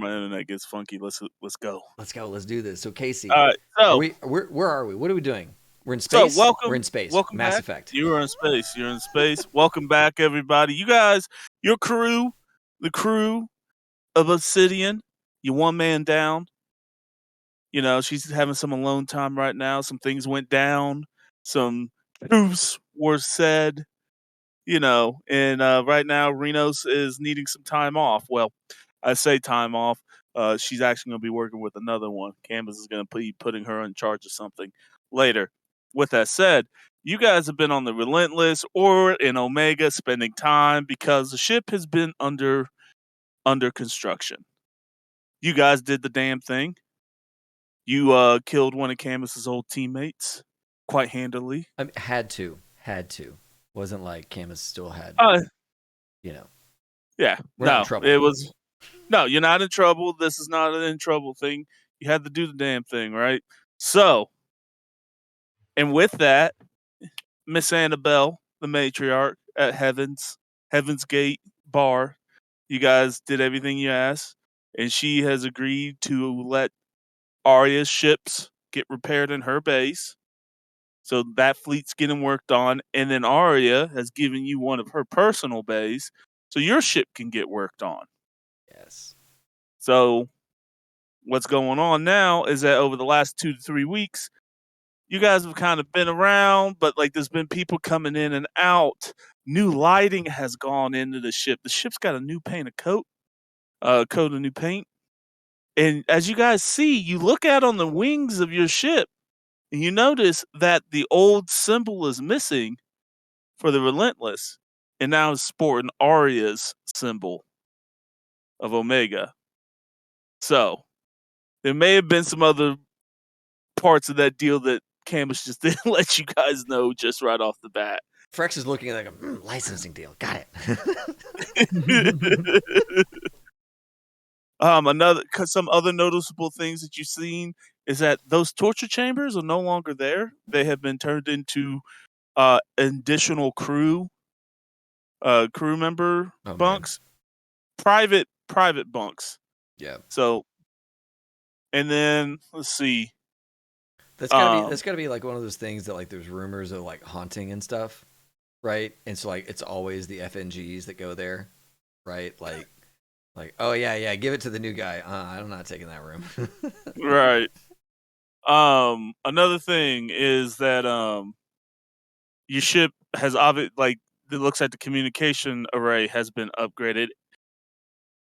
my internet gets funky. Let's go. Let's go. Let's do this. So Casey, All right. where are we? What are we doing? We're in So space. We're in space. welcome Mass back. Effect. You're in space. You're in space. Welcome back, everybody. You guys, your crew, the crew of Obsidian. You one man down. You know, she's having some alone time right now. Some things went down. Some truths were said. You know, and right now Renos is needing some time off. Well, I say time off. She's actually going to be working with another one. Canvas is going to be putting her in charge of something later. With that said, you guys have been on the Relentless or in Omega spending time because the ship has been under construction. You guys did the damn thing. You killed one of Canvas's old teammates quite handily. I mean, had to. Wasn't like Camus still had, you know. Yeah, We're not in no, trouble. it was no. You're not in trouble. This is not an in trouble thing. You had to do the damn thing, right? So, and with that, Miss Annabelle, the matriarch at Heaven's Gate Bar, you guys did everything you asked, and she has agreed to let Arya's ships get repaired in her base. So that fleet's getting worked on, and then Arya has given you one of her personal bays, so your ship can get worked on. Yes. So what's going on now is that over the last 2 to 3 weeks, you guys have kind of been around, but like there's been people coming in and out. New lighting has gone into the ship. The ship's got a new coat of new paint. And as you guys see, you look out on the wings of your ship and you notice that the old symbol is missing for the Relentless, and now it's sporting Arya's symbol of Omega. So there may have been some other parts of that deal that Camus just didn't let you guys know just right off the bat. Frex is looking at like a licensing deal. Got it. Some other noticeable things that you've seen is that those torture chambers are no longer there. They have been turned into additional crew member bunks, private bunks. Yeah. So, and then let's see. That's gotta be like one of those things that like there's rumors of like haunting and stuff, right? And so like it's always the FNGs that go there, right? Like oh yeah, give it to the new guy. I'm not taking that room. Right. Another thing is that your ship has like it looks like the communication array has been upgraded.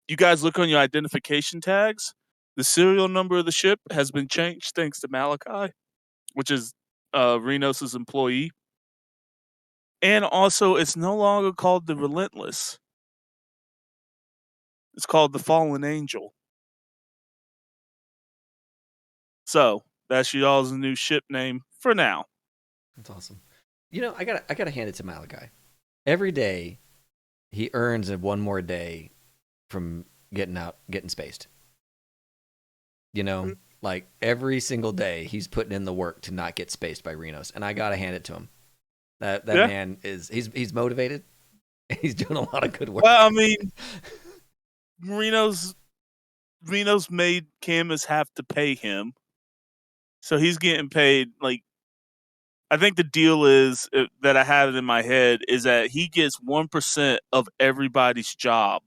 You guys look on your identification tags. The serial number of the ship has been changed thanks to Malachi, which is Renos's employee. And also, it's no longer called the Relentless. It's called the Fallen Angel. So that's y'all's new ship name for now. That's awesome. You know, I gotta hand it to Malachi. Every day, he earns one more day from getting spaced. You know, like every single day, he's putting in the work to not get spaced by Renos, and I gotta hand it to him. That man he's motivated. He's doing a lot of good work. Well, I mean, Renos made Camus have to pay him, so he's getting paid. Like, I think the deal is that I have it in my head is that he gets 1% of everybody's job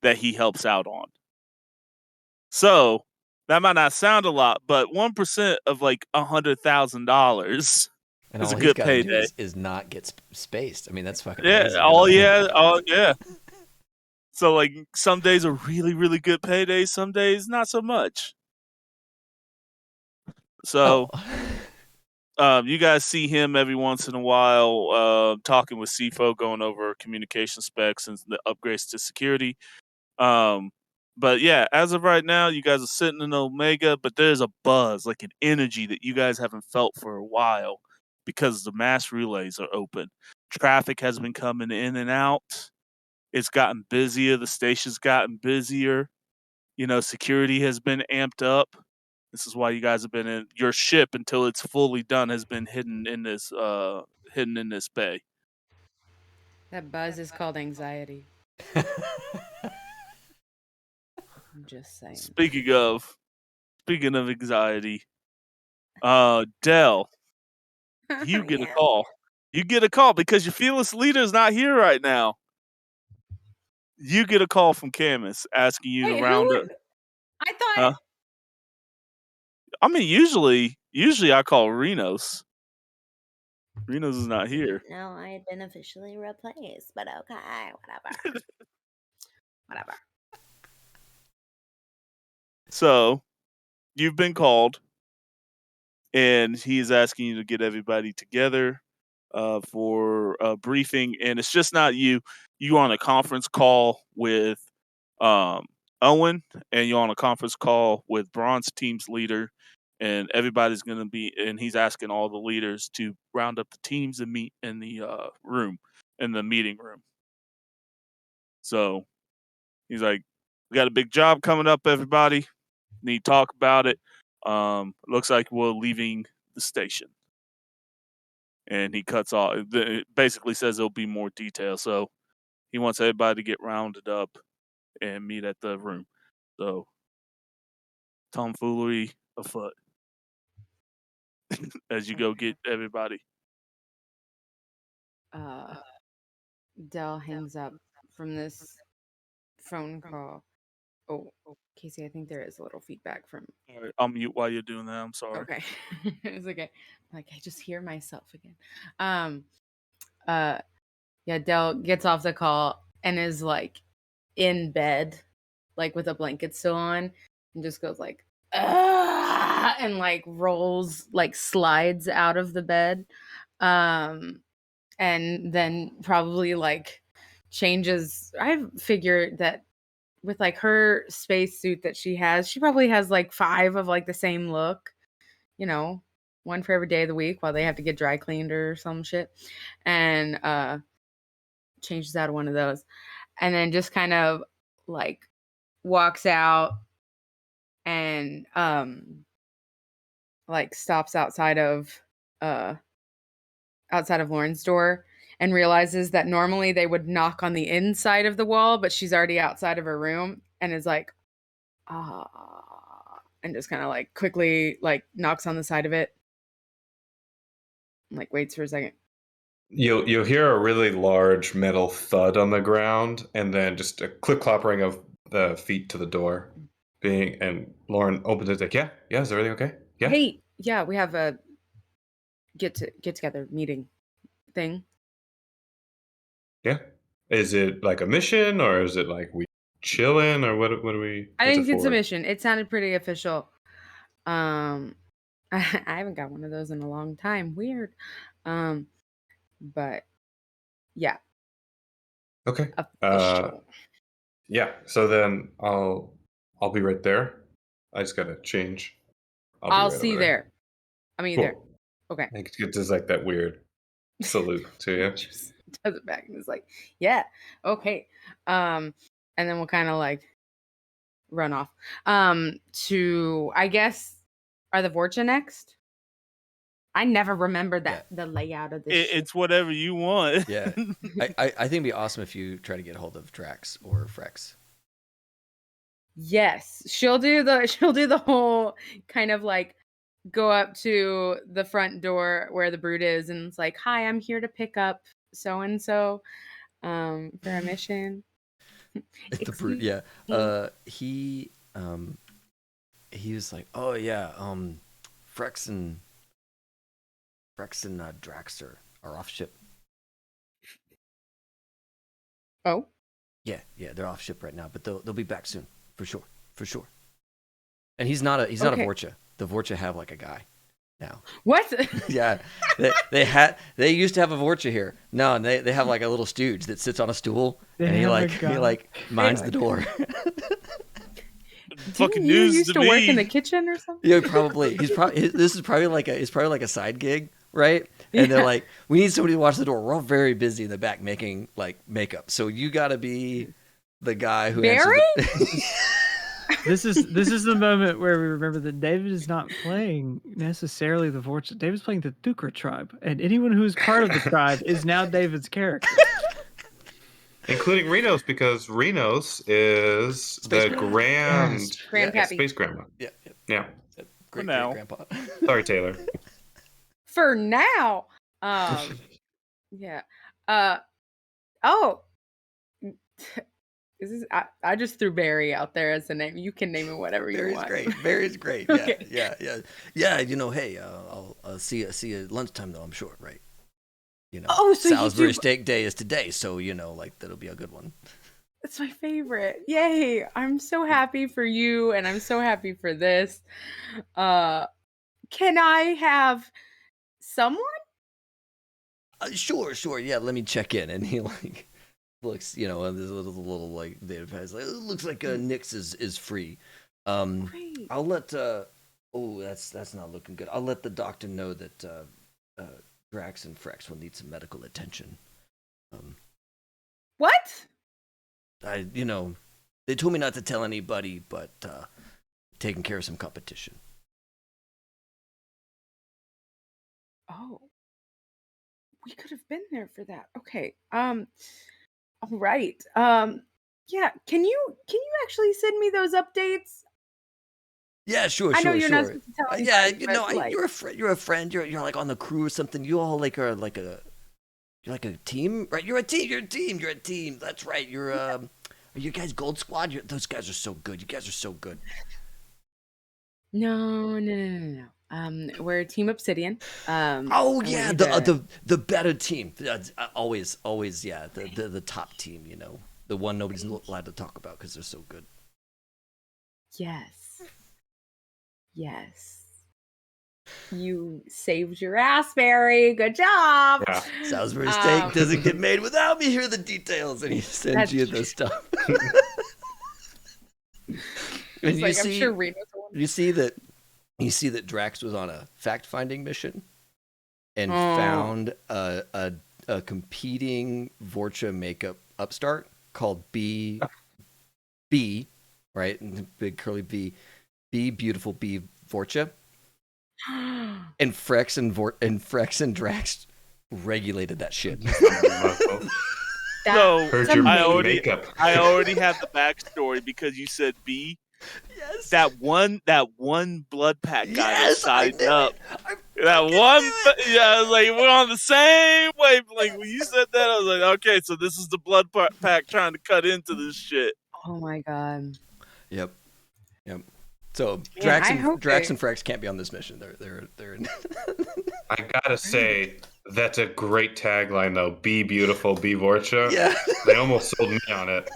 that he helps out on. So that might not sound a lot, but 1% of like $100,000 is a good payday. Is not get spaced. I mean, that's fucking amazing. Yeah. So like some days are really, really good paydays. Some days not so much. So, you guys see him every once in a while talking with CFO, going over communication specs and the upgrades to security. But yeah, as of right now, you guys are sitting in Omega, but there's a buzz, like an energy that you guys haven't felt for a while because the mass relays are open. Traffic has been coming in and out. It's gotten busier. The station's gotten busier. You know, security has been amped up. This is why you guys have been in your ship until it's fully done has been hidden in this bay. That buzz is called anxiety. I'm just saying. Speaking of anxiety, Dell, you get a call. You get a call because your fearless leader is not here right now. You get a call from Camus asking you to round up. I thought. Huh? I mean, usually I call Renos. Renos is not here. No, I had been officially replaced, but okay, whatever. Whatever. So, you've been called, and he is asking you to get everybody together for a briefing. And it's just not you. You're on a conference call with Owen, and you're on a conference call with Braun's team's leader. And everybody's going to be, and he's asking all the leaders to round up the teams and meet in the meeting room. So he's like, we got a big job coming up, everybody. Need to talk about it. Looks like we're leaving the station. And he cuts off. It basically says there'll be more detail. So he wants everybody to get rounded up and meet at the room. So tomfoolery afoot as you go get everybody. Dell hangs up from this phone call. Oh, Casey, I think there is a little feedback from. All right, I'll mute while you're doing that. I'm sorry. Okay, it's okay. Like I just hear myself again. Yeah, Dell gets off the call and is like in bed, like with a blanket still on, and just goes like, "Ugh," and like rolls, like slides out of the bed, and then probably like changes. I figured that with like her spacesuit that she probably has like 5 of like the same look, one for every day of the week while they have to get dry cleaned or some shit, and changes out of one of those, and then just kind of like walks out and like stops outside of Lauren's door and realizes that normally they would knock on the inside of the wall, but she's already outside of her room and is like, and just kind of like quickly like knocks on the side of it and like waits for a second. You'll hear a really large metal thud on the ground, and then just a clip-clopping of the feet to the door. And Lauren opens it like, yeah, is everything okay? Yeah. Hey, yeah, we have a get together meeting thing. Yeah. Is it like a mission, or is it like we chilling, or what are we? I think it's a mission. It sounded pretty official. I haven't got one of those in a long time. Weird. But yeah. Okay. Official. Yeah. So then I'll be right there. I just gotta change. I'll see you there. I mean, there. Okay. I get just like that weird salute to you. Just does it back and is like, yeah, okay. And then we'll kind of like run off. To I guess are the Vorcha next? I never remembered that the layout of this. It's whatever you want. Yeah, I think it'd be awesome if you try to get a hold of Drax or Frex. Yes, she'll do the whole kind of like go up to the front door where the Brood is and it's like, hi, I'm here to pick up so and so for a mission. The Brood, yeah. He was like, oh yeah, Frex and Draxter are off ship. Oh? Yeah, they're off ship right now, but they'll be back soon, for sure. And he's not a Vorcha. The Vorcha have like a guy now. What? Yeah, they used to have a Vorcha here. No, and they have like a little stooge that sits on a stool, and he minds the door. Fucking you news used to me. work in the kitchen or something? Yeah, probably. This is probably like a side gig, right? And they're like, we need somebody to watch the door. We're all very busy in the back making like makeup, so you got to be the guy who. Barry? This is the moment where we remember that David is not playing necessarily the Vorcha. David's playing the Thukra tribe, and anyone who's part of the tribe is now David's character. Including Renos, because Renos is Space the grandma. grand Grandpappy. space grandma. Yeah. Yeah. Great now. grandpa. Sorry, Taylor. For now. Yeah. Oh. This is I just threw Barry out there as a name. You can name it whatever you Barry's want. great. Barry's great. Yeah, Okay. yeah. Hey, I'll see you at lunchtime though. I'm sure, right? Oh, so Salisbury you do... steak day is today, so that'll be a good one. That's my favorite. Yay! I'm so happy for you, and I'm so happy for this. Can I have someone? Sure. Yeah, let me check in, and he looks, there's a little like data pads. Like, it looks like Nyx is free. Great. I'll let. That's not looking good. I'll let the doctor know that Drax and Frex will need some medical attention. What? They told me not to tell anybody, but taking care of some competition. Oh, we could have been there for that. Okay. All right. Yeah. Can you actually send me those updates? Yeah, sure. I know you're not supposed to tell anybody. Yeah, but, like, you're a friend. You're like on the crew or something. You all are like a team, right? You're a team. That's right. Are you guys Gold Squad? Those guys are so good. You guys are so good. No. We're Team Obsidian. Oh I yeah, want you the better team. Always, yeah. The top team. The one nobody's allowed to talk about because they're so good. Yes. You saved your ass, Barry. Good job. Yeah. Salisbury steak doesn't get made without me. Here are the details, and he sends you the stuff. And I'm sure Reno's one. you see that Drax was on a fact-finding mission and found a competing Vorcha makeup upstart called B, right? And big curly B, beautiful B Vorcha. And Frex and Drax regulated that shit. So Heard your I already makeup. have the backstory because you said B. Yes. That one blood pack guy that Yes, I signed knew up. it. That one, I was like, we're on the same wavelength. When you said that, I was like, okay, so this is the blood pack trying to cut into this shit. Oh my god. Yep. So Man, Drax and Frex can't be on this mission. They're in. I gotta say, that's a great tagline though. Be beautiful, be Vorcha. Yeah. They almost sold me on it.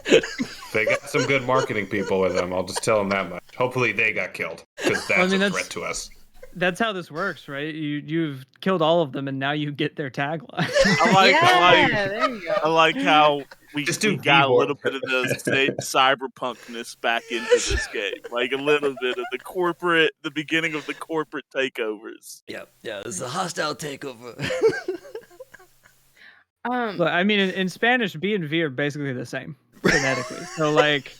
They got some good marketing people with them. I'll just tell them that much. Hopefully they got killed because that's a threat to us. That's how this works, right? You've killed all of them, and now you get their tagline. There you go. I like how we Just do got a V-Board. little bit of the cyberpunkness back into this game, like a little bit of the beginning of the corporate takeovers. Yeah. It's a hostile takeover. But I mean, in Spanish, B and V are basically the same phonetically. So like,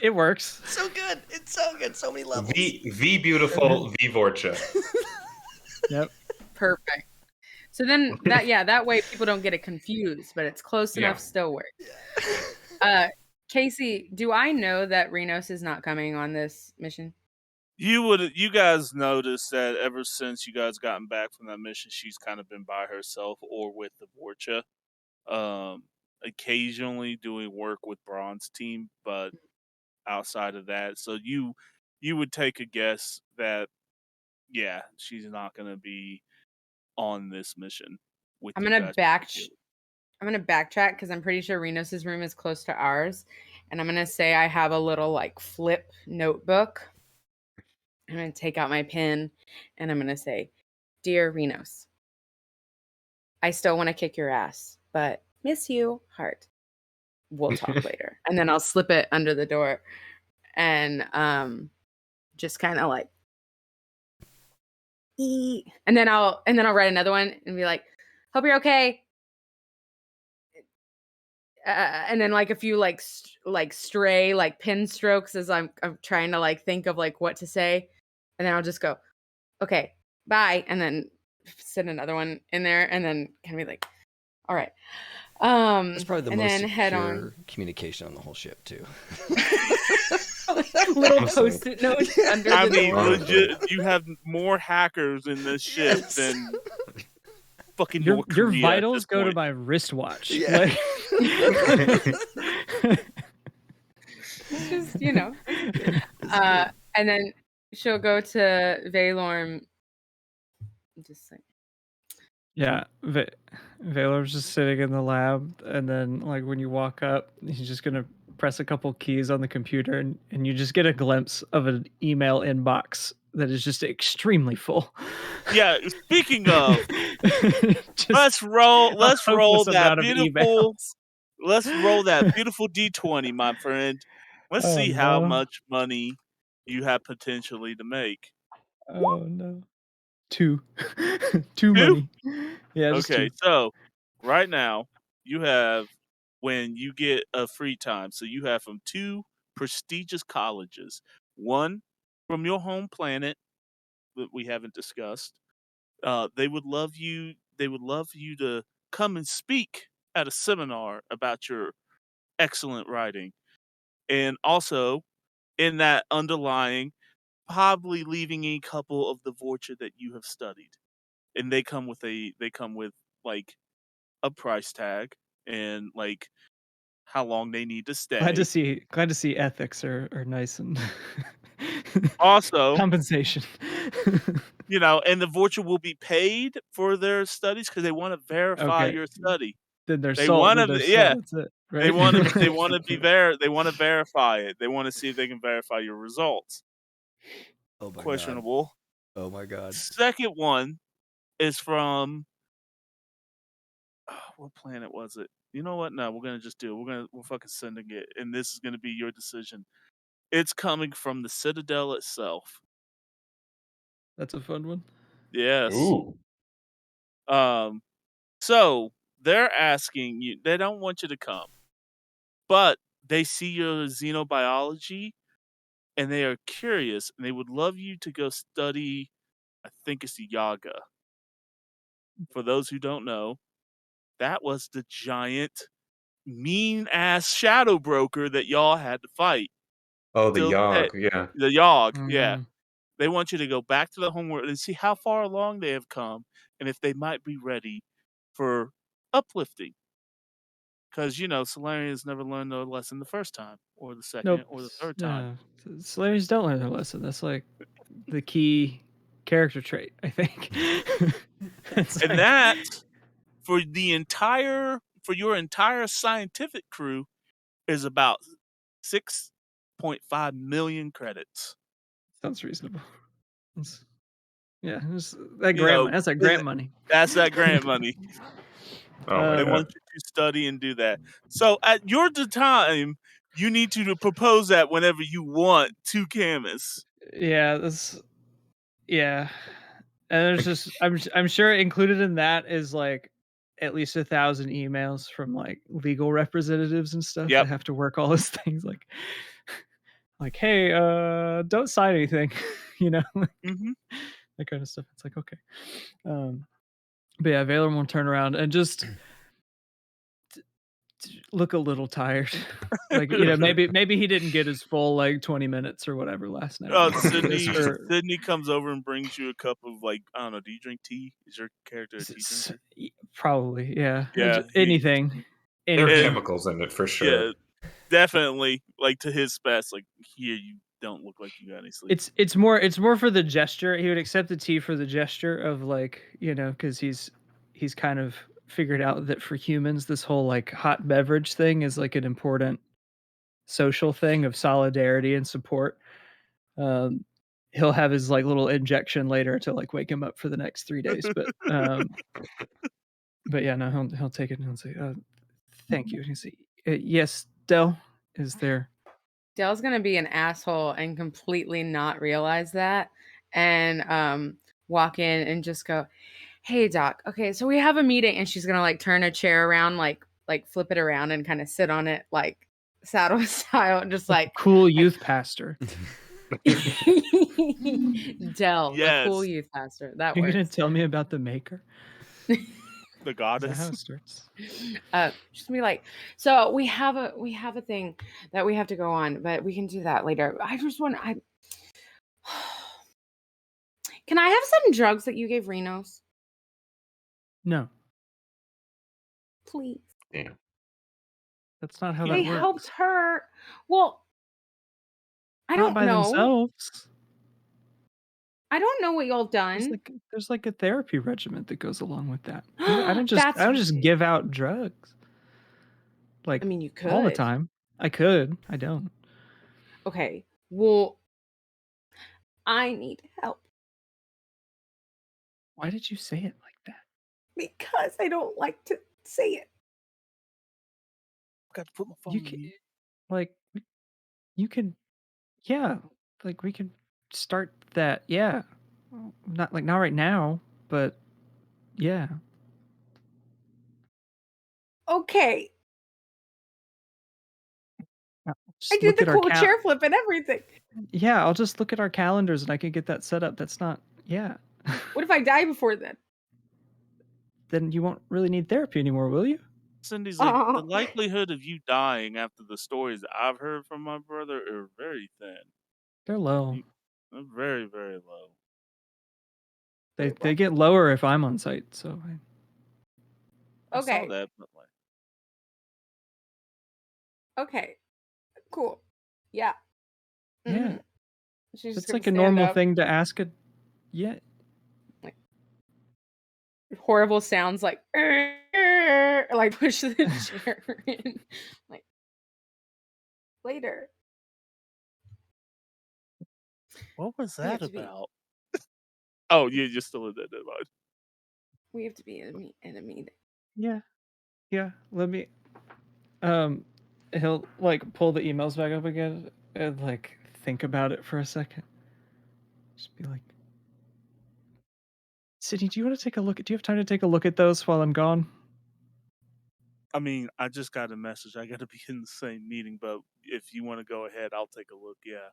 it works. So good. It's so good. So many levels. V beautiful, V Vorcha. Yep. Perfect. So then that way people don't get it confused, but it's close enough, still works. Casey, do I know that Renos is not coming on this mission? You guys noticed that ever since you guys gotten back from that mission, she's kind of been by herself or with the Vorcha. Occasionally doing work with Braun's team, but outside of that, so you would take a guess that she's not going to be on this mission with I'm you gonna guys. I'm gonna backtrack because I'm pretty sure Renos's room is close to ours, and I'm gonna say I have a little like flip notebook. I'm gonna take out my pen, and I'm gonna say, "Dear Renos, I still want to kick your ass, but miss you, heart. We'll talk later." And then I'll slip it under the door, and just kind of like, and then I'll write another one and be like, "Hope you're okay." And then like a few like stray like pin strokes as I'm trying to like think of like what to say, and then I'll just go, "Okay, bye," and then send another one in there, and then kind of be like, "All right," That's probably the and most then head secure on. communication on the whole ship too. Little Honestly. post-it notes under I the mean, door. legit, you have more hackers in this ship Yes. than fucking Your North Korea at vitals this go to point. my wristwatch. Yeah. Just and then she'll go to Valorm. Just like, Yeah, Valor's just sitting in the lab, and then like when you walk up, he's just gonna press a couple keys on the computer, and you just get a glimpse of an email inbox that is just extremely full. Yeah, speaking of, Just let's roll a hopeless that amount of beautiful emails. let's roll that beautiful D20, my friend. Let's Oh, see how no. much money you have potentially to make. Oh no, two Two? money. Yeah, just Okay, two. so right now you have, when you get a free time, so you have from 2 prestigious colleges, one from your home planet that we haven't discussed. They would love you. They would love you to come and speak at a seminar about your excellent writing, and also in that underlying, probably leaving a couple of the Vorcha that you have studied, and they come with like a price tag and like how long they need to Glad to stay. see ethics are nice and Also, compensation. and the Vorcha will be paid for their studies because they want to verify Okay. your study. Then they're They sold. want Then they're to, sold. yeah. That's it. Right? They want to they want to verify it. They want to see if they can verify your results. Oh my Questionable. god. Oh my god. Second one is from what planet was it? You know what? No, we're gonna just do it. We're fucking sending it, and this is gonna be your decision. It's coming from the Citadel itself. That's a fun one. Yes. Ooh. So they're asking you. They don't want you to come, but they see your xenobiology, and they are curious, and they would love you to go study. I think it's the Yaga. For those who don't know, that was the giant, mean ass shadow broker that y'all had to fight. Oh, the Till Yogg, yeah. the Yogg, yeah. Mm. They want you to go back to the Homeward and see how far along they have come, and if they might be ready for uplifting. Because Solarians never learned their lesson the first time, or the second, Nope. or the third time. Yeah. Slayers don't learn their lesson. That's like the key character trait, I think. It's And like- that for your entire scientific crew is about 6.5 million credits. sounds reasonable. It's that You grant know, money. That's like grant money. That's that grant money. Oh my They god. want you to study and do that. So at your time, you need to propose that whenever you want to Camus. Yeah, and there's just I'm sure included in that is like at least 1,000 emails from like legal representatives and stuff Yep. that have to work all those things like hey, don't sign anything, Mm-hmm. that kind of stuff. It's like okay, but yeah, Valor won't turn around and just look a little tired. Like maybe he didn't get his full like 20 minutes or whatever last night. Sydney comes over and brings you a cup of like, I don't know, do you drink tea? Is your character a tea drinker? Probably, yeah. Yeah, Anything. There are And- chemicals in it for sure. Yeah, definitely. Like to his specs, like here you don't look like you got any sleep. It's more for the gesture. He would accept the tea for the gesture of like, because he's kind of figured out that for humans this whole like hot beverage thing is like an important social thing of solidarity and support. He'll have his like little injection later to like wake him up for the next 3 days, but yeah, no, he'll take it and he'll say, thank you. And he'll say, yes, Del, is there? Dell's gonna be an asshole and completely not realize that, and walk in and just go, "Hey, Doc. Okay, so we have a meeting," and she's gonna like turn a chair around, like flip it around and kind of sit on it, like saddle style, and just like cool youth pastor. Dell, Yes. the cool youth pastor. That You're works. gonna tell me about the maker? The Is that how goddess. it starts? Just gonna be like, so we have a thing that we have to go on, but we can do that later. I just want Can I have some drugs that you gave Renos? No, Please. Yeah. that's not how They that works. helped her. Well, I Not don't by know. themselves. I don't know what y'all done. There's like a therapy regimen that goes along with that. I don't just That's give out drugs. Like I mean, you all the could. time. I could. I don't. Okay. Well, I need help Why did you say it like that? because I don't like to say it. I got to put my phone You on can mute. like you can yeah, like we can start that. Yeah. Not right now, but yeah. Okay. Just I did look the at our cool chair flip and everything. Yeah, I'll just look at our calendars and I can get that set up. That's not yeah. What if I die before then? Then you won't really need therapy anymore, will you? Cindy's like, the likelihood of you dying after the stories that I've heard from my brother are very thin. They're low. They're very, very low. They get lower if I'm on site, so I saw Okay. that, but like, Okay. Cool. Yeah. yeah. Mhm. She's just It's gonna like a stand normal up. thing to ask a yeah. Horrible sounds like like push the chair in. Like later. what was We have that to be. about? Oh, yeah, you're still in that deadline. We have to be in a meeting. Yeah. Yeah. Let me he'll like pull the emails back up again and like think about it for a second. Just be like, Sydney, do you want to take a look? Do you have time to take a look at those while I'm gone? I mean, I just got a message. I got to be in the same meeting, but if you want to go ahead, I'll take a look. Yeah.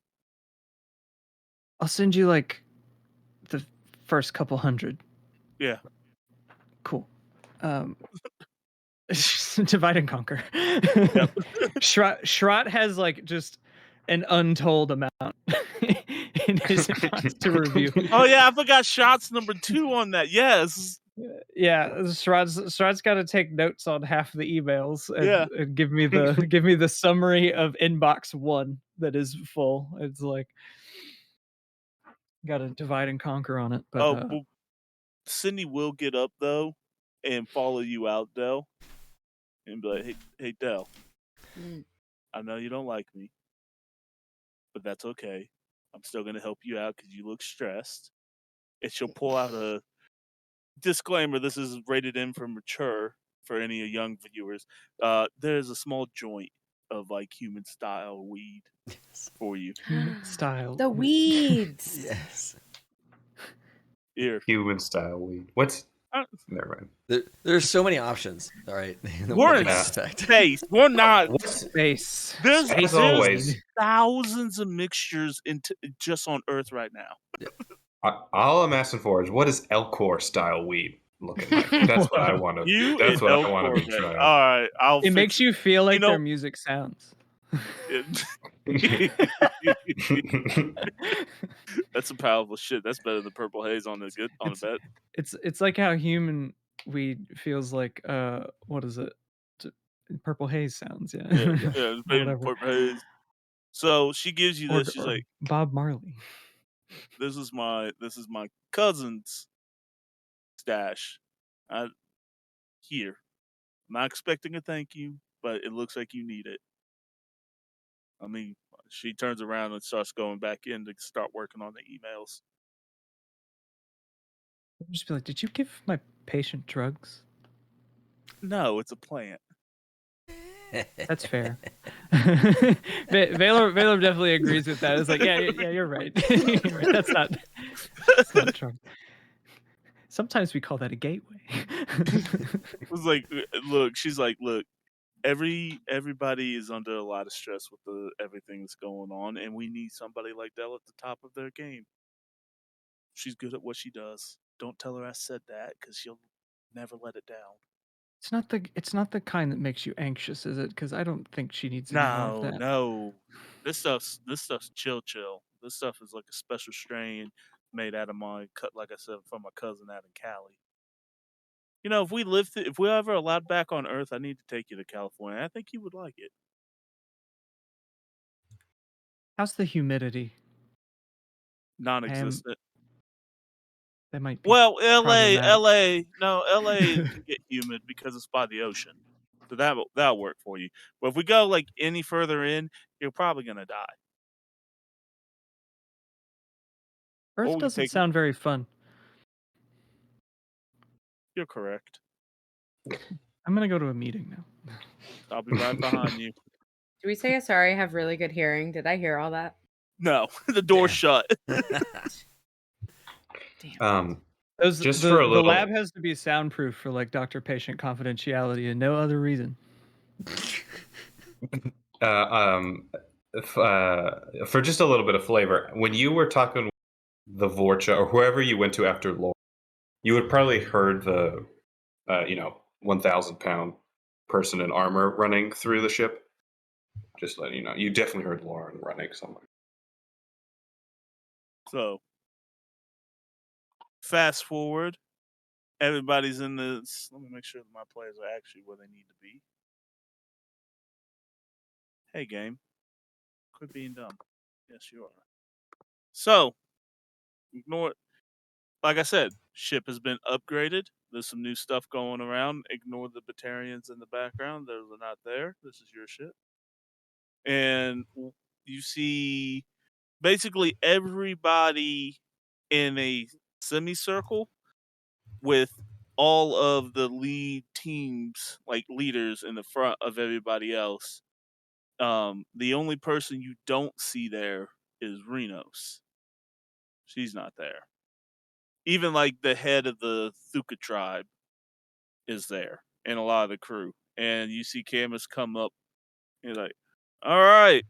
I'll send you like the first couple hundred. Yeah. Cool. Divide and conquer. Yep. Shrot has like just an untold amount in his inbox to review. Oh, yeah, I forgot shots number 2 on that. Yes. Yeah, Srad's got to take notes on half the emails and, Yeah. and give me the summary of inbox 1 that is full. It's like got to divide and conquer on it. But Well, Cindy will get up, though, and follow you out, Del, and be like, hey, Del, I know you don't like me, but that's okay. I'm still going to help you out because you look stressed. And she'll pull out a disclaimer. This is rated M for mature for any young viewers. There's a small joint of like human style weed for you. human style. The weeds. Yes. Here. Human style weed. What's never mind. There's so many options. All right. We're in Mass Effect. space. We're not. What's Space. There's as always? thousands of mixtures just on Earth right now. All I'm asking for is what is Elcor style weed looking like? That's what I want to. You That's and what I want to be Elcor, man. trying. All right, I'll. It makes you feel like know- their music sounds. That's some powerful shit. That's better than Purple Haze on a bet. It's like how human weed feels like what is it? Purple Haze sounds, yeah. Yeah, it's better than Whatever. Purple Haze. So she gives you this. She's Or like, Bob Marley. this is my cousin's stash. Here. I'm not expecting a thank you, but it looks like you need it. I mean, she turns around and starts going back in to start working on the emails. I'll just be like, did you give my patient drugs? No, it's a plant. That's fair. Valor definitely agrees with that. It's like, yeah, you're right. You're right. That's not drug. Sometimes we call that a gateway. It was like, look, she's like, look, everybody is under a lot of stress with everything that's going on, and we need somebody like Dell at the top of their game. She's good at what she does. Don't tell her I said that because she'll never let it down. It's not the kind that makes you anxious, is it? Because I don't think she needs any more of No, that. no. This stuff's chill. This stuff is like a special strain made out of my cut, like I said, from my cousin out in Cali. You know, if we're ever allowed back on Earth, I need to take you to California. I think you would like it. How's the humidity? Non-existent. That might be Well, problematic. LA can get humid because it's by the ocean, so that'll work for you. But if we go like any further in, you're probably gonna die. Or Earth we can doesn't take. sound very fun. You're correct. I'm gonna go to a meeting now. I'll be right behind you. Do we say sorry? I have really good hearing. Did I hear all that? No, the door's Damn. shut. Damn. Just for a The little, lab has to be soundproof for like doctor-patient confidentiality and no other reason. for just a little bit of flavor, when you were talking with the Vorcha or whoever you went to after Laura, you had probably heard the 1,000-pound person in armor running through the ship. Just letting you know, you definitely heard Lauren running somewhere. So, fast forward. Everybody's in this. Let me make sure that my players are actually where they need to be. Hey, game. Quit being dumb. Yes, you are. So, ignore it. Like I said, ship has been upgraded. There's some new stuff going around. Ignore the Batarians in the background. They're not there. This is your ship. And you see basically everybody in a semicircle with all of the lead teams, like leaders in the front of everybody else. The only person you don't see there is Renos. She's not there. Even like the head of the Thuka tribe is there, and a lot of the crew. And you see Camus come up. And he's like, "All right,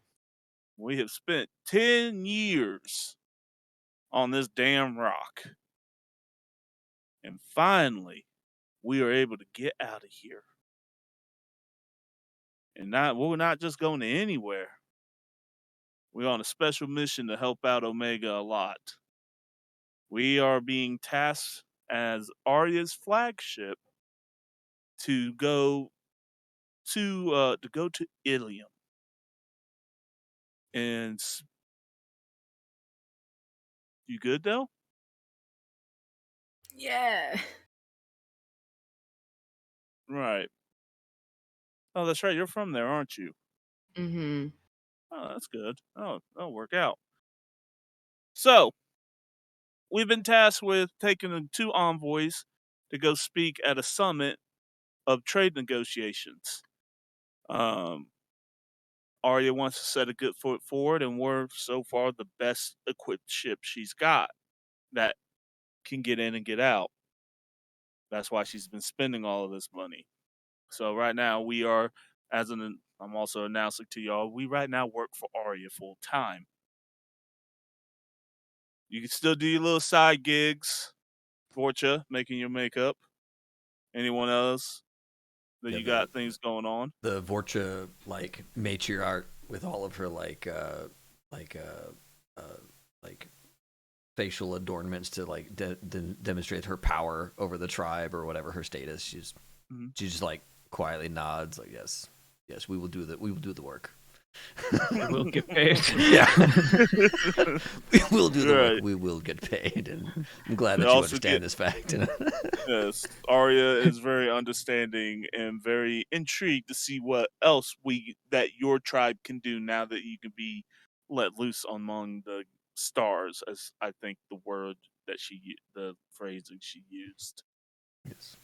we have spent 10 years on this damn rock, and finally, we are able to get out of here. And we're not just going to anywhere. We're on a special mission to help out Omega a lot. We are being tasked as Arya's flagship to go to Ilium. And you good though? Yeah. Right. Oh, that's right. You're from there, aren't you? Mm-hmm. Oh, that's good. Oh, that'll work out. So, we've been tasked with taking 2 envoys to go speak at a summit of trade negotiations. Arya wants to set a good foot forward, and we're so far the best equipped ship she's got that can get in and get out. That's why she's been spending all of this money. So right now we are, I'm also announcing to y'all, we right now work for Arya full time. You can still do your little side gigs, Vorcha, making your makeup. Anyone else that Yeah, you got things going on? the Vorcha like matriarch with all of her like facial adornments to like demonstrate her power over the tribe or whatever her status. She just like quietly nods like yes, we will do the work. We'll get paid. Yeah. We will do the Right. work. We will get paid, and I'm glad that They you also understand get- this fact. Yes, Arya is very understanding and very intrigued to see what else that your tribe can do now that you can be let loose among the stars, as I think the phrasing she used. Yes,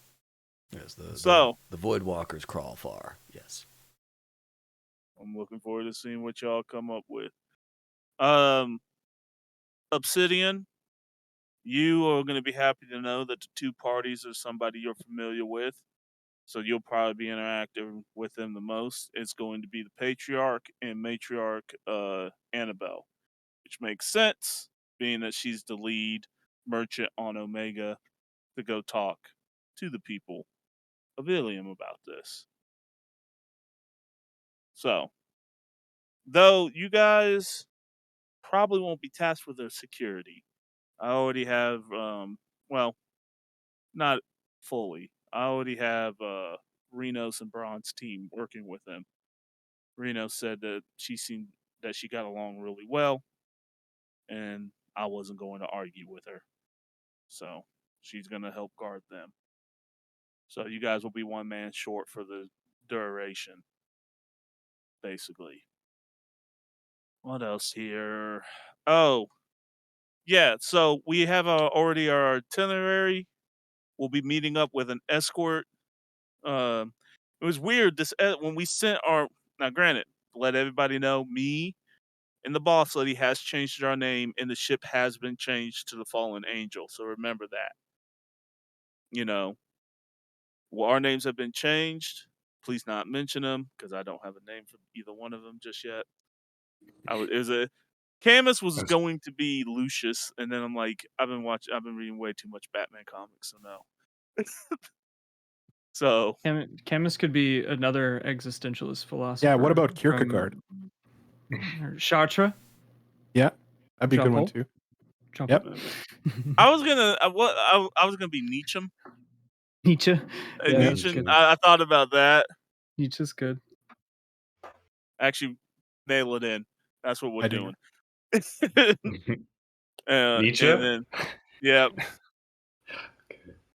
So- the Void Walkers crawl far. Yes. I'm looking forward to seeing what y'all come up with. Obsidian, you are going to be happy to know that the 2 parties are somebody you're familiar with. So you'll probably be interacting with them the most. It's going to be the Patriarch and Matriarch Annabelle, which makes sense, being that she's the lead merchant on Omega to go talk to the people of Ilium about this. So, though you guys probably won't be tasked with their security, I already have, well, not fully. I already have Reno's and Braun's team working with them. Reno said that she got along really well, and I wasn't going to argue with her. So she's going to help guard them. So you guys will be one man short for the duration, basically. What else here? Oh, yeah. So we have already our itinerary. We'll be meeting up with an escort. It was weird. When we sent our, now granted, let everybody know, me and the boss lady has changed our name, and the ship has been changed to the Fallen Angel. So remember that. You know, well, our names have been changed. Please not mention them because I don't have a name for either one of them just yet. Camus was That's- going to be Lucius, and then I'm like, I've been reading way too much Batman comics, so no. So Camus could be another existentialist philosopher. Yeah, what about Kierkegaard? Or Sartre? Yeah, that'd be a good one Jean-Paul? too. Jean-Paul? Yep. I was gonna be Nietzsche. Nietzsche. Yeah, Nietzsche. good. I thought about that. Nietzsche's good. Actually, nail it in. That's what we're Heidegger. doing. Nietzsche? And then, yeah,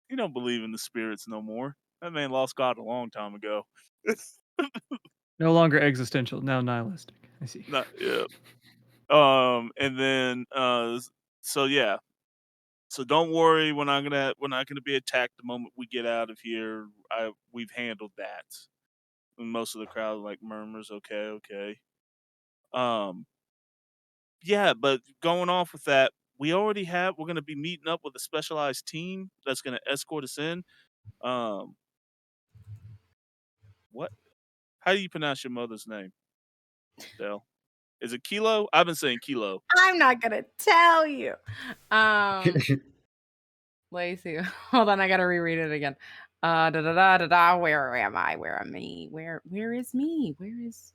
you don't believe in the spirits no more. That man lost God a long time ago. No longer existential, now nihilistic. I see. Yeah. And then, so yeah. So don't worry, we're not gonna be attacked the moment we get out of here. We've handled that. And most of the crowd like murmurs, okay. Yeah, but going off with that, we're gonna be meeting up with a specialized team that's gonna escort us in. What? How do you pronounce your mother's name, Del? Is it Kilo? I've been saying Kilo. I'm not gonna tell you. Lacey, hold on, I gotta reread it again. Da da da da da. Where am I? Where am me? Where is me? Where is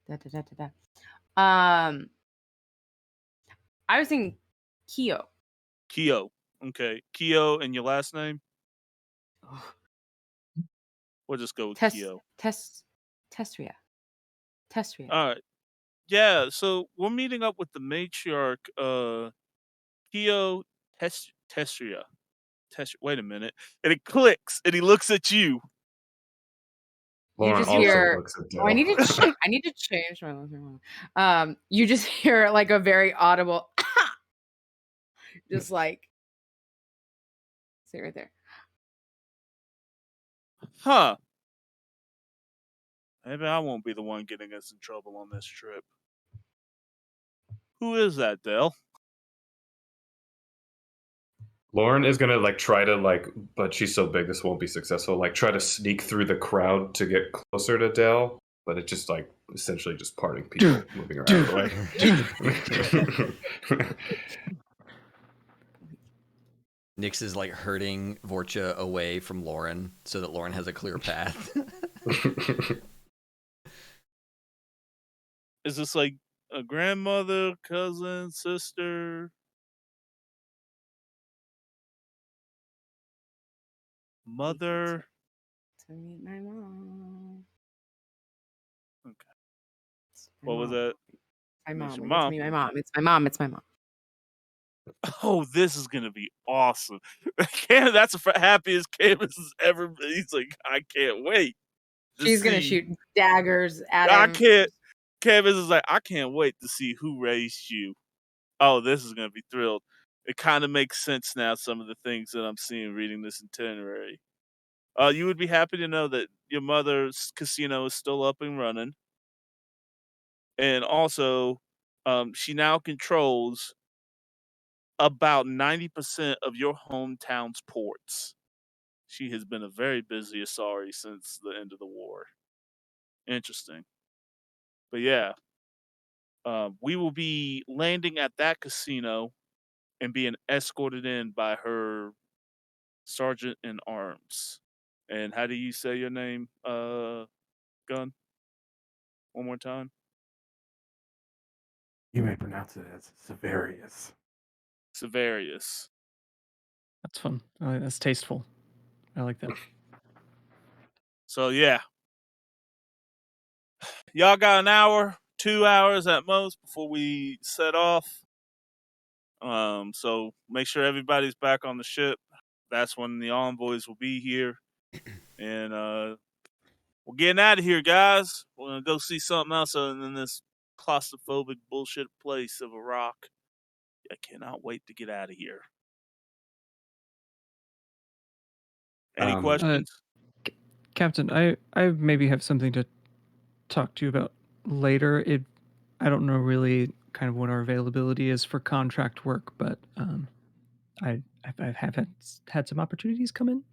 da da da da da. I was thinking Kyo. Kyo. Okay. Kyo and your last name? We'll just go with Kyo. Testria. All right. Yeah, so we're meeting up with the matriarch, Kyo Testria. Wait a minute. And it clicks, and he looks at you. You Lauren just also hear. looks at Oh, I Dale. need to change my last name. You just hear like a very audible, just like, see right there. Huh. Maybe I won't be the one getting us in trouble on this trip. Who is that, Dale? Lauren is gonna try to but she's so big this won't be successful. Try to sneak through the crowd to get closer to Dell, but it's just essentially just parting people moving around the way. Nyx is like herding Vorcha away from Lauren so that Lauren has a clear path. Is this like a grandmother, cousin, sister? Mother? To meet my mom. Okay. It's my What was mom. that? My Meets mom. your It's mom. me, my mom. It's my mom. It's my mom. Oh, this is gonna be awesome. That's the happiest Canvas has ever been. He's like, I can't wait. She's gonna shoot daggers at I him. can't. Canvas is like, I can't wait to see who raised you. Oh, this is gonna be thrilled. It kind of makes sense now. Some of the things that I'm seeing reading this itinerary. You would be happy to know that your mother's casino is still up and running, and also, she now controls about 90% of your hometown's ports. She has been a very busy Asari since the end of the war. Interesting. But yeah, we will be landing at that casino and being escorted in by her Sergeant in Arms. And how do you say your name, Gun? One more time. You may pronounce it as Severius. Severius. That's fun. That's tasteful. I like that. So yeah, y'all got an hour, 2 hours at most before we set off. So make sure everybody's back on the ship. That's when the envoys will be here, and we're getting out of here, guys. We're gonna go see something else other than this claustrophobic bullshit place of a rock. I cannot wait to get out of here. Any questions? Captain, I maybe have something to talk to you about later. I don't know really kind of what our availability is for contract work, but I have had some opportunities come in.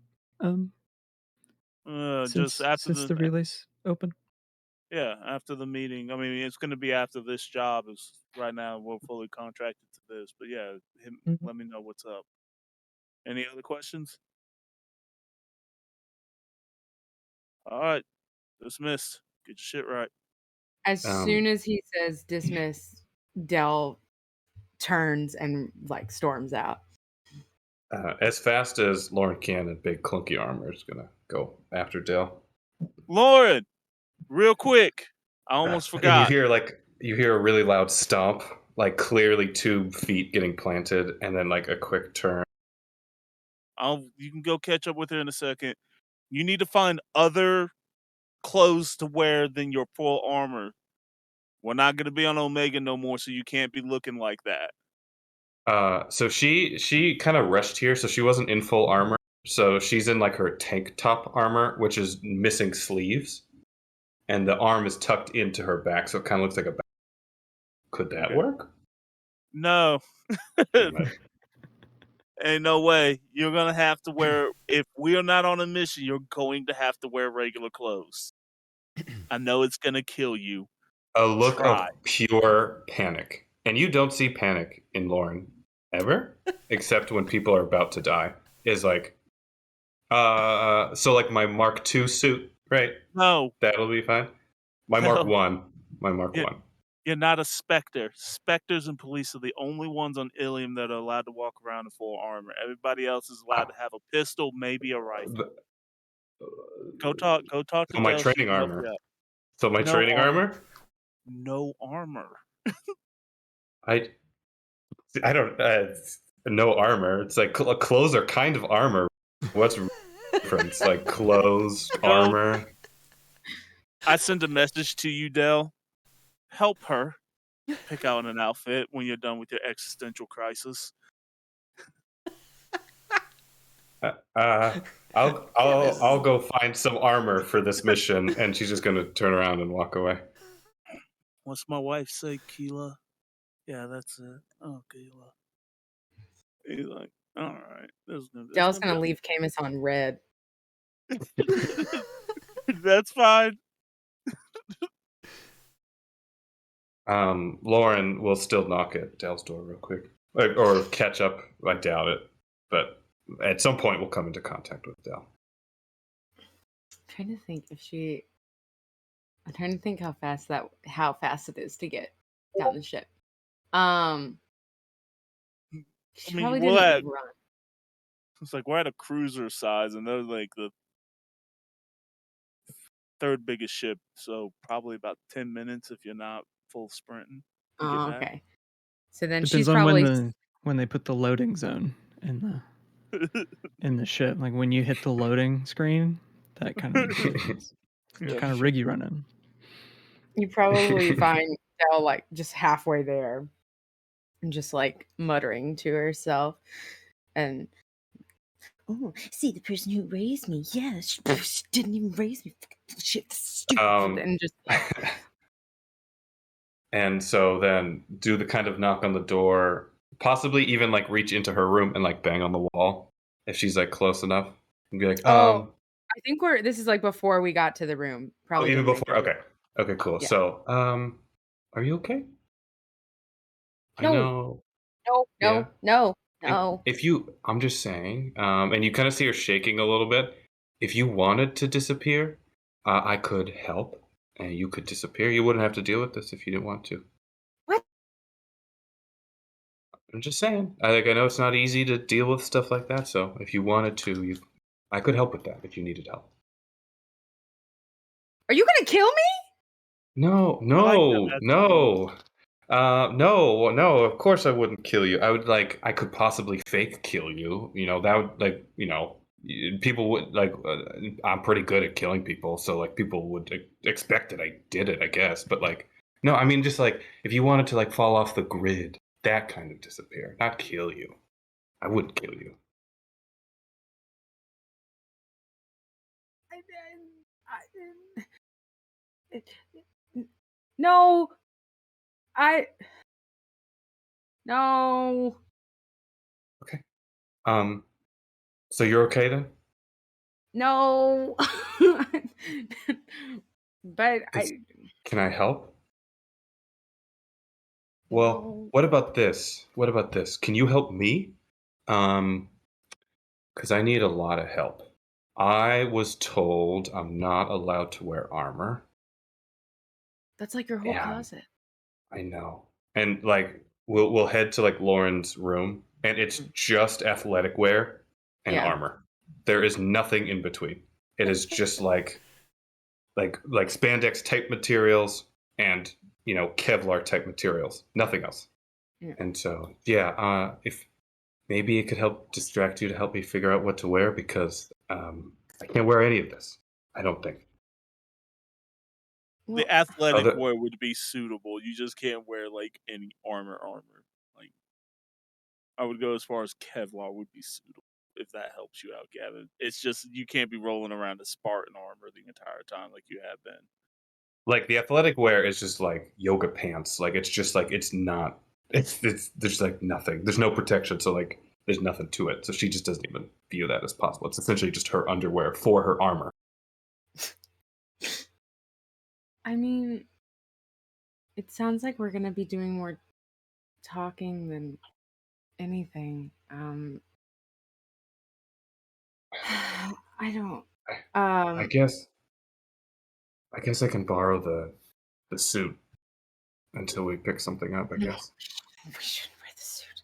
Just after since the relay's open. Yeah, after the meeting. I mean, it's going to be after this job. Is right now we're fully contracted to this, but yeah, let me know what's up. Any other questions? All right, dismissed. Get your shit right. As soon as he says dismiss, Dell turns and like storms out. As fast as Lauren can, a big clunky armor is gonna go after Dale. Lauren, real quick, I almost forgot. And you hear a really loud stomp, like clearly 2 feet getting planted, and then like a quick turn. You can go catch up with her in a second. You need to find other clothes to wear than your full armor. We're not going to be on Omega no more, so you can't be looking like that. So she kind of rushed here, so she wasn't in full armor. So she's in like her tank top armor, which is missing sleeves, and the arm is tucked into her back, so it kind of looks like a back. Could that work? No. Ain't no way. You're going to have to wear, if we are not on a mission, you're going to have to wear regular clothes. I know it's going to kill you. A look of pure panic. And you don't see panic in Lauren ever, except when people are about to die. Is like, so like my Mark II suit, right? No. That'll be fine. My Mark 1. My Mark 1. You're not a Spectre. Spectres and police are the only ones on Ilium that are allowed to walk around in full armor. Everybody else is allowed to have a pistol, maybe a rifle. Go talk to So my Dale, training armor. So my training armor? No armor. I don't. No armor. It's like clothes are kind of armor. What's the difference? Like clothes, armor. I send a message to you, Dell. Help her pick out an outfit when you're done with your existential crisis. I'll go find some armor for this mission, and she's just gonna turn around and walk away. What's my wife say, Keela? Yeah, that's it. Oh, Keela. He's like, all right. Dell's gonna leave Camus on red. That's fine. Lauren will still knock at Dell's door real quick, or catch up. I doubt it, but at some point we'll come into contact with Dell. I'm trying to think how fast it is to get down the ship. She probably didn't run. It's like we're at a cruiser size, and they're like the 3rd biggest ship, so probably about 10 minutes if you're not full sprinting. Oh, okay. So then Depends she's on probably when they put the loading zone in the ship. Like when you hit the loading screen, that kind of kind of riggy running. You probably find Dell like just halfway there, and just like muttering to herself, and see the person who raised me. Yeah, she didn't even raise me. Shit, stupid. And just like. And so then do the kind of knock on the door, possibly even like reach into her room and like bang on the wall if she's like close enough. And be like, I think this is like before we got to the room. Probably even before. Okay, cool. Yeah. So, are you okay? No. I know. No, No. I'm just saying, and you kind of see her shaking a little bit. If you wanted to disappear, I could help, and you could disappear. You wouldn't have to deal with this if you didn't want to. What? I'm just saying. I know it's not easy to deal with stuff like that. So if you wanted to, I could help with that if you needed help. Are you gonna kill me? No, I like no, that. no. No, of course I wouldn't kill you. I could possibly fake kill you. That would people would I'm pretty good at killing people, so people would expect that I did it, I guess. But no, I mean just if you wanted to fall off the grid, that kind of disappear, not kill you. I wouldn't kill you. No. No. Okay. So you're okay then? No. But Can I help? Well, No. what about this? What about this? Can you help me? Because I need a lot of help. I was told I'm not allowed to wear armor. That's like your whole Yeah, closet. I know. And we'll head to Lauren's room, and it's just athletic wear and Yeah. armor. There is nothing in between. It is just like spandex type materials and Kevlar type materials. Nothing else. Yeah. And so if maybe it could help distract you to help me figure out what to wear, because I can't wear any of this. I don't think. Well, The athletic Other wear would be suitable. You just can't wear any armor. Like I would go as far as Kevlar would be suitable if that helps you out, Gavin. It's just you can't be rolling around a Spartan armor the entire time like you have been. the athletic wear is just yoga pants. It's just it's not. It's there's nothing. There's no protection. So there's nothing to it. So she just doesn't even view that as possible. It's essentially just her underwear for her armor. I mean, it sounds like we're gonna be doing more talking than anything. I don't. I guess I can borrow the suit until we pick something up, I No, guess. we shouldn't wear the suit.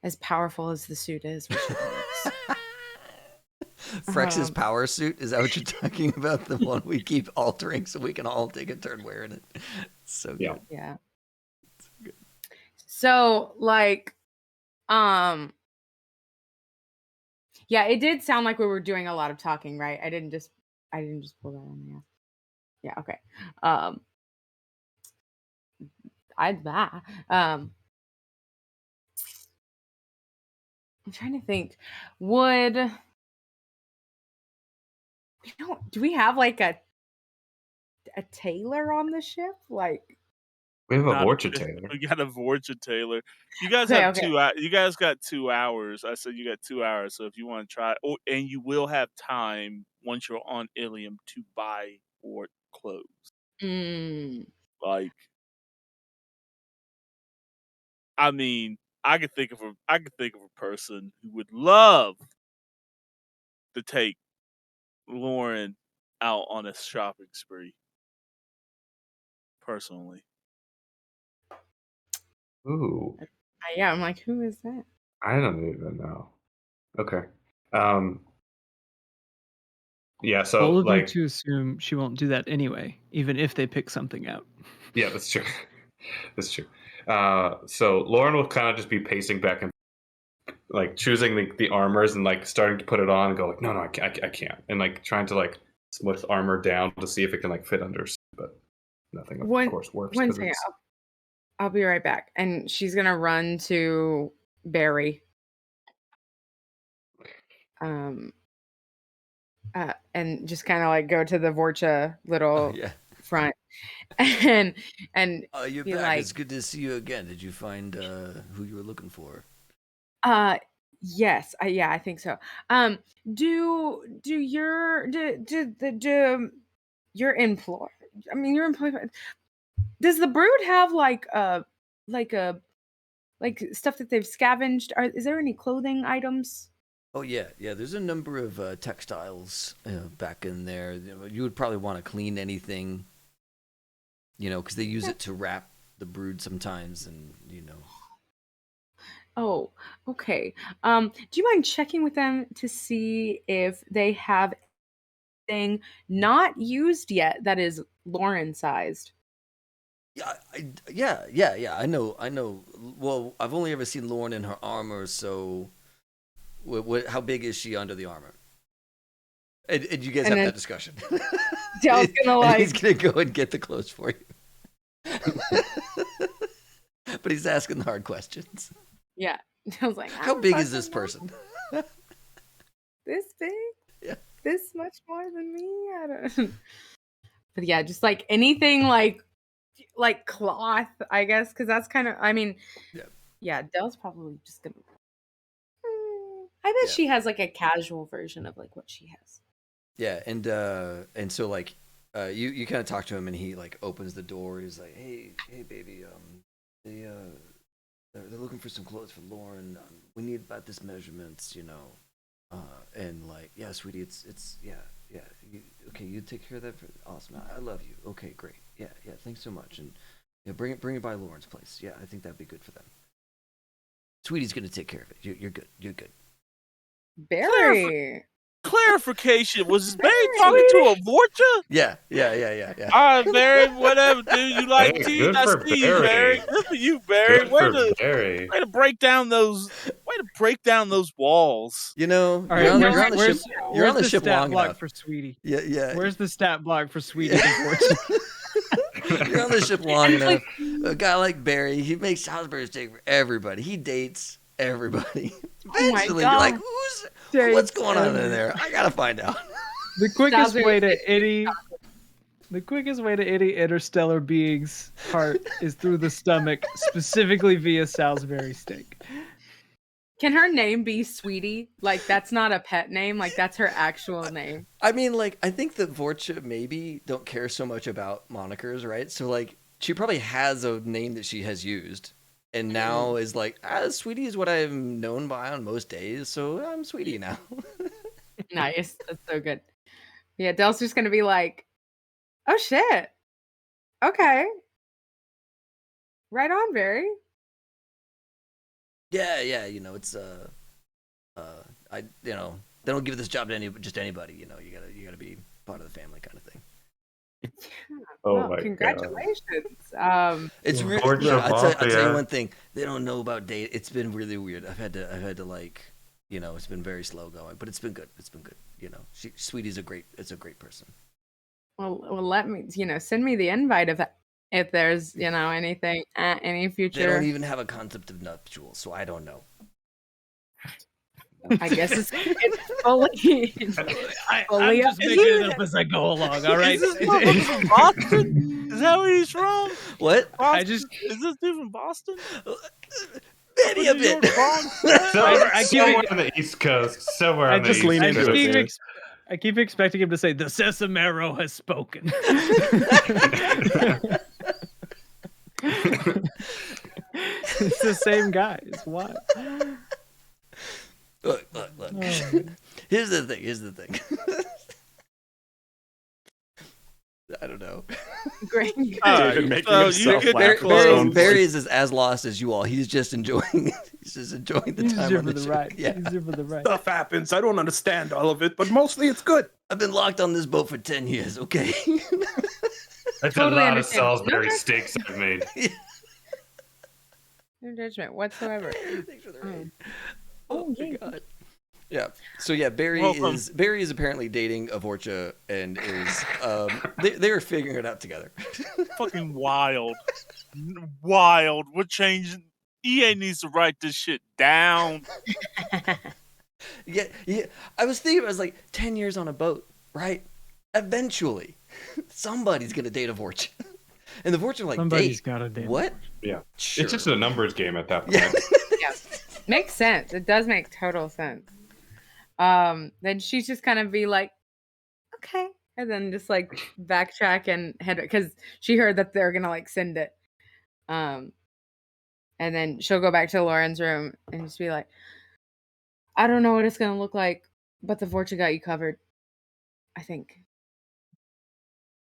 As powerful as the suit is, we should wear this. Frex's power suit? Is that what you're talking about? The one we keep altering so we can all take a turn wearing it. So Yeah. good. Yeah. So yeah, it did sound like we were doing a lot of talking, right? I didn't just pull that on my ass. Yeah, okay. I'm trying to think. Do we have a tailor on the ship? We have a Not Vorcha Taylor. we got a Vorcha Taylor. You guys Okay, have okay. You guys got 2 hours. I said you got 2 hours. So if you want to try, and you will have time once you're on Ilium to buy or clothes. Like, I mean, I could think of a person who would love to take Lauren out on a shopping spree. Personally, Ooh, Yeah, I'm like, who is that? I don't even know. Okay. Yeah, so All of you to assume she won't do that anyway, even if they pick something out. yeah, that's true. That's true. So Lauren will kind of just be pacing back and choosing the armors and starting to put it on and go no, I can't, and trying to smush armor down to see if it can fit under, but nothing of course works. One second, I'll be right back. And she's gonna run to Barry. And just kind of go to the Vorcha little front and you're be back. It's good to see you again. Did you find who you were looking for? Yes, I think so. Do your your employ? I mean, your employee. Does the Brood have a like stuff that they've scavenged? Is there any clothing items? Oh yeah. There's a number of textiles back in there. You would probably want to clean anything, because they use it to wrap the brood sometimes, and Oh, okay. Do you mind checking with them to see if they have anything not used yet that is Lauren sized? Yeah. I know. Well, I've only ever seen Lauren in her armor, so how big is she under the armor? And you guys And have then- that discussion. Dell's gonna And he's like, gonna go and get the clothes for you. But he's asking the hard questions. yeah. I was like, How "I big don't is this fucking know. person? This big? Yeah. This much more than me? I don't. But yeah, just like anything like cloth, I guess, because that's kind of. I mean, Yeah. yeah. Dell's probably just gonna. I bet Yeah. she has like a casual version of like what she has. Yeah, and so like you kind of talk to him, and he like opens the door. He's like, hey baby, they're looking for some clothes for Lauren. We need about this measurements, and like, yeah, sweetie, it's yeah. Okay, you take care of that. Awesome. I love you. Okay, great. Yeah, thanks so much. And bring it by Lauren's place. Yeah, I think that'd be good for them. Sweetie's gonna take care of it. You're good. You're good. Barry. Clarification: was Barry talking to a Vorcha? Yeah. All right, Barry. Whatever, dude. You like Hey, teeth? good I for see you, Barry. Barry. Good for you, Barry. Good Way for to Barry. break down those. Way to break down those walls. All right, You're on where's, the where's, ship. where's You're on the the ship stat long block enough. for Sweetie? Yeah. Where's the stat block for Sweetie? Yeah. Unfortunately. You're on the ship long enough. A guy like Barry, he makes Salisbury steak for everybody. He dates everybody. Oh my Eventually, you're like, God. what's going on in there? I gotta find out. The quickest Salisbury way to any interstellar being's heart is through the stomach, specifically via Salisbury steak. Can her name be Sweetie? Like that's not a pet name. Like that's her actual name. I mean, like, I think that Vorcha maybe don't care so much about monikers, right? So, like, she probably has a name that she has used, and now is like, Sweetie is what I'm known by on most days, so I'm Sweetie now. Nice. That's so good. Yeah, Dell's just gonna be like, oh shit. Okay. Right on, Barry. Yeah, it's they don't give this job to just anybody. You gotta be part of the family, kind of thing. Oh Well, my god. congratulations. It's really. Georgia Look, I'll tell you Mafia. one thing. They don't know about date. It's been really weird. I've had to like, it's been very slow going, but it's been good. Sweetie's a great person. Well, let me, send me the invite if there's, anything, any They future. don't even have a concept of nuptials, so I don't know. I guess it's fully. I'm Fully just up to making you it up then. as I go along. All right. Is this motherfucker from Boston? Is that where he's from? What? Boston? Is this dude from Boston? Maybe a bit. I keep Somewhere it- on the East Coast. Somewhere I on the just East lean I into Coast. just I keep expecting him to say, "The Sesamero has spoken." It's the same guy. It's wild. Look. Oh. Here's the thing. I don't know. Great. All David right, making so himself you get laugh the at his own clothes. Barry is as lost as you all. He's just enjoying. He's just enjoying the He's time here on for the the ship. ride. Yeah, He's here for the ride. Stuff happens. I don't understand all of it, but mostly it's good. I've been locked on this boat for 10 years. Okay. That's Totally a lot of understand. Salisbury No, steaks I've made. No judgment whatsoever. Thanks for the raid. Oh, my yeah. god. Yeah. So yeah, Barry Welcome. is apparently dating a Vorcha and is they were figuring it out together. Fucking wild. Wild. We're changing. EA needs to write this shit down. Yeah. I was thinking, I was like, 10 years on a boat, right? Eventually, somebody's gonna date a Vorcha, and the Vorcha are like, Somebody's date? got to date. What? Yeah. Sure. It's just a numbers game at that point. Yeah. Yeah. Makes sense. It does make total sense. Then she's just kind of be like, okay. And then just like backtrack and head because she heard that they're gonna like send it. And then she'll go back to Lauren's room and just be like, I don't know what it's going to look like, but the Vorcha got you covered. I think.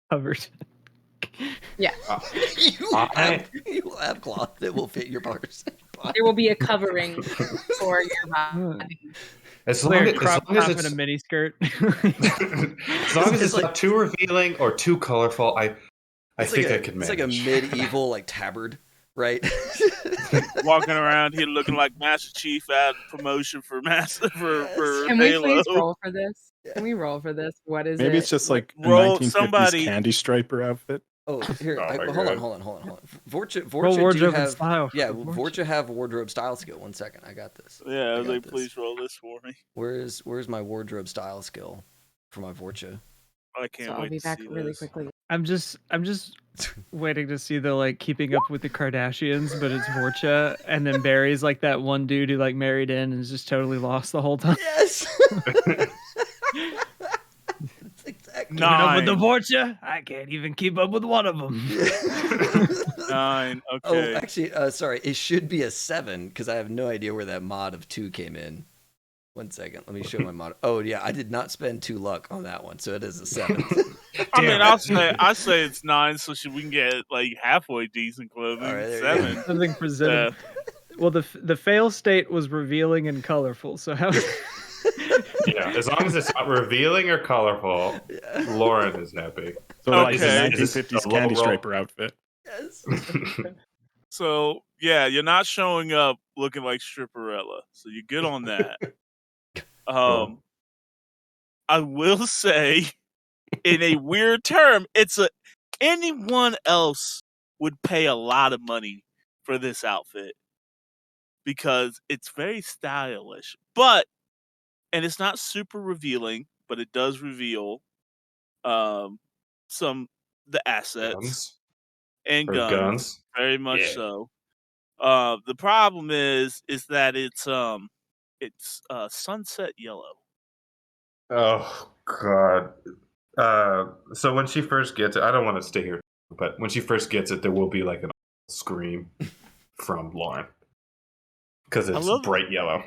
Covered. Yeah. You will have cloth that will fit your bars. There will be a covering for your body. As Wear long a as, crop as, long as top and a it's, mini skirt. as long as it's like- not too revealing or too colorful, I think I could It's manage. like a medieval like tabard, right? Walking around here looking like Master Chief at promotion for for Can we Halo. please roll for this? Can we roll for this? What is it? Maybe it's just like a Roll 1950s somebody- candy striper outfit. Oh, here. Oh my hold God. on. Vorcha Roll do wardrobe and have style. yeah. for Vorcha. Vorcha have wardrobe style skill. 1 second, I got this. Yeah, I was got like, this. please roll this for me. Where's my wardrobe style skill for my Vorcha? I can't So I'll wait be to back see really this. quickly. I'm just waiting to see the like keeping up with the Kardashians, but it's Vorcha, and then Barry's like that one dude who like married in and is just totally lost the whole time. Yes. That's exactly. Keeping up with the 9. Vorcha, I can't even keep up with one of them. 9. Oh, Okay. actually, sorry. It should be a 7 because I have no idea where that mod of 2 came in. 1 second. Let me show my mod. Oh yeah, I did not spend 2 luck on that one, so it is a 7. I mean, Damn I say it's 9, so we can get like halfway decent clothing. All right, there you go. 7. Something presented. Well, the fail state was revealing and colorful. So how? Yeah, as long as it's not revealing or colorful, Yeah. Lauren is happy. So like the Okay. Is this 1950s a candy low roll? striper outfit. Yes. So yeah, you're not showing up looking like Stripperella, so you're good on that. Cool. I will say, in a weird term, anyone else would pay a lot of money for this outfit because it's very stylish, and it's not super revealing, but it does reveal the assets Guns. and Or guns, guns. very much Yeah. so. The problem is that it's sunset yellow. Oh God. So when she first gets it, I don't want to stay here, but when she first gets it, there will be like an scream from Lauren because I it's love- bright yellow.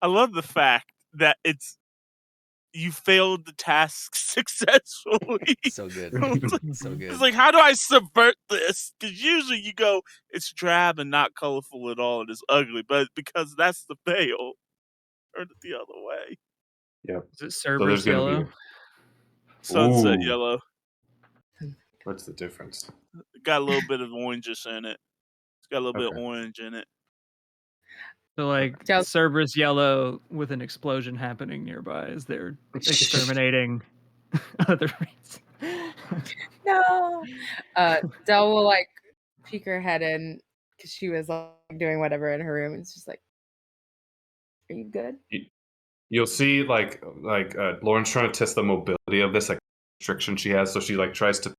I love the fact that you failed the task successfully. So good. So good. It's like, how do I subvert this? Because usually you go, it's drab and not colorful at all, and it's ugly. But because that's the fail, turn it the other way. Yep. Is it So Cerberus there's gonna yellow? be. Sunset Ooh. yellow. What's the difference? Got a little bit of oranges in it. It's got a little bit of Okay. orange in it. So like Joe- Cerberus yellow with an explosion happening nearby as they're exterminating other races. No. Dell will like peek her head in because she was like doing whatever in her room. And it's just like, are you good? You'll see like Lauren's trying to test the mobility of this like restriction she has, so she like tries to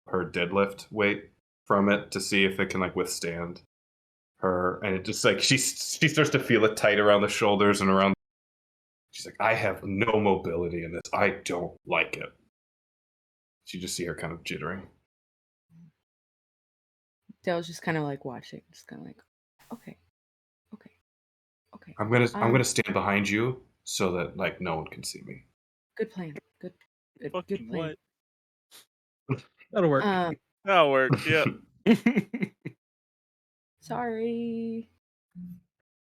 her deadlift weight from it to see if it can like withstand her, and it just like she starts to feel it tight around the shoulders and around. She's like, I have no mobility in this. I don't like it. You just see her kind of jittering. Dell's just kind of like watching, just kind of like, okay. I'm gonna stand behind you so that like no one can see me. Good plan. Good Fucking plan. what? That'll work. That'll work. Yeah. Sorry.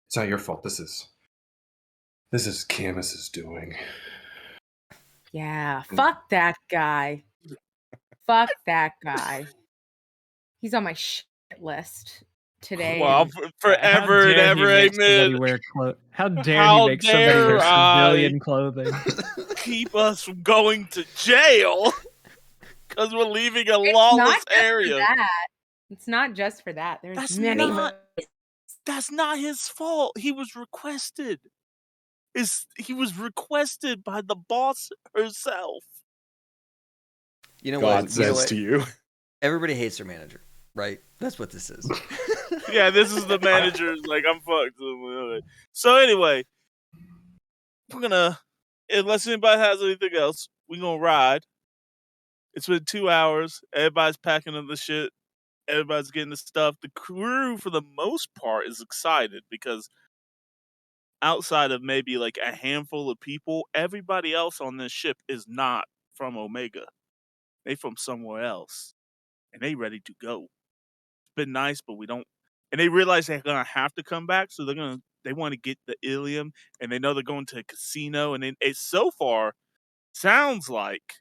It's not your fault. This is Camus's doing. Yeah, fuck that guy. Fuck that guy. He's on my shit list today. Well, and- forever and ever, amen. How dare How he make somebody dare wear I? civilian clothing? Keep us from going to jail because we're leaving a It's lawless not just for area. that. It's not just for that. There's That's many. not- That's not his fault. He was requested. He was requested by the boss herself. You know God what? says to you. Everybody hates their manager, right? That's what this is. Yeah, this is the manager's like, I'm fucked. So anyway, we're gonna, unless anybody has anything else, we're gonna ride. It's been 2 hours. Everybody's packing up the shit. Everybody's getting the stuff. The crew, for the most part, is excited because outside of maybe like a handful of people, everybody else on this ship is not from Omega. They from somewhere else, and they ready to go. It's been nice, but we don't. And they realize they're gonna have to come back, so they want to get the Ilium, and they know they're going to a casino, and it so far sounds like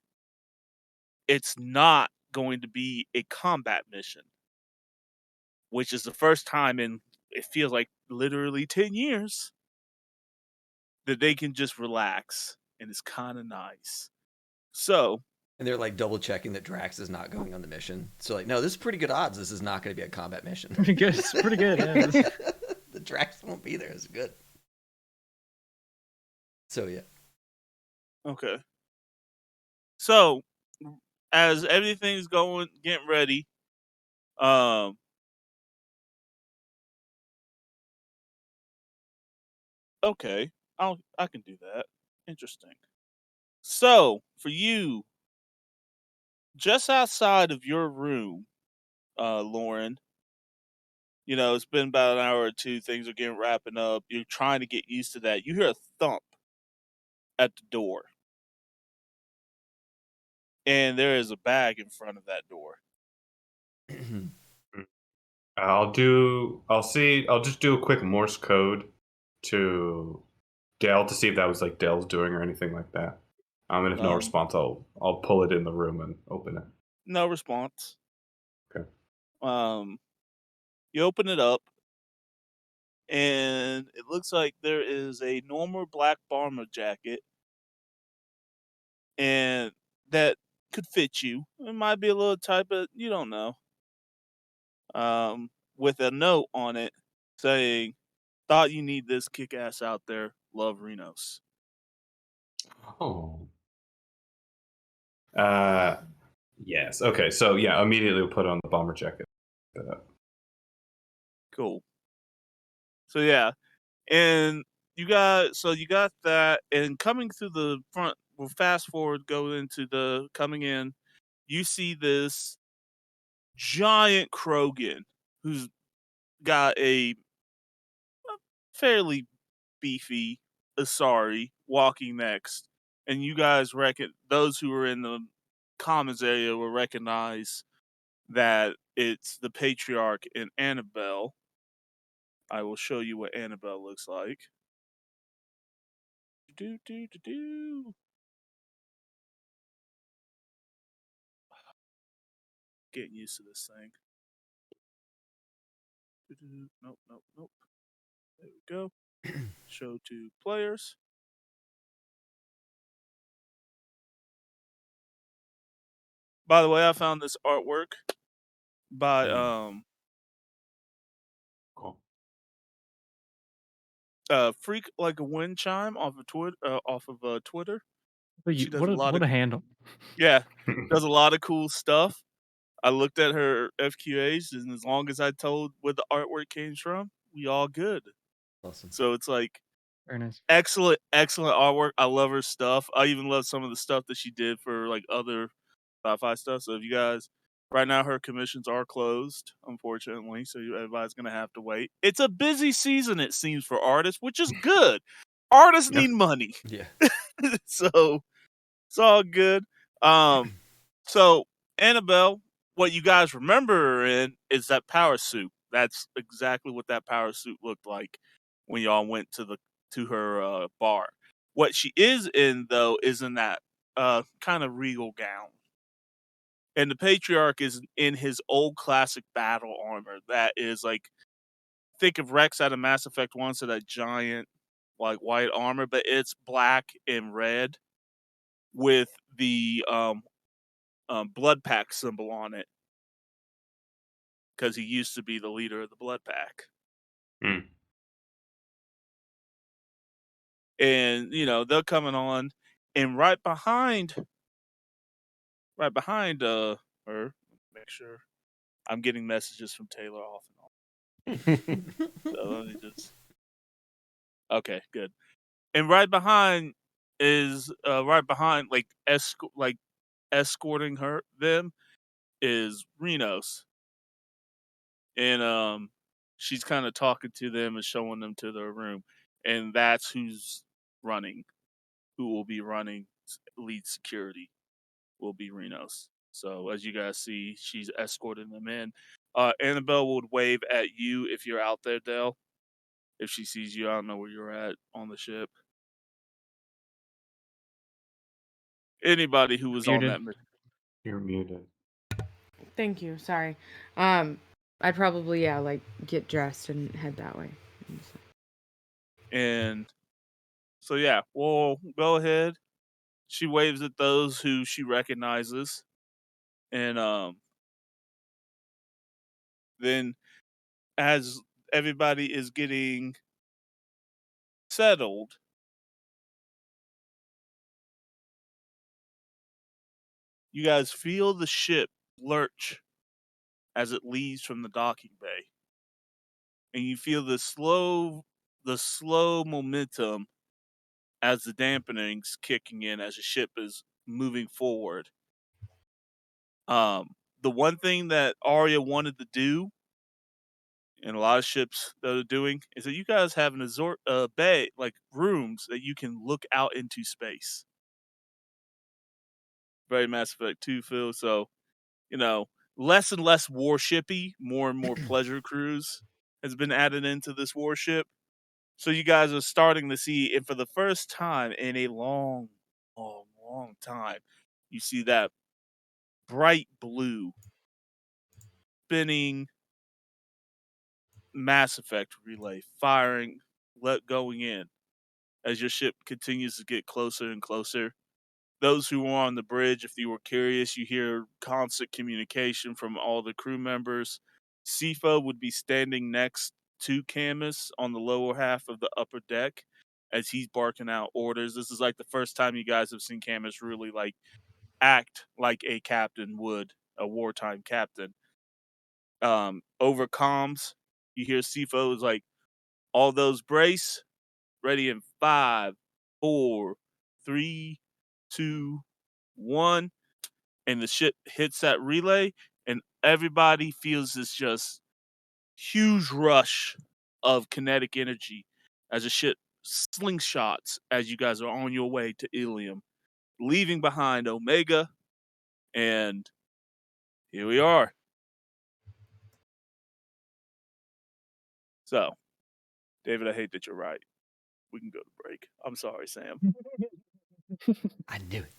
it's not going to be a combat mission, which is the first time in it feels like literally 10 years that they can just relax, and it's kind of nice. So, And they're like double checking that Drax is not going on the mission. So like, no, this is pretty good odds. This is not going to be a combat mission. Pretty good. It's pretty good. Yeah. The Drax won't be there. It's good. So yeah. okay. So, as everything's getting ready, okay, I can do that. Interesting. So, for you, just outside of your room, Lauren, it's been about an hour or two. Things are wrapping up. You're trying to get used to that. You hear a thump at the door, and there is a bag in front of that door. I'll just do a quick Morse code to Dell to see if that was like Dell's doing or anything like that. And if no response, I'll pull it in the room and open it. No response. Okay. You open it up, and it looks like there is a normal black bomber jacket, and that could fit you. It might be a little tight, but you don't know. With a note on it saying, "Thought you need this kick-ass out there. Love, Renos." Oh. Yes. Okay. So yeah, immediately we'll put on the bomber jacket. Cool. So yeah, and you got that, and coming through the front. We'll fast forward, go into the coming in. You see this giant Krogan who's got a fairly beefy Asari walking next, and you guys reckon those who are in the commons area will recognize that it's the patriarch and Annabelle. I will show you what Annabelle looks like. Getting used to this thing. Nope. There we go. Show to players. By the way, I found this artwork by Cool. Freak Like a Wind Chime off of Twitter. But She does a lot what of a handle. yeah, does a lot of cool stuff. I looked at her FQAs, and as long as I told where the artwork came from, we all good. Awesome. So it's like Very nice. excellent artwork. I love her stuff. I even love some of the stuff that she did for like other sci-fi stuff. So if you guys, right now her commissions are closed, unfortunately. So everybody's gonna have to wait. It's a busy season, it seems, for artists, which is good. Artists need money, Yeah. so it's all good. So Annabelle, what you guys remember her in is that power suit. That's exactly what that power suit looked like when y'all went to her bar. What she is in though is in that kind of regal gown. And the patriarch is in his old classic battle armor that is like, think of Rex out of Mass Effect 1, so that giant like white armor, but it's black and red with the blood pack symbol on it, because he used to be the leader of the blood pack. Mm. And they're coming on, and right behind her, make sure I'm getting messages from Taylor off and on. So let me just, okay, good. And right behind like escorting them is Renos. and she's kind of talking to them and showing them to their room, and that's who will be running lead security will be Renos. So as you guys see, she's escorting them in. Annabelle would wave at you if you're out there, Dale. If she sees you, I don't know where you're at on the ship. Anybody who was on Muted. that mission. You're muted. Thank you. Sorry. I'd probably like get dressed and head that way. And so yeah, we'll go ahead. She waves at those who she recognizes, and then as everybody is getting settled, you guys feel the ship lurch as it leaves from the docking bay, and you feel the slow momentum as the dampening's kicking in as the ship is moving forward. The one thing that Arya wanted to do, and a lot of ships that are doing, is that you guys have an bay, like rooms that you can look out into space. Very Mass Effect 2 feel. So, less and less warshipy, more and more pleasure cruise has been added into this warship. So you guys are starting to see, and for the first time in a long, long, long time, you see that bright blue spinning Mass Effect relay firing, going in as your ship continues to get closer and closer. Those who were on the bridge, if you were curious, you hear constant communication from all the crew members. Sifa would be standing next to Camus on the lower half of the upper deck as he's barking out orders. This is like the first time you guys have seen Camus really like act like a captain would, a wartime captain. Over comms, you hear Sifa is like, all those brace, ready in 5, 4, 3, 2, 1, and the ship hits that relay, and everybody feels this just huge rush of kinetic energy as the ship slingshots as you guys are on your way to Ilium, leaving behind Omega, and here we are. So, David, I hate that you're right. We can go to break. I'm sorry, Sam. I knew it.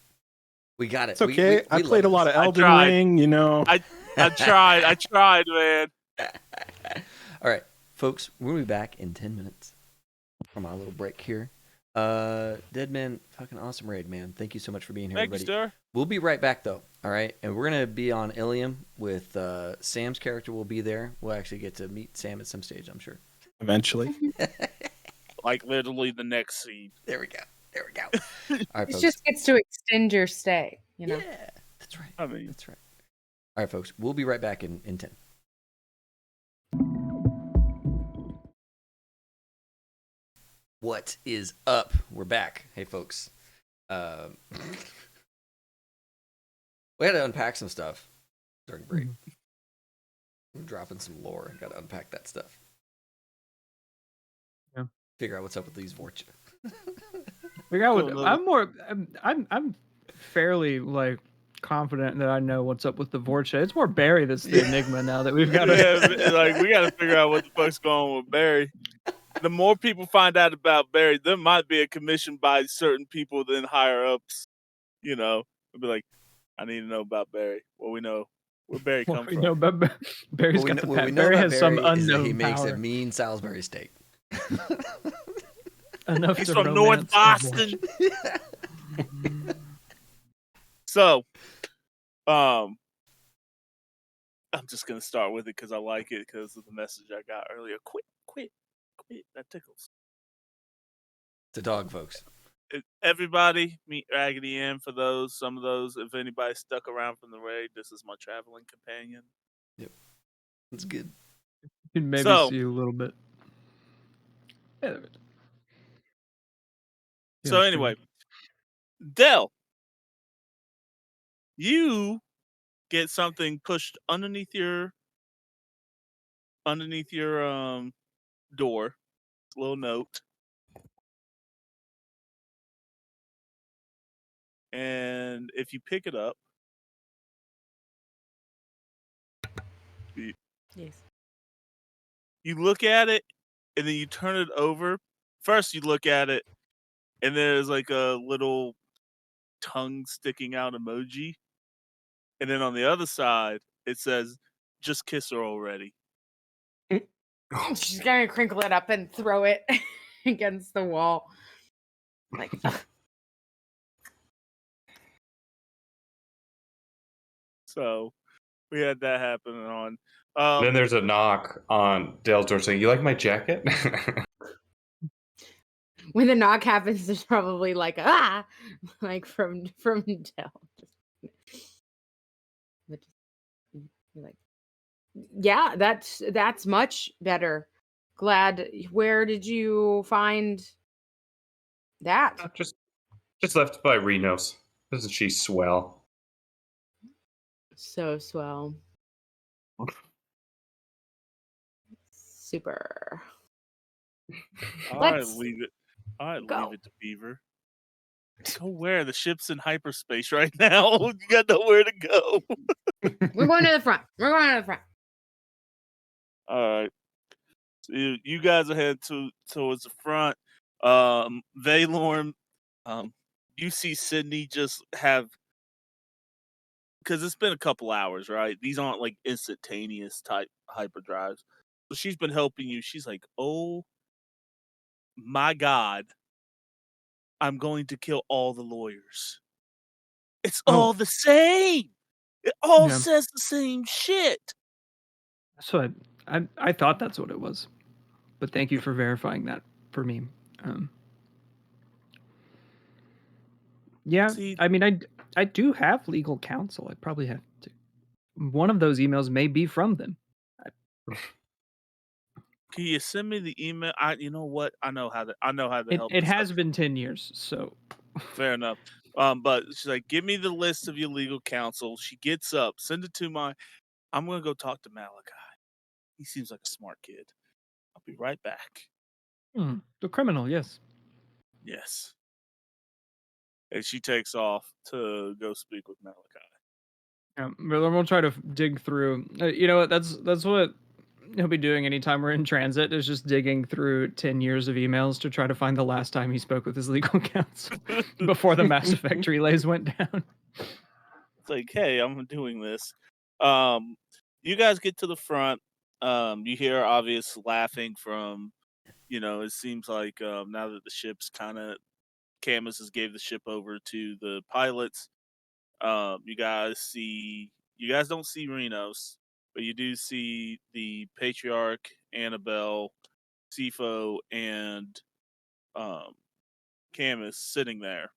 We got it. It's okay. I love played a lot this. of Elden tried. Ring, you know. I tried, man. All right, folks, we'll be back in 10 minutes from our little break here. Deadman, fucking awesome raid, man. Thank you so much for being here, Thank you, everybody. sir. We'll be right back, though. All right, and we're gonna be on Ilium with Sam's character. Will be there. We'll actually get to meet Sam at some stage, I'm sure. Eventually. Like literally the next scene. There we go. All right, It folks. just gets to extend your stay, you know? Yeah, that's right. I mean, That's right. All right, folks. We'll be right back in 10. What is up? We're back. Hey, folks. We had to unpack some stuff during break. I'm dropping some lore. Got to unpack that stuff. Yeah. Figure out what's up with these Vorcha. Figure out what I'm fairly like confident that I know what's up with the Vorcha. It's more Barry that's the enigma now that we've got yeah, like we got to figure out what the fuck's going on with Barry. The more people find out about Barry, there might be a commission by certain people than higher ups. It'll be like, I need to know about Barry. Well, we know where Barry What comes we from. know about Barry's got the What we know Barry about has some Barry is that unknown he makes power. a mean Salisbury steak. Enough He's to from North romance a Boston. So, I'm just gonna start with it because I like it because of the message I got earlier. Quit. That tickles. It's a dog, folks. Everybody meet Raggedy Ann for some of those. If anybody stuck around from the raid, this is my traveling companion. Yep. It's good. You can maybe So- see you a little bit. Yeah. So anyway, Dell, you get something pushed underneath your underneath your door, a little note. And if you pick it up, Yes. you look at it, and then you turn it over. First, you look at it, and there's like a little tongue sticking out emoji. And then on the other side, it says, "Just kiss her already." She's gonna crinkle it up and throw it against the wall. Like, So we had that happen on. Then there's a knock on Dale's door saying, "You like my jacket?" when the knock happens, there's probably like like from Dell. But you're like, yeah, that's much better. Glad. Where did you find that? just left by Renos. Isn't she swell? So swell. Super. All right, Let's leave it. All right, go. leave it to Beaver. Go where? The ship's in hyperspace right now. You got nowhere to go. We're going to the front. We're going to the front. All right. So you guys are headed towards the front. Valorn, you see Sydney just have, because it's been a couple hours, right? These aren't like instantaneous type hyperdrives. So she's been helping you. She's like, "Oh my God, I'm going to kill all the lawyers. It's all the same. It all Yeah. says the same shit." So I thought that's what it was, but thank you for verifying that for me. Yeah, See, I mean, I do have legal counsel. I probably have to. One of those emails may be from them. can you send me the email? You know what? I know how to help. It this out. has been 10 years, so Fair enough. But she's like, "Give me the list of your legal counsel." She gets up, send it to I'm gonna go talk to Malachi. He seems like a smart kid. I'll be right back. the criminal, yes. Yes. And she takes off to go speak with Malachi. But then we'll try to dig through. You know what? That's what he'll be doing anytime we're in transit, is just digging through 10 years of emails to try to find the last time he spoke with his legal counsel before the Mass Effect relays went down. It's like, "Hey, I'm doing this." You guys get to the front. You hear obvious laughing from, it seems like now that the ship's Camus has gave the ship over to the pilots. You guys don't see Renos, but you do see the patriarch, Annabelle, Sifo, and Camus sitting there,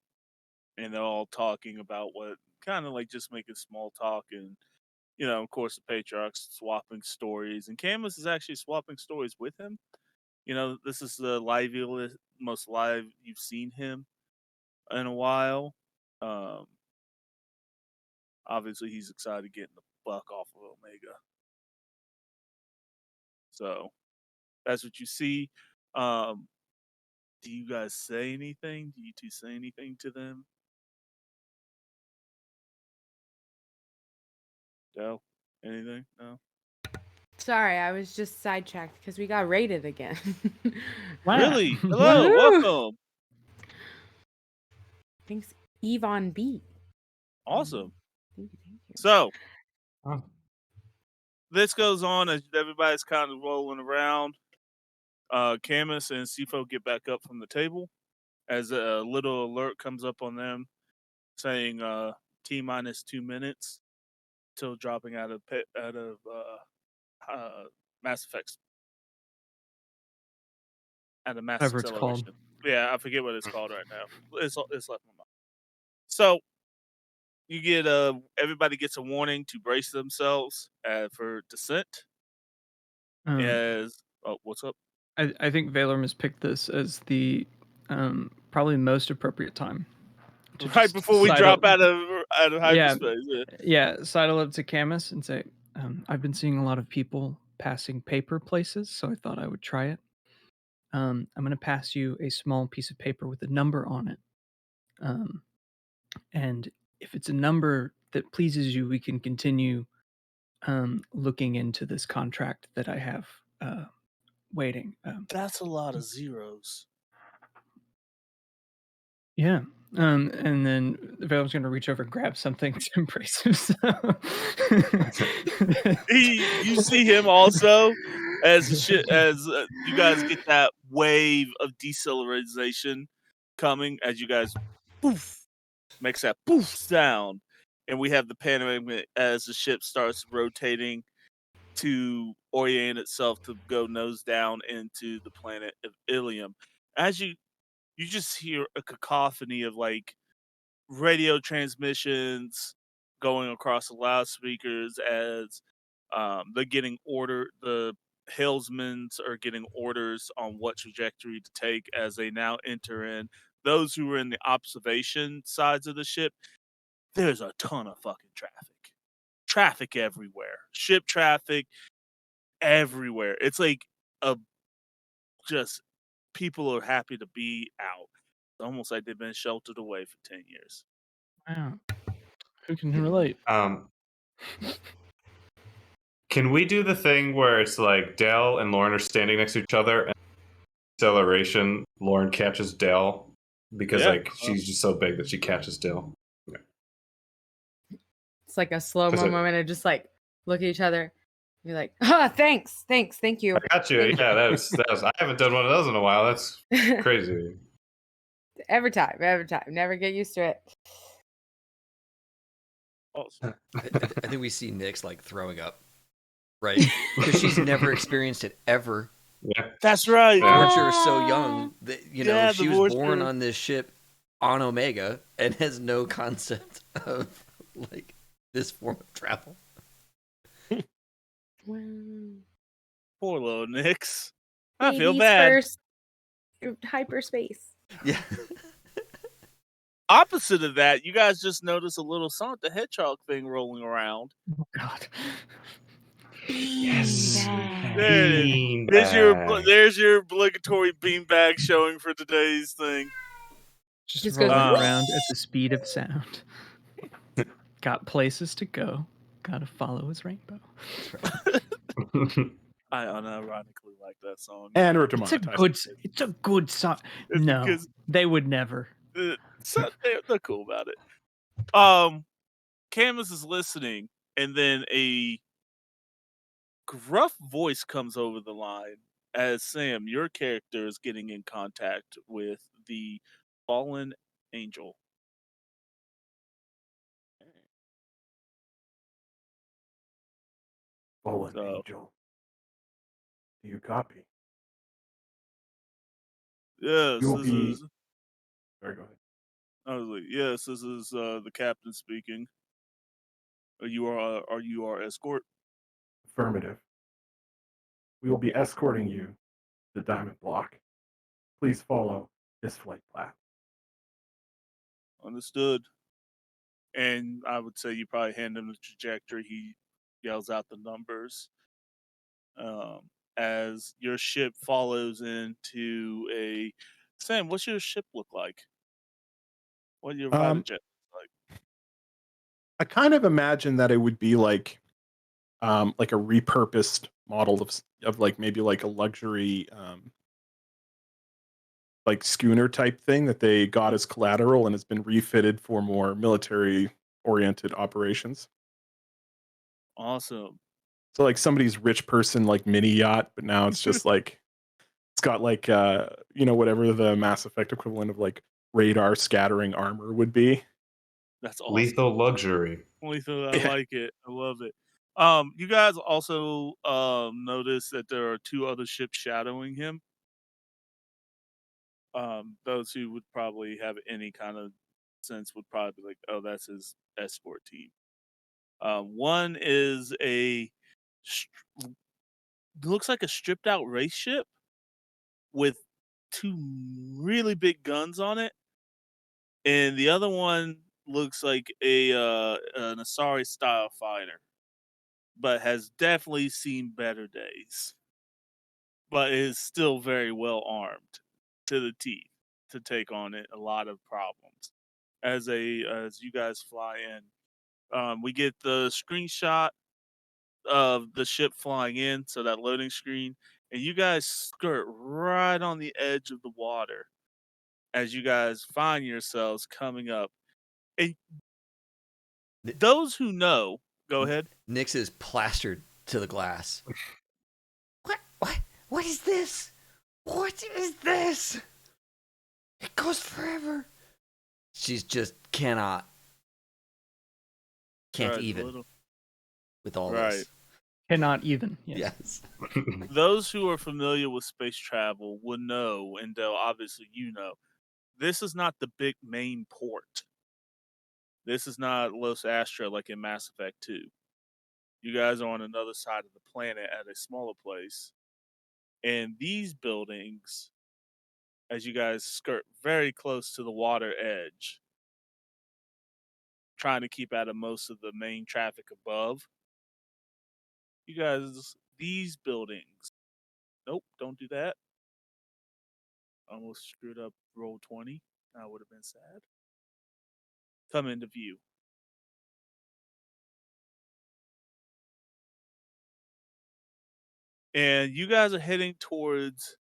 and they're all talking about what, kind of like just making small talk, and of course the patriarch's swapping stories, and Camus is actually swapping stories with him. This is the most live you've seen him in a while. Obviously, he's excited getting the buck off of Omega. So that's what you see. Do you guys say anything? Do you two say anything to them? No? Anything? No? Sorry, I was just sidetracked because we got raided again. Really? Hello, Woo! welcome. Thanks, Yvonne B. Awesome. Thank you. So this goes on as everybody's kind of rolling around. Camus and Sifo get back up from the table as a little alert comes up on them saying T-minus 2 minutes till dropping out of Mass Effect. At a mass Whatever it's acceleration. called. Yeah, I forget what it's called right now. It's left my mind. So you get everybody gets a warning to brace themselves for descent. What's up? I think Valorm has picked this as the probably most appropriate time. Right before we drop out of hyperspace. Yeah, sidle up to Camus and say, I've been seeing a lot of people passing paper places, so I thought I would try it. I'm going to pass you a small piece of paper with a number on it. And if it's a number that pleases you, we can continue looking into this contract that I have waiting. That's a lot of zeros. Yeah. And then Valem's going to reach over and grab something to embrace himself. You see him also as you guys get that wave of deceleration coming as you guys poof makes that poof sound, and we have the panoramic as the ship starts rotating to orient itself to go nose down into the planet of Ilium. As you just hear a cacophony of like radio transmissions going across the loudspeakers as they're getting the helmsmen are getting orders on what trajectory to take as they now enter in. Those who are in the observation sides of the ship, there's a ton of fucking traffic everywhere, ship traffic everywhere. It's like just people are happy to be out. It's almost like they've been sheltered away for 10 years. Wow. Who can relate? Can we do the thing where it's like Dell and Lauren are standing next to each other, and acceleration, Lauren catches Dell because she's just so big that she catches Dell. Okay. It's like a slow-mo moment of just like look at each other. You're like, thanks, thank you. I got you. Yeah, that was. I haven't done one of those in a while. That's crazy. Every time. Never get used to it. Awesome. I think we see Nyx like throwing up, right? Because she's never experienced it ever. Yeah, that's right. Vorcher is so young that she was born Vorcher on this ship on Omega and has no concept of like this form of travel. Poor little Nyx. I feel bad. First hyperspace. Yeah. Opposite of that, you guys just notice a little Sonic the Hedgehog thing rolling around. Oh God. Yes. There it is. There's your obligatory beanbag showing for today's thing. Just rolling around at the speed of sound. Got places to go. Gotta follow his rainbow. I unironically like that song. And we're It's a good song. It's no, because, they would never. They're cool about it. Camus is listening, and then a gruff voice comes over the line as Sam, your character, is getting in contact with the fallen angel. Fallen angel. Do you copy? Yes, You'll this be... is. Sorry, go ahead. I was like, yes, this is the captain speaking. Are you our escort? Affirmative. We will be escorting you to the Diamond Block. Please follow this flight plan. Understood. And I would say you probably hand him the trajectory. He yells out the numbers. As your ship follows into a... Sam, what's your ship look like? What your fighter jet look like? I kind of imagine that it would be like a repurposed model of like maybe like a luxury like schooner type thing that they got as collateral and has been refitted for more military oriented operations. Awesome. So like somebody's rich person like mini yacht, but now it's just like it's got like whatever the Mass Effect equivalent of like radar scattering armor would be. That's awesome. Lethal luxury. Lethal, I like it. I love it. You guys also notice that there are two other ships shadowing him. Those who would probably have any kind of sense would probably be like, oh, that's his escort team. One is looks like a stripped out race ship with two really big guns on it. And the other one looks like an Asari style fighter. but has definitely seen better days. But is still very well armed to the teeth to take on it a lot of problems. As you guys fly in, we get the screenshot of the ship flying in, so that loading screen, and you guys skirt right on the edge of the water as you guys find yourselves coming up. And those who know, go ahead. Nyx is plastered to the glass. What is this? What is this? It goes forever. She's just can't Right, even with all right. this. Cannot even. Yes. Those who are familiar with space travel would know, and Dell, obviously you know, this is not the big main port. This is not Los Astra like in Mass Effect 2. You guys are on another side of the planet at a smaller place. And these buildings, as you guys skirt very close to the water edge, trying to keep out of most of the main traffic above, you guys, these buildings, nope, don't do that. Almost screwed up roll 20. That would have been sad. Come into view. And you guys are heading towards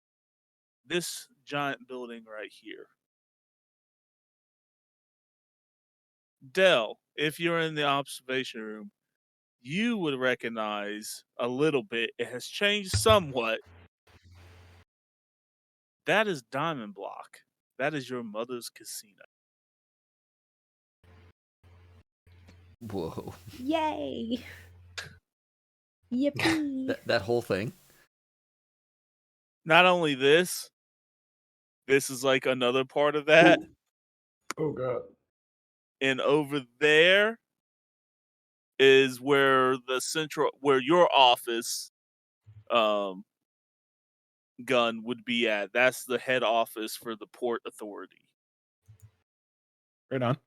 this giant building right here. Dell, if you're in the observation room, you would recognize a little bit. It has changed somewhat. That is Diamond Block. That is your mother's casino. Whoa. Yay! Yippee! That whole thing. Not only this is like another part of that. Oh god. And over there is where where your office gun would be at. That's the head office for the Port Authority. Right on.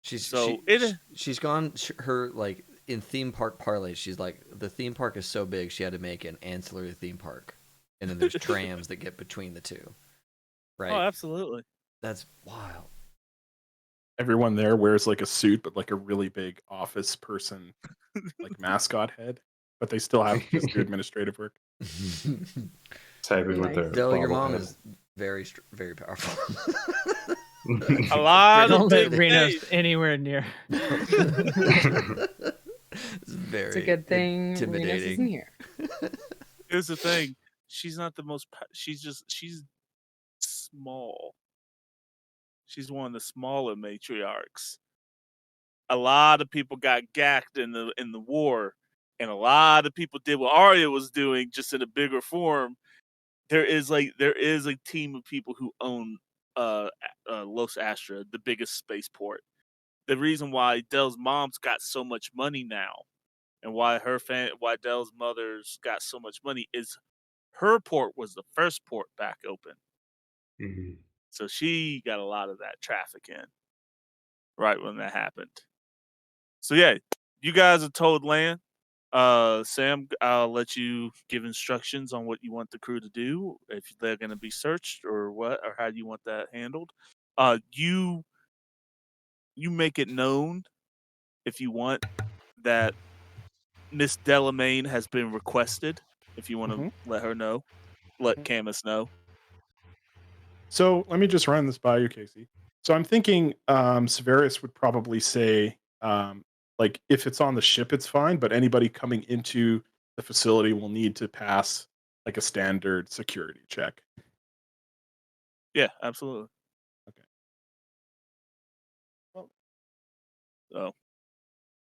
She's gone her like in theme park parlay. She's like, the theme park is so big she had to make an ancillary theme park, and then there's trams that get between the two. Right. Oh, absolutely. That's wild. Everyone there wears like a suit, but like a really big office person, like mascot head. But they still have to just do administrative work. Typing with their Dell, your mom bobblehead. is very, very powerful. A lot Don't of let big Reno days. anywhere near. It's very It's a good thing Renos intimidating. isn't here. Here's the thing. She's not the most. She's small. She's one of the smaller matriarchs. A lot of people got gacked in the war, and a lot of people did what Arya was doing, just in a bigger form. There is a team of people who own Los Astra, the biggest spaceport. The reason why Dell's mom's got so much money now, and why why Dell's mother's got so much money is her port was the first port back open. Mhm. So she got a lot of that traffic in right when that happened. So yeah, you guys are told land. Sam, I'll let you give instructions on what you want the crew to do, if they're going to be searched or what, or how you want that handled. You make it known, if you want, that Miss Delamain has been requested. If you want to let her know, let Camus know. So let me just run this by you, Casey. So I'm thinking Severius would probably say, like, if it's on the ship, it's fine, but anybody coming into the facility will need to pass like a standard security check. Yeah, absolutely. Okay. Well, So,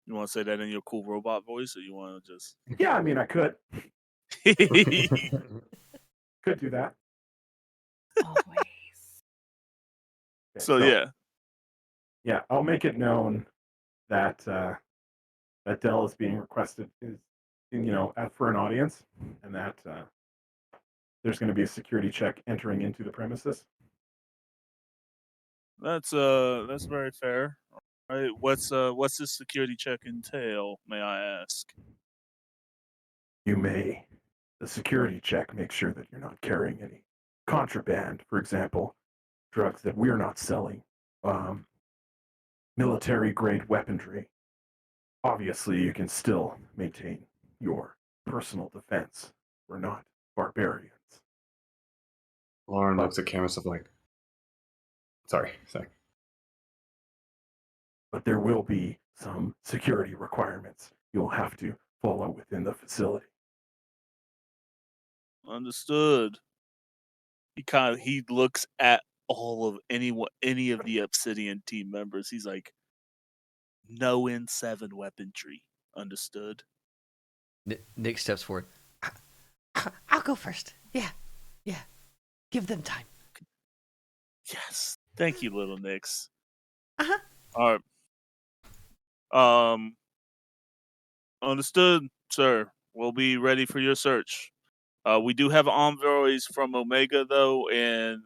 you want to say that in your cool robot voice, or you want to just? yeah, I mean, I could do that. Always. Okay, So yeah, yeah, I'll make it known that that Dell is being requested, for an audience, and that there's going to be a security check entering into the premises. that's very fair. All right, what's this security check entail? May I ask? You may. The security check makes sure that you're not carrying any contraband, for example, drugs that we're not selling, military-grade weaponry. Obviously, you can still maintain your personal defense. We're not barbarians. Lauren looks at Camus of like, sorry. But there will be some security requirements you'll have to follow within the facility. Understood. He looks at any of the Obsidian team members. He's like, no N7 weaponry. Understood. Nick steps forward. I'll go first. Yeah. Give them time. Yes. Thank you, little Nix. Uh-huh. All right. Understood, sir. We'll be ready for your search. We do have envoys from Omega, though, and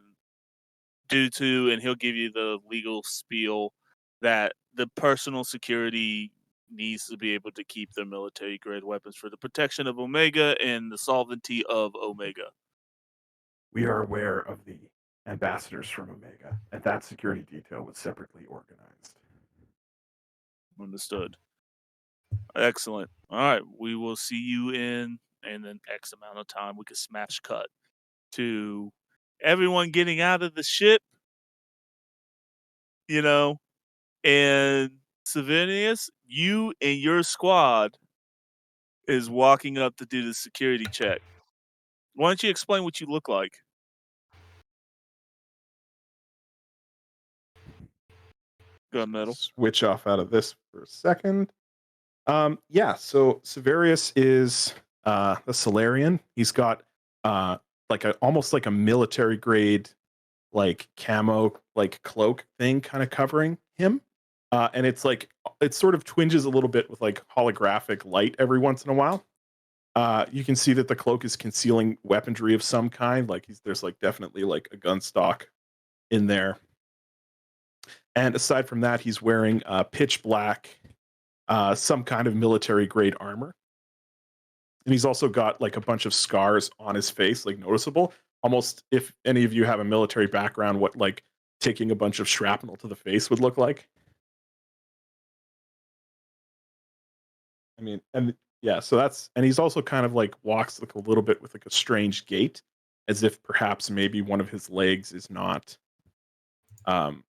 he'll give you the legal spiel that the personal security needs to be able to keep their military-grade weapons for the protection of Omega and the sovereignty of Omega. We are aware of the ambassadors from Omega, and that security detail was separately organized. Understood. Excellent. All right, we will see you in an X amount of time. We can smash cut to everyone getting out of the ship, and Severius, you and your squad is walking up to do the security check. Why don't you explain what you look like? Gunmetal. Switch off out of this for a second. So Severius is a Solarian. He's got almost like a military grade like camo like cloak thing kind of covering him. And it's like it sort of twinges a little bit with like holographic light every once in a while. You can see that the cloak is concealing weaponry of some kind. Like there's like definitely like a gun stock in there. And aside from that, he's wearing pitch black, some kind of military grade armor. And he's also got like a bunch of scars on his face, like noticeable. Almost if any of you have a military background, what like taking a bunch of shrapnel to the face would look like. I mean, and yeah, so and he's also kind of like walks like a little bit with like a strange gait, as if perhaps maybe one of his legs is not 100%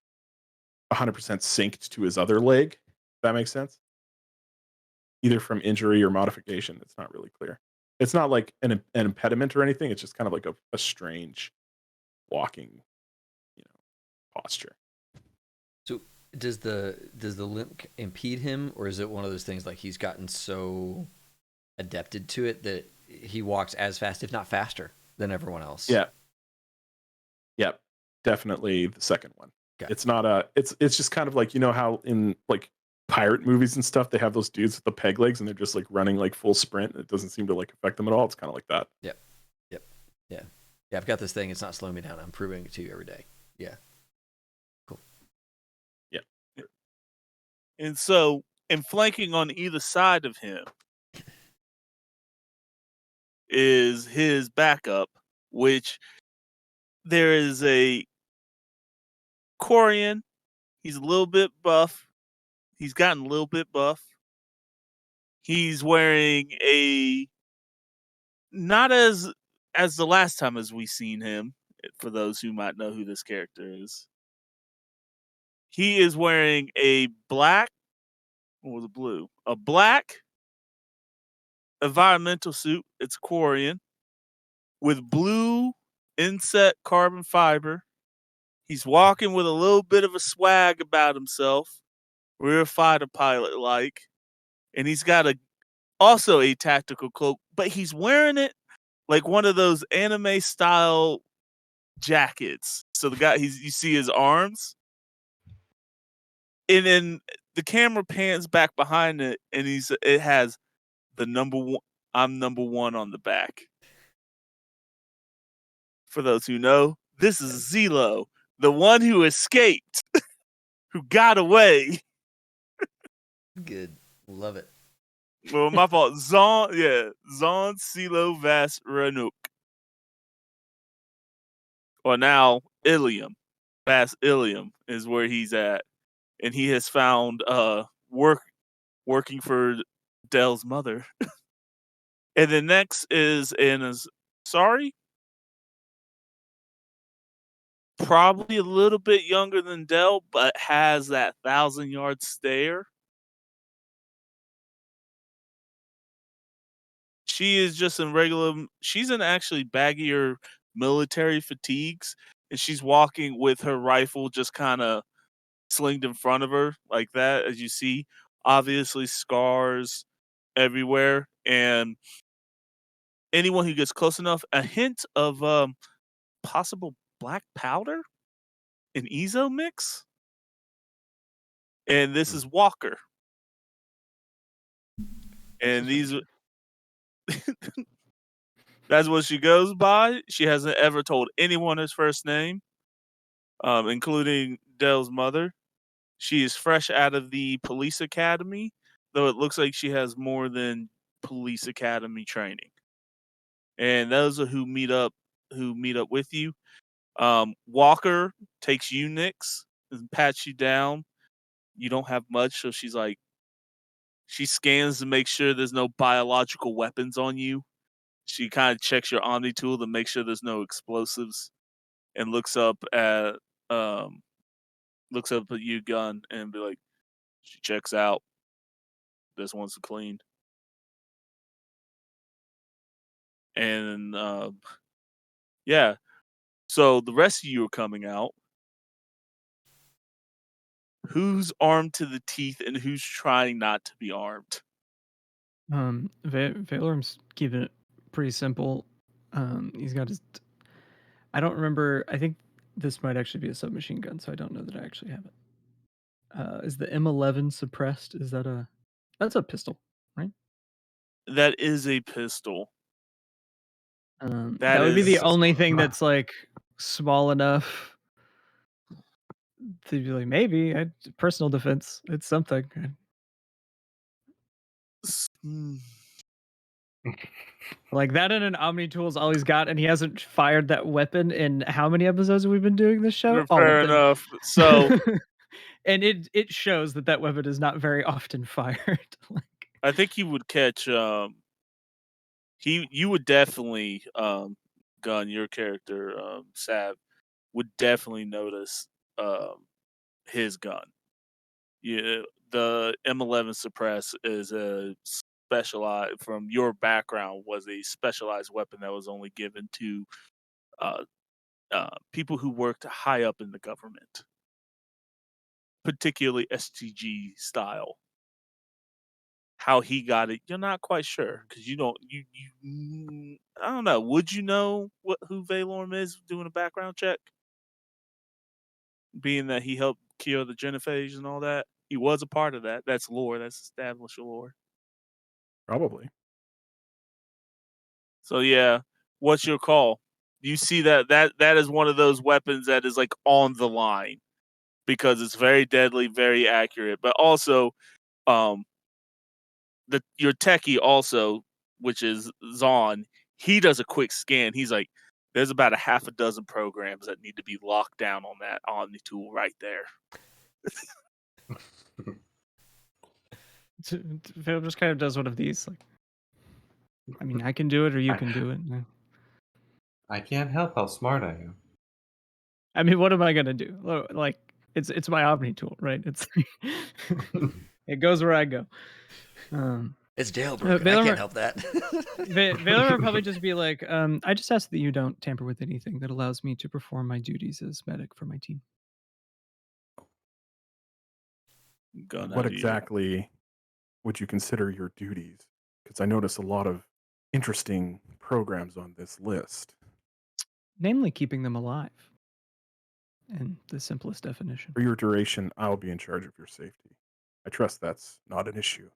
synced to his other leg. If that makes sense. Either from injury or modification. It's not really clear. It's not like an impediment or anything. It's just kind of like a strange walking, posture. So does the limp impede him, or is it one of those things like he's gotten so adapted to it that he walks as fast, if not faster, than everyone else? Yeah. Yep. Definitely the second one. Okay. It's not it's just kind of like, how in like pirate movies and stuff, they have those dudes with the peg legs and they're just like running like full sprint. It doesn't seem to like affect them at all. It's kind of like that. Yep. Yeah, I've got this thing. It's not slowing me down. I'm proving it to you every day. Yeah. Cool. Yeah. And so, and flanking on either side of him is his backup, which there is a Corian. He's a little bit buff. He's gotten a little bit buff. He's wearing not as the last time as we seen him, for those who might know who this character is. He is wearing a black, or was it blue? A black environmental suit. It's Corian with blue inset carbon fiber. He's walking with a little bit of a swag about himself, rear fighter pilot like, and he's got also a tactical cloak, but he's wearing it like one of those anime style jackets. So the guy, you see his arms, and then the camera pans back behind it, and it has the number one. I'm number one on the back. For those who know, this is Zelo, the one who escaped, who got away. Good. Love it. Well, my fault. Zon Silo Vas Ranuk. Or now Ilium. Vas Ilium is where he's at. And he has found working for Dell's mother. And then next is sorry. Probably a little bit younger than Dell, but has that 1,000-yard stare. She is just she's in actually baggier military fatigues, and she's walking with her rifle just kind of slinged in front of her like that, as you see. Obviously, scars everywhere, and anyone who gets close enough, a hint of possible black powder, an Ezo mix. And this is Walker. And these that's what she goes by. She hasn't ever told anyone his first name, including Dell's mother. She is fresh out of the police academy, though it looks like she has more than police academy training. And those are who meet up with you. Walker takes you, Nix, and pats you down. You don't have much, so she's like, she scans to make sure there's no biological weapons on you. She kind of checks your Omni tool to make sure there's no explosives, and looks up at you, gun, and be like, she checks out. This one's clean. And yeah, so the rest of you are coming out. Who's armed to the teeth and who's trying not to be armed? Valorum's keeping it pretty simple. He's got his. I don't remember. I think this might actually be a submachine gun, so I don't know that I actually have it. Is the M11 suppressed? Is that that's a pistol, right? That is a pistol. That would be the only thing that's like small enough to be like, maybe personal defense. It's something. Like that and an Omni tool is all he's got, and he hasn't fired that weapon in how many episodes have we been doing this show? Fair enough. So, and it shows that weapon is not very often fired. Like, I think he would catch. You would definitely gun your character. Sav would definitely notice his gun. Yeah, the M11 suppress is a specialized, from your background, was a specialized weapon that was only given to people who worked high up in the government, particularly STG style. How he got it, you're not quite sure, because you don't. I don't know. Would you know who Valorm is doing a background check? Being that he helped kill the Genophage and all that, he was a part of that. That's lore. That's established lore. Probably. So yeah, what's your call? You see that is one of those weapons that is like on the line, because it's very deadly, very accurate, but also, your techie also, which is Zon, he does a quick scan. He's like, there's about a half a dozen programs that need to be locked down on that Omni tool right there. Phil just kind of does one of these. Like, I mean, I can do it, or you can do it. I can't help how smart I am. I mean, what am I gonna do? Like, it's my Omni tool, right? It's it goes where I go. It's jailbroken. I can't help that. Valor would probably just be like, I just ask that you don't tamper with anything that allows me to perform my duties as medic for my team. What exactly would you consider your duties? Because I notice a lot of interesting programs on this list. Namely, keeping them alive. In the simplest definition. For your duration, I'll be in charge of your safety. I trust that's not an issue.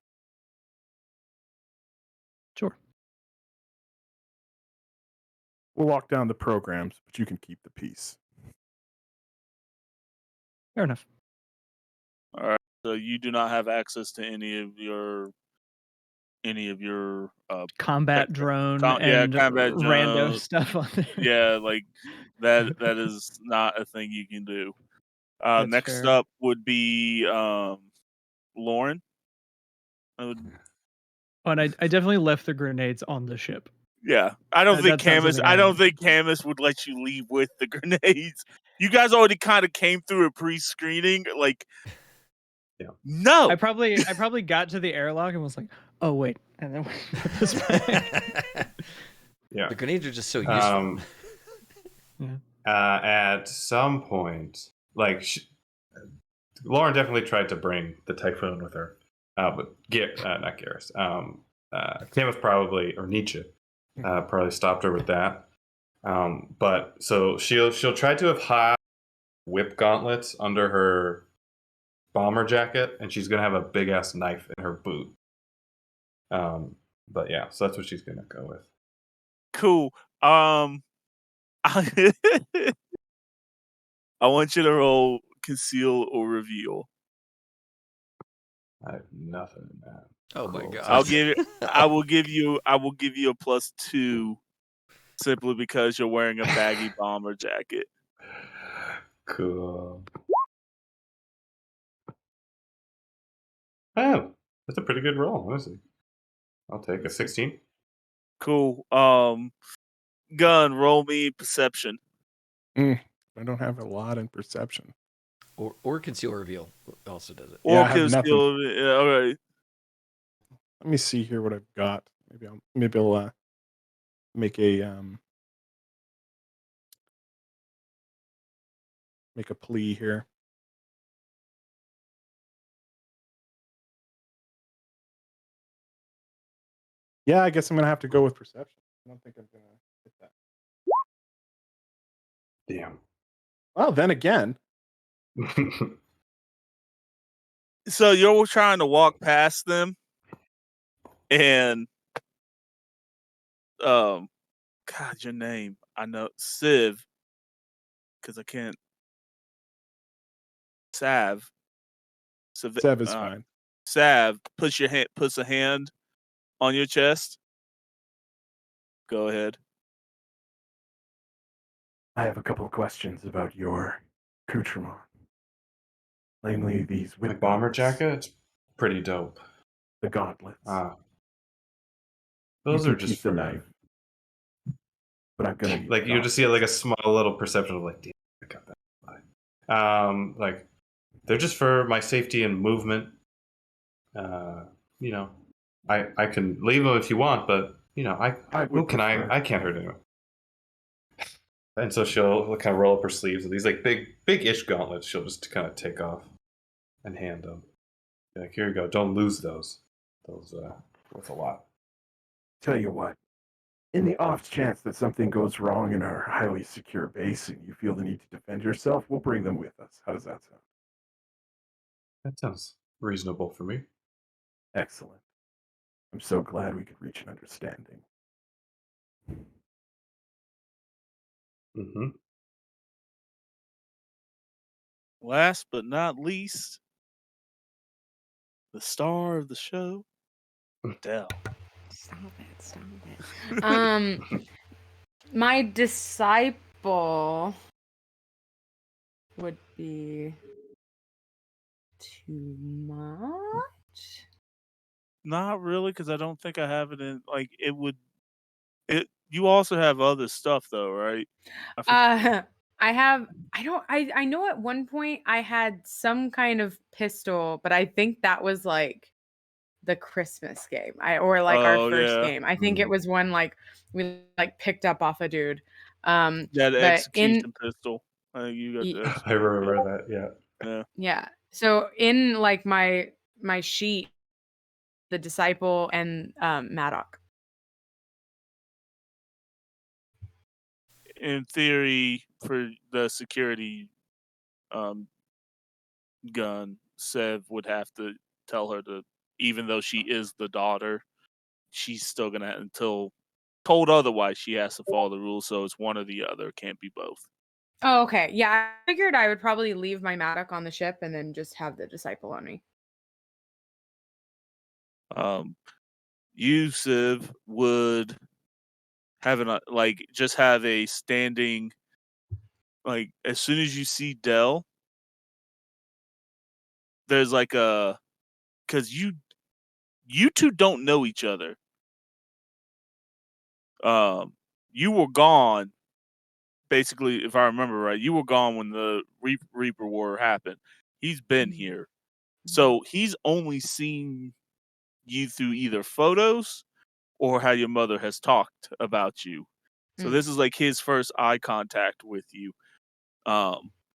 Sure. We'll lock down the programs, but you can keep the peace. Fair enough. All right. So you do not have access to any of your Combat tech- drone yeah, and combat rando drone. stuff on there. Yeah, like that is not a thing you can do. That's Next fair. up would be Lauren. And I definitely left the grenades on the ship. Yeah, I don't think That's not Camus. something I I- don't think Camus would let you leave with the grenades. You guys already kind of came through a pre-screening. Like, no. I probably got to the airlock and was like, oh wait, and then put this back. Yeah. The grenades are just so useful. At some point, like Lauren definitely tried to bring the Typhoon with her, but not Garrus. Camus probably, or Nietzsche, probably stopped her with that. But so she'll try to have high whip gauntlets under her bomber jacket, and she's gonna have a big ass knife in her boot. But yeah, so that's what she's gonna go with. Cool. I want you to roll conceal or reveal. I have nothing in that. Oh my god! I will give you a +2, simply because you're wearing a baggy bomber jacket. Cool. Oh, that's a pretty good roll, honestly. I'll take a 16. Cool. Gun, roll me perception. I don't have a lot in perception. Or conceal reveal also does it. Or Yeah, I have conceal. Yeah, all right. Let me see here what I've got. Maybe I'll make a plea here. Yeah, I guess I'm gonna have to go with perception. I don't think I'm gonna hit that. Damn. Well, then again. So you're trying to walk past them, and God, your name, I know, Civ, because I can't. Sav Sev is fine. Sav puts a hand on your chest. Go ahead. I have a couple of questions about your accoutrement. Namely, these My whip bomber gauntlets, jacket? It's pretty dope. the gauntlets. Those You are can just keep the for knife. But I'm gonna like you just see like a small little perception of like, damn, I got that. Like they're just for my safety and movement. You know, I can leave them if you want, but you know, I can't hurt anyone. And so she'll kind of roll up her sleeves, and these like big-ish gauntlets she'll just kind of take off and hand them. Like, here you go. Don't lose those. Those worth a lot. Tell you what, in the off chance that something goes wrong in our highly secure base and you feel the need to defend yourself, we'll bring them with us. How does that sound? That sounds reasonable for me. Excellent. I'm so glad we could reach an understanding. Mm-hmm. Last but not least, the star of the show, Dell. Stop it. My disciple would be too much. Not really, because I don't think I have it in. Like, it would. You also have other stuff, though, right? I know at one point I had some kind of pistol, but I think that was like the Christmas game. Or like our first game. I think it was one like we like picked up off a dude. Yeah, the but execution pistol. I think you got the execution. I remember that. Yeah. Yeah. So in like my sheet, the disciple and Maddock. In theory, for the security gun, Sev would have to tell her to, even though she is the daughter, she's still gonna, until told otherwise, she has to follow the rules. So it's one or the other. It can't be both. Oh, okay. Yeah, I figured I would probably leave my Maddock on the ship and then just have the disciple on me. You, Civ, would just have a standing, like, as soon as you see Dell, there's like a, because you two don't know each other. You were gone, basically, if I remember right. You were gone when the Reaper War happened. He's been here, so he's only seen you through either photos or how your mother has talked about you. So this is like his first eye contact with you.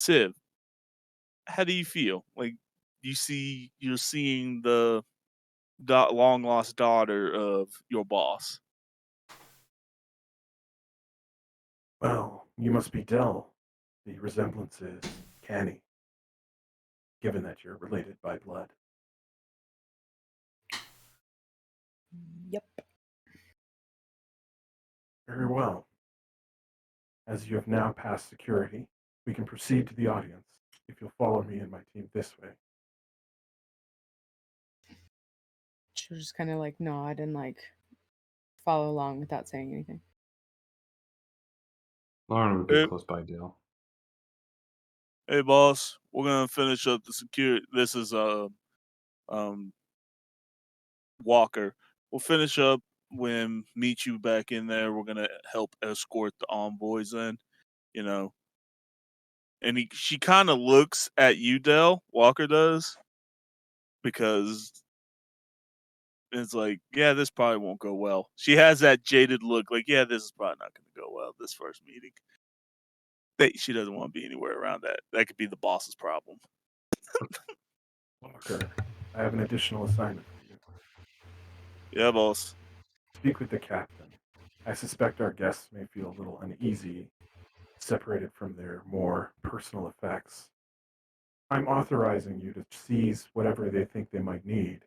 Civ, how do you feel? Like you're seeing the long lost daughter of your boss. Well, you must be Dell. The resemblance is canny, given that you're related by blood. Yep. Very well. As you have now passed security, we can proceed to the audience, if you'll follow me and my team this way. She'll just kind of like nod and like follow along without saying anything. Lauren would be close by Dale. Hey, boss, we're gonna finish up the security. This is Walker. We'll finish up when meet you back in there. We're gonna help escort the envoys in, you know. And she kind of looks at you, Dell. Walker does, because it's like, yeah, this probably won't go well. She has that jaded look, like, yeah, this is probably not going to go well. This first meeting, she doesn't want to be anywhere around that. That could be the boss's problem. Walker, I have an additional assignment for you. Yeah, boss. Speak with the captain. I suspect our guests may feel a little uneasy, separated from their more personal effects. I'm authorizing you to seize whatever they think they might need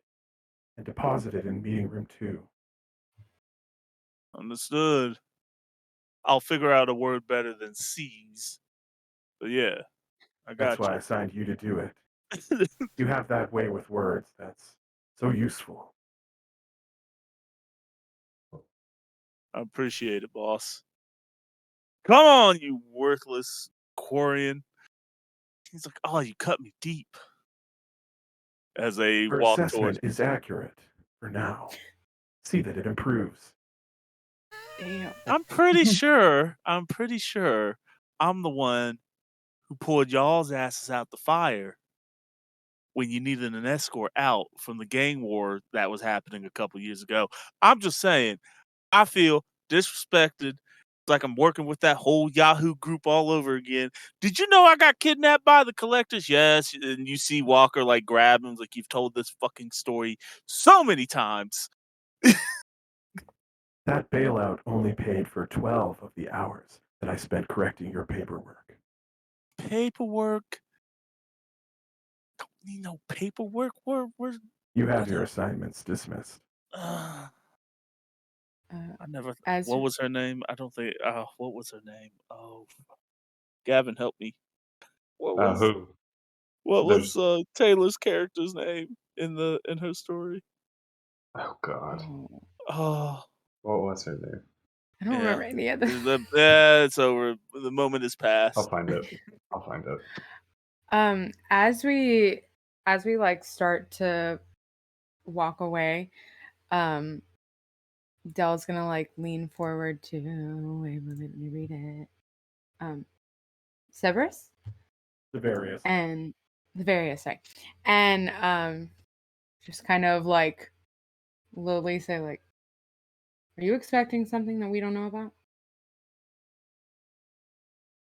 and deposit it in meeting room 2. Understood. I'll figure out a word better than seize. But yeah, I got That's why I assigned you to do it. You have that way with words that's so useful. I appreciate it, boss. Come on, you worthless Quarian. He's like, oh, you cut me deep. As they Your walk assessment towards. is accurate for now. See that it improves. Damn. I'm pretty sure I'm the one who pulled y'all's asses out the fire when you needed an escort out from the gang war that was happening a couple years ago. I'm just saying, I feel disrespected. It's like I'm working with that whole Yahoo group all over again. Did you know I got kidnapped by the collectors? Yes. And you see Walker like grab him, like, you've told this fucking story so many times. That bailout only paid for 12 of the hours that I spent correcting your paperwork. Paperwork? Don't need no paperwork. We're You have your assignments dismissed. I never. As What was her name? I don't think. What was her name? Oh, Gavin, help me. What Who? was Taylor's character's name in her story? Oh God. Oh, What was her name? I don't remember any of them. It's over. The moment is past. I'll find it. As we like start to walk away, Dell's gonna like lean forward to wait, let me read it. Severus? Severius. And Severius, sorry. And just kind of like lowly say like, are you expecting something that we don't know about?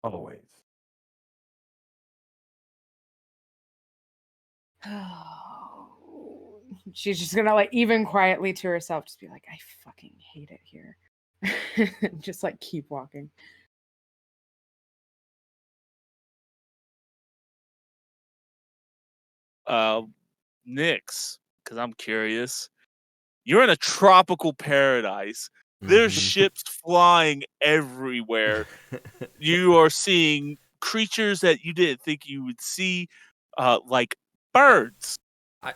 Always. She's just gonna like even quietly to herself just be like, I fucking hate it here. Just like keep walking. Nyx, because I'm curious. You're in a tropical paradise. There's ships flying everywhere. You are seeing creatures that you didn't think you would see, like birds. I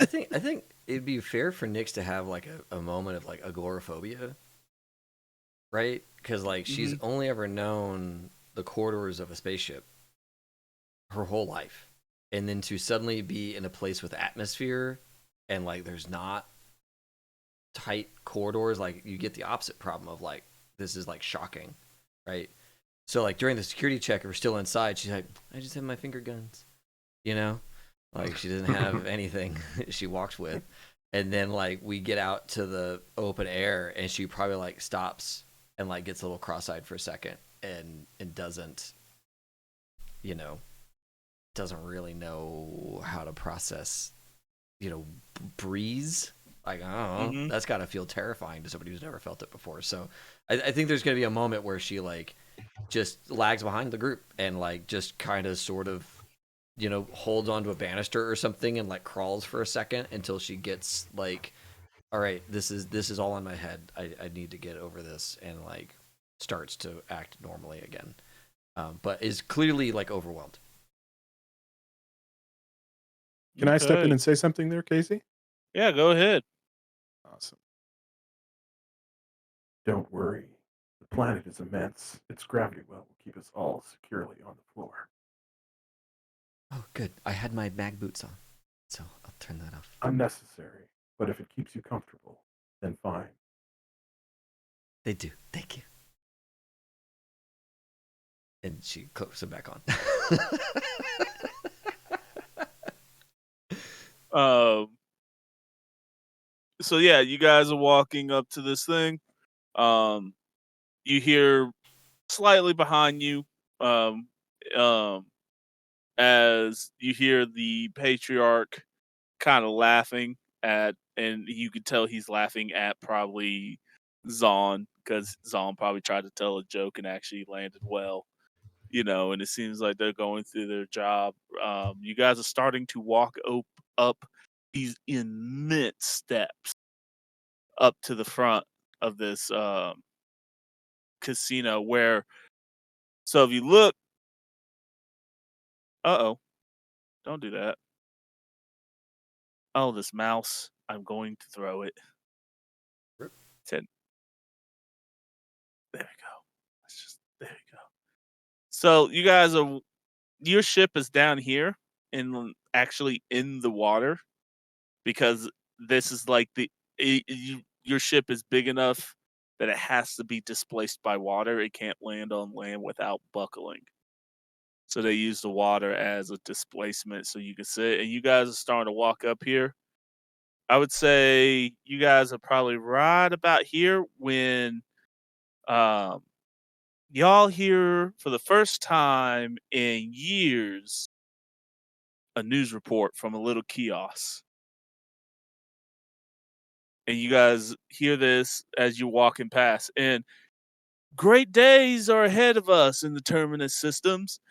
think it'd be fair for Nyx to have like a moment of like agoraphobia, right? Because like she's only ever known the corridors of a spaceship her whole life, and then to suddenly be in a place with atmosphere and like there's not tight corridors, like you get the opposite problem of like this is like shocking, right? So like during the security check, if we're still inside, she's like, I just have my finger guns, you know, like she doesn't have anything she walks with. And then like we get out to the open air, and she probably like stops and like gets a little cross-eyed for a second, and doesn't, you know, doesn't really know how to process, you know, breeze. Like, I don't know, that's got to feel terrifying to somebody who's never felt it before. So I think there's going to be a moment where she like just lags behind the group and like just kind of sort of, you know, holds onto a banister or something and like crawls for a second until she gets like, all right, this is all in my head. I need to get over this, and like starts to act normally again. But is clearly like overwhelmed. Can I step in and say something there, Casey? Yeah, go ahead. Awesome. Don't worry. The planet is immense. Its gravity well will keep us all securely on the floor. Oh, good. I had my mag boots on, so I'll turn that off. Unnecessary, but if it keeps you comfortable, then fine. They do. Thank you. And she clips them back on. So yeah, you guys are walking up to this thing. You hear slightly behind you, as you hear the patriarch kind of laughing at, and you can tell he's laughing at probably Zahn, because Zahn probably tried to tell a joke and actually landed well, you know, and it seems like they're going through their job. You guys are starting to walk up these immense steps up to the front of this casino where, so if you look, don't do that. Oh, this mouse, I'm going to throw it. 10. There we go. There we go. So you guys are, your ship is down here actually in the water, because this is like your ship is big enough that it has to be displaced by water. It can't land on land without buckling. So they use the water as a displacement so you can sit. And you guys are starting to walk up here. I would say you guys are probably right about here when y'all hear for the first time in years a news report from a little kiosk. And you guys hear this as you're walking past. And great days are ahead of us in the Terminus systems,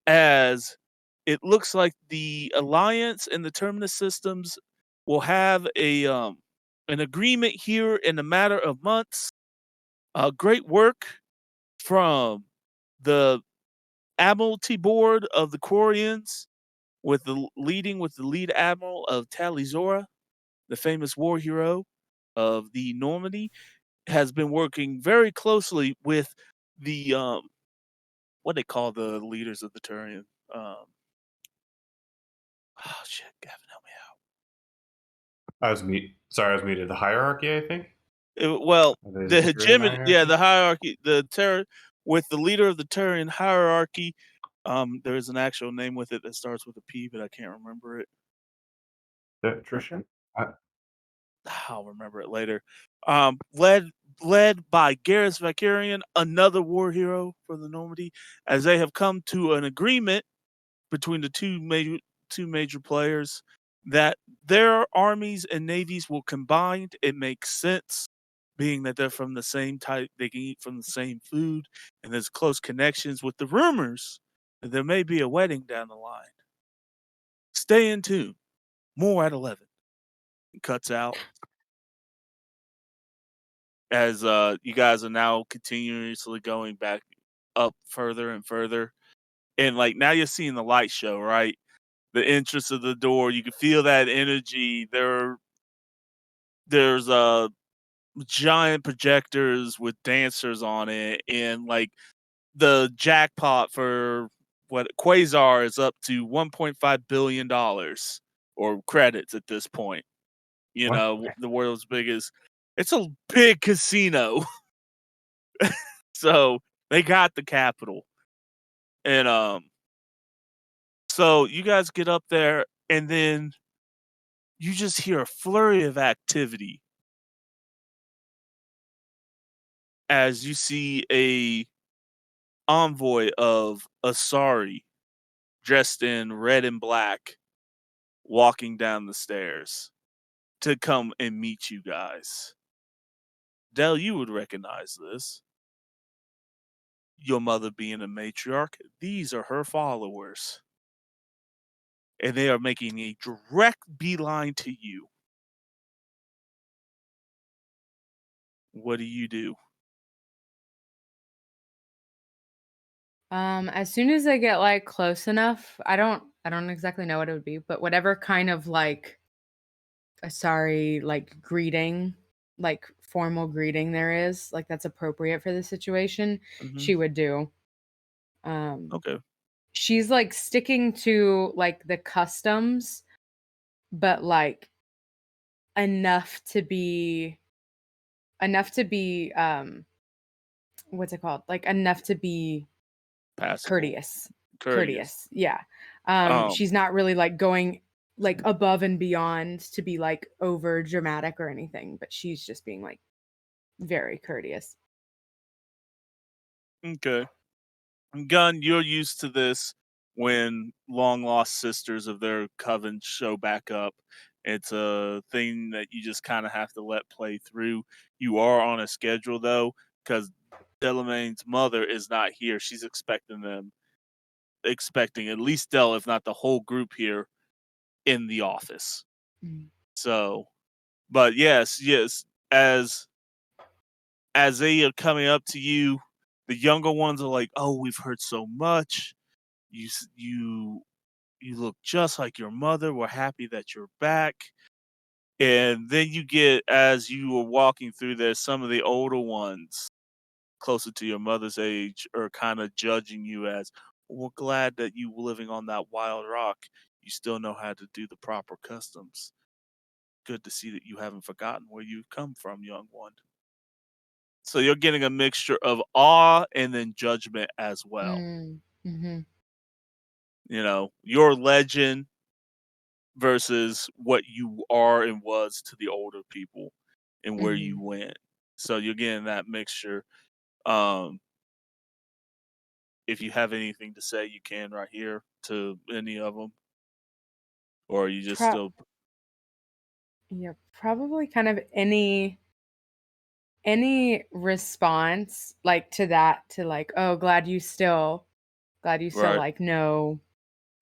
as it looks like the Alliance and the Terminus systems will have an agreement here in a matter of months. Great work from the Admiralty Board of the Quarians, with the lead admiral of Talizora, the famous war hero of the Normandy, has been working very closely with the what they call the leaders of the Turian. Oh shit, Gavin, help me out. I was muted. The hierarchy, I think. Well, Are they the secret hegemony, hierarchy? the hierarchy, with the leader of the Turian hierarchy. There is an actual name with it that starts with a P, but I can't remember it. Attrition? I'll remember it later. Led by Garrus Vicarian, another war hero for the Normandy, as they have come to an agreement between the two major players that their armies and navies will combine. It makes sense, being that they're from the same type, they can eat from the same food, and there's close connections, with the rumors that there may be a wedding down the line. Stay in tune. More at 11. It cuts out. As you guys are now continuously going back up further and further. And like now you're seeing the light show, right? The entrance of the door, you can feel that energy. There are there's giant projectors with dancers on it, and like the jackpot for what Quasar is up to $1.5 billion or credits at this point. You What? know, the world's biggest. It's a big casino. So they got the capital. And so you guys get up there, and then you just hear a flurry of activity as you see a envoy of Asari dressed in red and black walking down the stairs to come and meet you guys. Dell, you would recognize this. Your mother being a matriarch, these are her followers. And they are making a direct beeline to you. What do you do? As soon as I get like close enough, I don't exactly know what it would be, but whatever kind of like a sorry like greeting, like formal greeting there is, like that's appropriate for the situation, she would do. Okay. She's like sticking to like the customs, but like enough to be what's it called? Like enough to be Passable. courteous. Yeah. She's not really like going like above and beyond to be like over dramatic or anything, but she's just being like very courteous. Okay. Gun, you're used to this when long lost sisters of their coven show back up. It's a thing that you just kind of have to let play through. You are on a schedule though, because Delamain's mother is not here. She's expecting at least Del, if not the whole group here in the office. So, but yes, as they are coming up to you, the younger ones are like, "Oh, we've heard so much. You look just like your mother. We're happy that you're back." And then you get, as you were walking through there, some of the older ones closer to your mother's age are kind of judging you as, "We're glad that you living on that wild rock, you still know how to do the proper customs. Good to see that you haven't forgotten where you've come from, young one." So you're getting a mixture of awe and then judgment as well. Mm-hmm. You know, your legend versus what you are and was to the older people and where you went. So you're getting that mixture. If you have anything to say, you can right here to any of them, or you just still. Yeah, probably kind of any response like to that, to like, oh, glad you still Right. like know,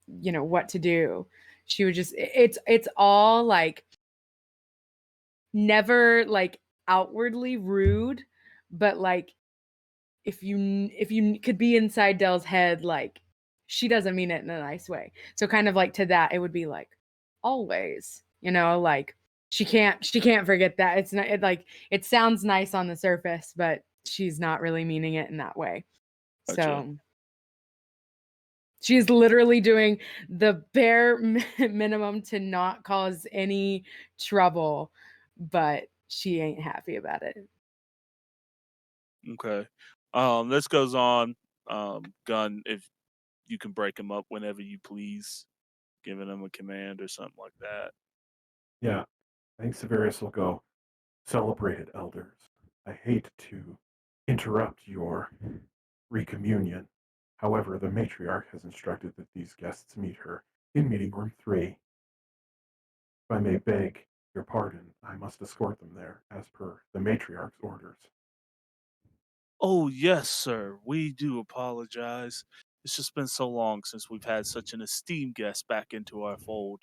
you know, what to do. She would just it's all like never like outwardly rude, but like if you could be inside Dell's head, like she doesn't mean it in a nice way. So kind of like to that, it would be like always, you know, like she can't forget that. It's not like it sounds nice on the surface, but she's not really meaning it in that way. Gotcha. So she's literally doing the bare minimum to not cause any trouble, but she ain't happy about it. Okay. This goes on. Gun, if you can break them up whenever you please, giving them a command or something like that. Yeah, I think Severius will go. Celebrated elders, I hate to interrupt your recommunion. However, the matriarch has instructed that these guests meet her in meeting room 3. If I may beg your pardon, I must escort them there as per the matriarch's orders. Oh, yes, sir. We do apologize. It's just been so long since we've had such an esteemed guest back into our fold.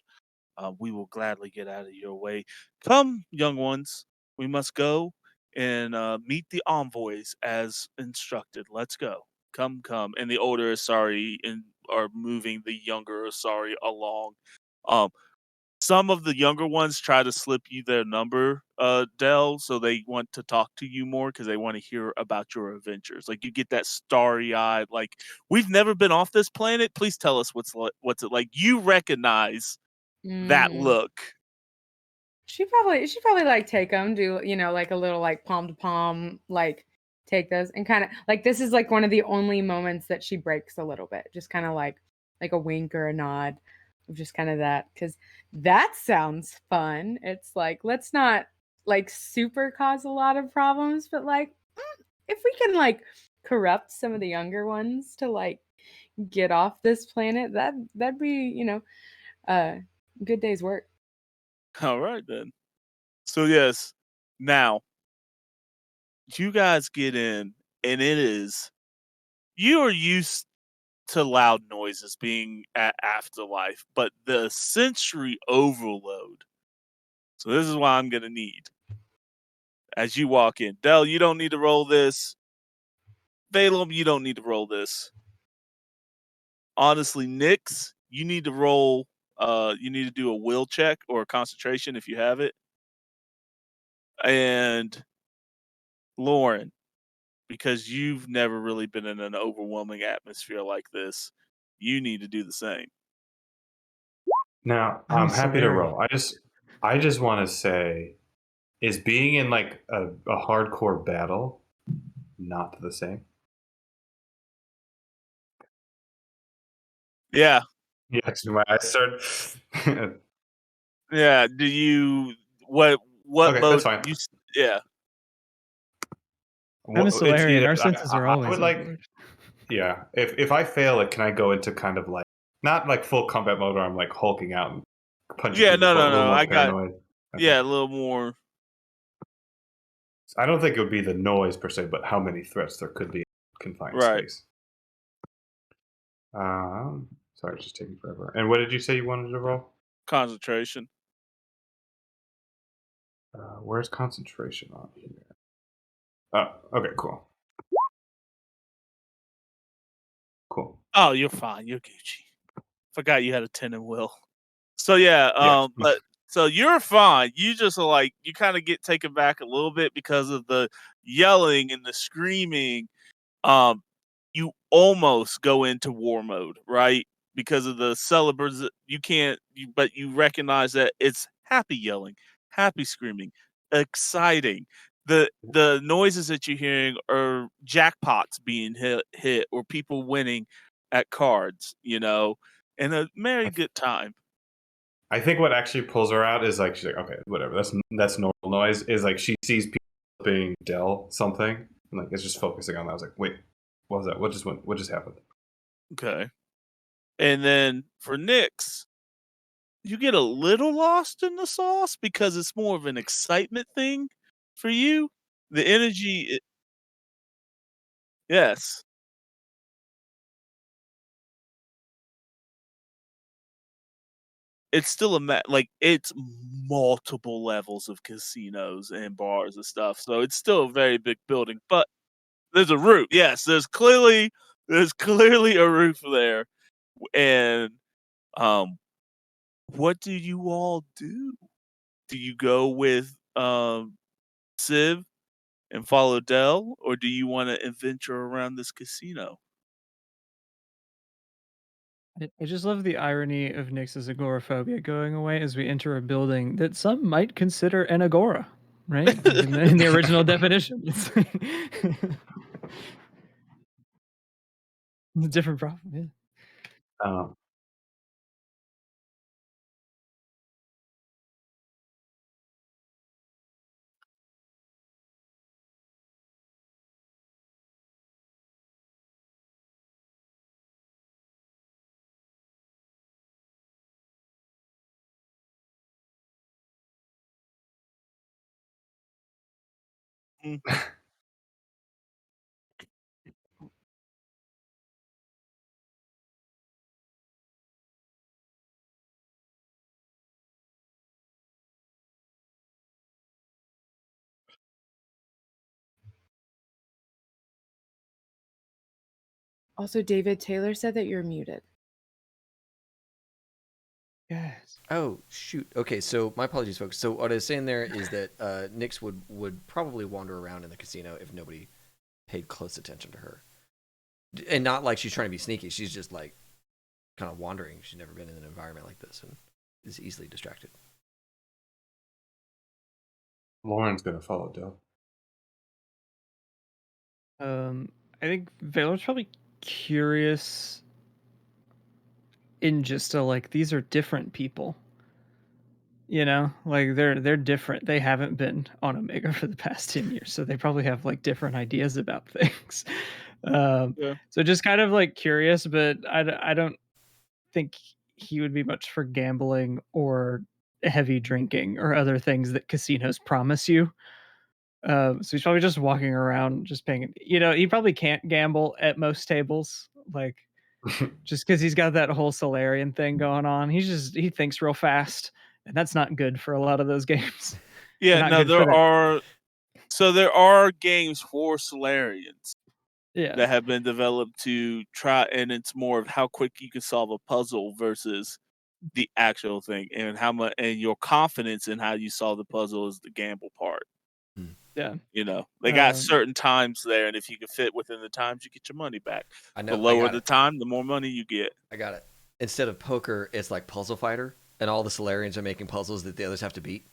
We will gladly get out of your way. Come, young ones. We must go and meet the envoys as instructed. Let's go. Come, come. And the older Asari are moving the younger Asari along. Um, some of the younger ones try to slip you their number, Dell, so they want to talk to you more because they want to hear about your adventures. Like you get that starry-eyed, like, we've never been off this planet. Please tell us what's it like. You recognize that Mm. look. She probably like take them, do like a little like palm to palm, like take those and kind of like this is like one of the only moments that she breaks a little bit, just kind of like a wink or a nod, of just kind of that because that sounds fun. It's like let's not like super cause a lot of problems, but like if we can like corrupt some of the younger ones to like get off this planet, that'd be a good day's work. All right then. So yes, now you guys get in, and it is you are used to loud noises being at Afterlife, but the sensory overload. So this is why I'm gonna need as you walk in. Dell, you don't need to roll this. Balaam, you don't need to roll this. Honestly, Nyx, you need to roll. You need to do a will check or a concentration if you have it. And Lauren, because you've never really been in an overwhelming atmosphere like this, you need to do the same. Now, I'm I'm happy to Severius. roll. I just want to say, is being in like a hardcore battle not the same? Yeah, Yeah, actually, my eyes start. yeah. Do you what Okay, mode? that's fine. Yeah. I'm a It's Solarian. either Our senses are I always would like, overloaded. yeah. If I fail it, can I go into kind of like not like full combat mode where I'm like hulking out and punching Yeah. people, No. but a No. little No. more I got. paranoid? Okay. Yeah. A little more. I don't think it would be the noise per se, but how many threats there could be in confined Right. space. Sorry, it's just taking forever. And what did you say you wanted to roll? Concentration. Where's concentration on here? Oh, okay, cool. Cool. Oh, you're fine. You're Gucci. Forgot you had a 10 in will. So yeah. Yeah. But so you're fine. You just are like you kind of get taken back a little bit because of the yelling and the screaming. You almost go into war mode, right? Because of the celebrants, you can't. But you recognize that it's happy yelling, happy screaming, exciting. The noises that you're hearing are jackpots being hit or people winning at cards, and a merry good time. I think what actually pulls her out is like she's like, okay, whatever. That's normal noise. Is like she sees people being Dell something, and like it's just focusing on that. I was like, wait, what was that? What just happened? Okay. And then for Nyx, you get a little lost in the sauce because it's more of an excitement thing for you. The energy, yes, it's still like it's multiple levels of casinos and bars and stuff. So it's still a very big building, but there's a roof. Yes, there's clearly a roof there. And um, what do you all do? Do you go with Civ and follow Dell, or do you want to adventure around this casino? I just love the irony of Nyx's agoraphobia going away as we enter a building that some might consider an agora, right? Like in the original definition. It's like a different problem. Yeah. Um, Mm. Also, David Taylor said that you're muted. Yes. Oh shoot. Okay, so my apologies, folks. So what I was saying there is that Nyx would probably wander around in the casino if nobody paid close attention to her, and not like she's trying to be sneaky. She's just like kind of wandering. She's never been in an environment like this and is easily distracted. Lauren's gonna follow Dell. I think Valor's probably curious in just a like these are different people. You know, like they're different. They haven't been on Omega for the past 10 years, so they probably have like different ideas about things. Yeah. So just kind of like curious, but I don't think he would be much for gambling or heavy drinking or other things that casinos promise you. So he's probably just walking around, just paying. You know, he probably can't gamble at most tables, like just because he's got that whole Solarian thing going on. He thinks real fast, and that's not good for a lot of those games. Yeah, Not no, good for that. there are games for Solarians Yeah, that have been developed to try, and it's more of how quick you can solve a puzzle versus the actual thing, and how much, and your confidence in how you solve the puzzle is the gamble part. yeah. You know, they got Um, certain times there, and if you can fit within the times, you get your money back. I know. The lower the time, the more money you get. I got it. Instead of poker, it's like Puzzle Fighter, and all the Solarians are making puzzles that the others have to beat.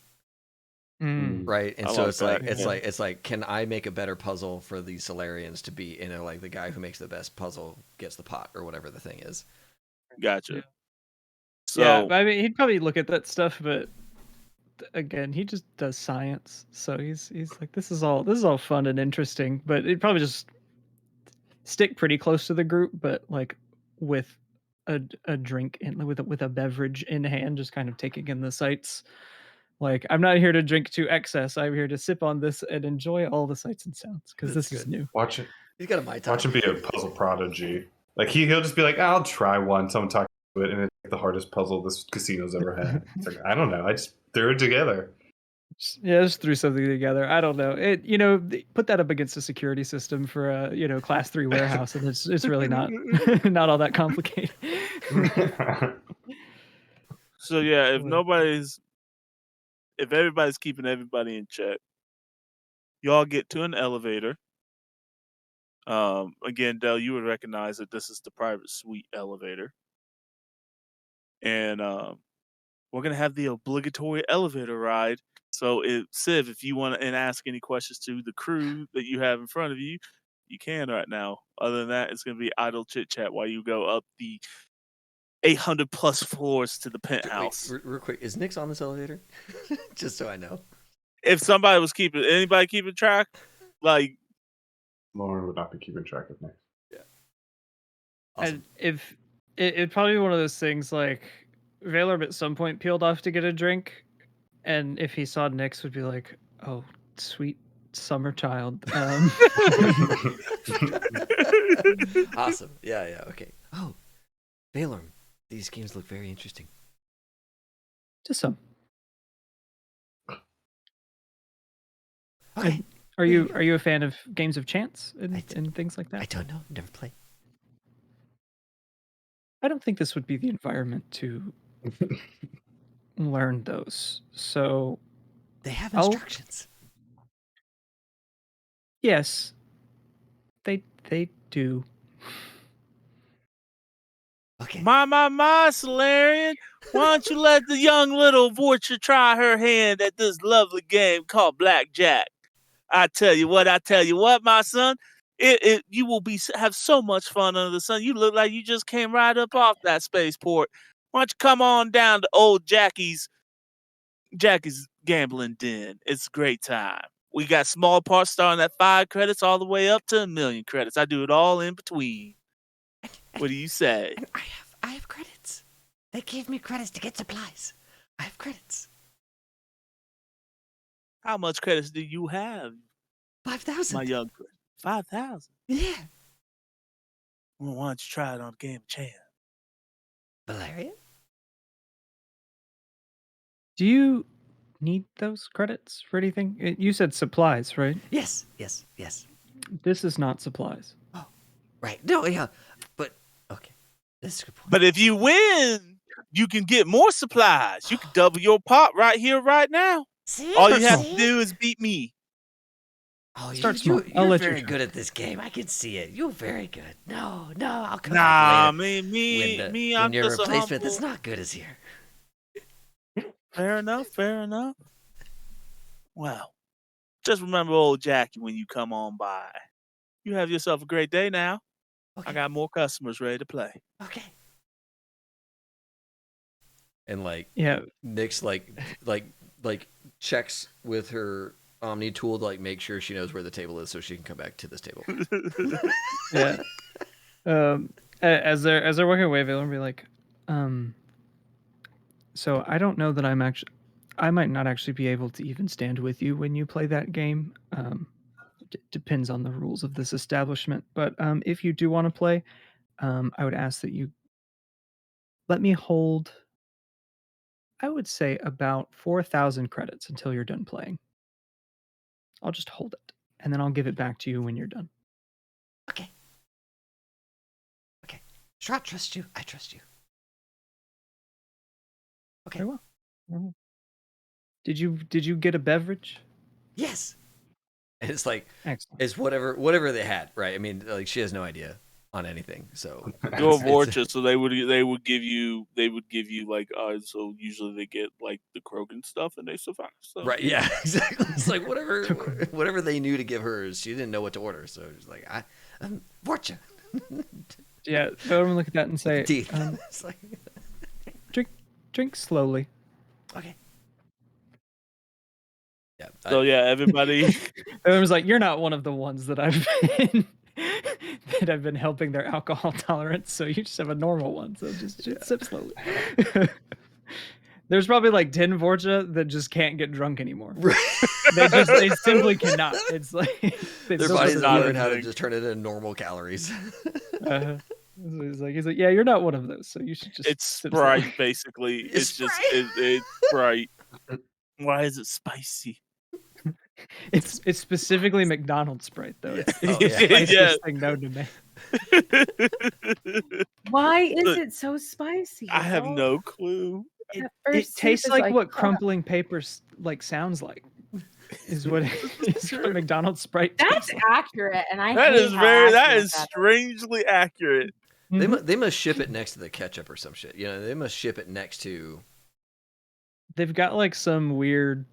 Right, and I so like it's that, it's like, can I make a better puzzle for these Solarians to beat? You know, like the guy who makes the best puzzle gets the pot or whatever the thing is. Gotcha. Yeah. So yeah, but I mean, he'd probably look at that stuff, but again, he just does science, so he's like, this is all fun and interesting, but he'd probably just stick pretty close to the group, but like with a drink and with a beverage in hand, just kind of taking in the sights. Like, I'm not here to drink to excess. I'm here to sip on this and enjoy all the sights and sounds because That's this is good. new. Watch it. He's got a Mai Tai. Watch him be a puzzle prodigy. Like he'll just be like, I'll try one. Someone talk to it, and it's the hardest puzzle this casino's ever had. It's like, I don't know. I just threw it together. Just threw something together. I don't know. It, you know, put that up against a security system for a, you know, class 3 warehouse, and it's really not not all that complicated. So yeah, if everybody's keeping everybody in check, y'all get to an elevator. Again, Dell, you would recognize that this is the private suite elevator, and we're gonna have the obligatory elevator ride. So, Civ, if you want to and ask any questions to the crew that you have in front of you, you can right now. Other than that, it's gonna be idle chit chat while you go up the 800 plus floors to the penthouse. Wait, real quick, is Nyx on this elevator? Just so I know. If somebody was anybody keeping track, like Lauren would not be keeping track of Nyx. Yeah. And Awesome. if it'd probably be one of those things like Valor at some point peeled off to get a drink, and if he saw Nyx, would be like, "Oh, sweet summer child." Awesome. Yeah. Okay. Oh, Valor, these games look very interesting. Just some. Okay. Are you a fan of games of chance and things like that? I don't know. Never played. I don't think this would be the environment to learn those. So they have instructions. Yes, they do. Okay. My, Solarian, why don't you let the young little Vorcha try her hand at this lovely game called Blackjack? I tell you what, my son, you will have so much fun under the sun. You look like you just came right up off that spaceport. Why don't you come on down to old Jackie's gambling den? It's a great time. We got small parts starting at 5 credits all the way up to 1 million credits. I do it all in between. What do you say? And I have credits. They gave me credits to get supplies. I have credits. How much credits do you have? 5,000. My young friend. 5,000? Yeah. Well, why don't you try it on Game of Chance? Valerian? Do you need those credits for anything? You said supplies, right? Yes. This is not supplies. Oh, right. No, yeah. But, okay. This is a good point. But if you win, you can get more supplies. You can double your pot right here, right now. See? All you have small. to do is beat me. Oh, Start small. I'll you're let you very try. good at this game. I can see it. You're very good. No, I'll come Nah, back later. me, when I'm your just a replacement that's humble. not good is here. Fair enough. Well, just remember old Jackie when you come on by. You have yourself a great day now. Okay. I got more customers ready to play. Okay. And like Yeah. Nyx like checks with her Omni tool to like make sure she knows where the table is so she can come back to this table. Yeah. As they're walking away, Valen will be like, so I don't know that I might not actually be able to even stand with you when you play that game. Depends on the rules of this establishment. But if you do want to play, I would ask that you let me hold, I would say about 4,000 credits until you're done playing. I'll just hold it, and then I'll give it back to you when you're done. Okay. Sure, I trust you. I trust you. Okay. Very well. Very well. Did you get a beverage? Yes. And it's like Excellent. it's whatever they had, right? I mean, like she has no idea on anything. So You're a it's- Vorcha, so they would give you like so usually they get like the Krogan stuff and they survive. So right, yeah, exactly. It's like whatever they knew to give her, she didn't know what to order. So she's like, Vorcha. Yeah, go and look at that and say, teeth. It's like, drink slowly. Okay. yeah. So yeah, everybody. And I was like, you're not one of the ones that I've been helping their alcohol tolerance, so you just have a normal one. So just sip slowly. There's probably like 10 Vorcha that just can't get drunk anymore. They simply cannot. It's like their so bodies not learn how to anything. just turn it into normal calories. He's like, yeah, you're not one of those, so you should just. It's sip slowly. Sprite, basically. It's It's just Sprite. it's Sprite. Why is it spicy? It's specifically McDonald's Sprite though. It's Oh, the yeah. spiciest Yeah. thing known to me. Why is Look, it so spicy? I have y'all? no clue. It That first sip tastes is like like, what "Ah." crumpling paper like sounds like. Is what McDonald's Sprite That's tastes like. accurate, and I That hate is how that accurate is that strangely accurate. Mhm. They must ship it next to the ketchup or some shit. You know, they must ship it next to. They've got like some weird,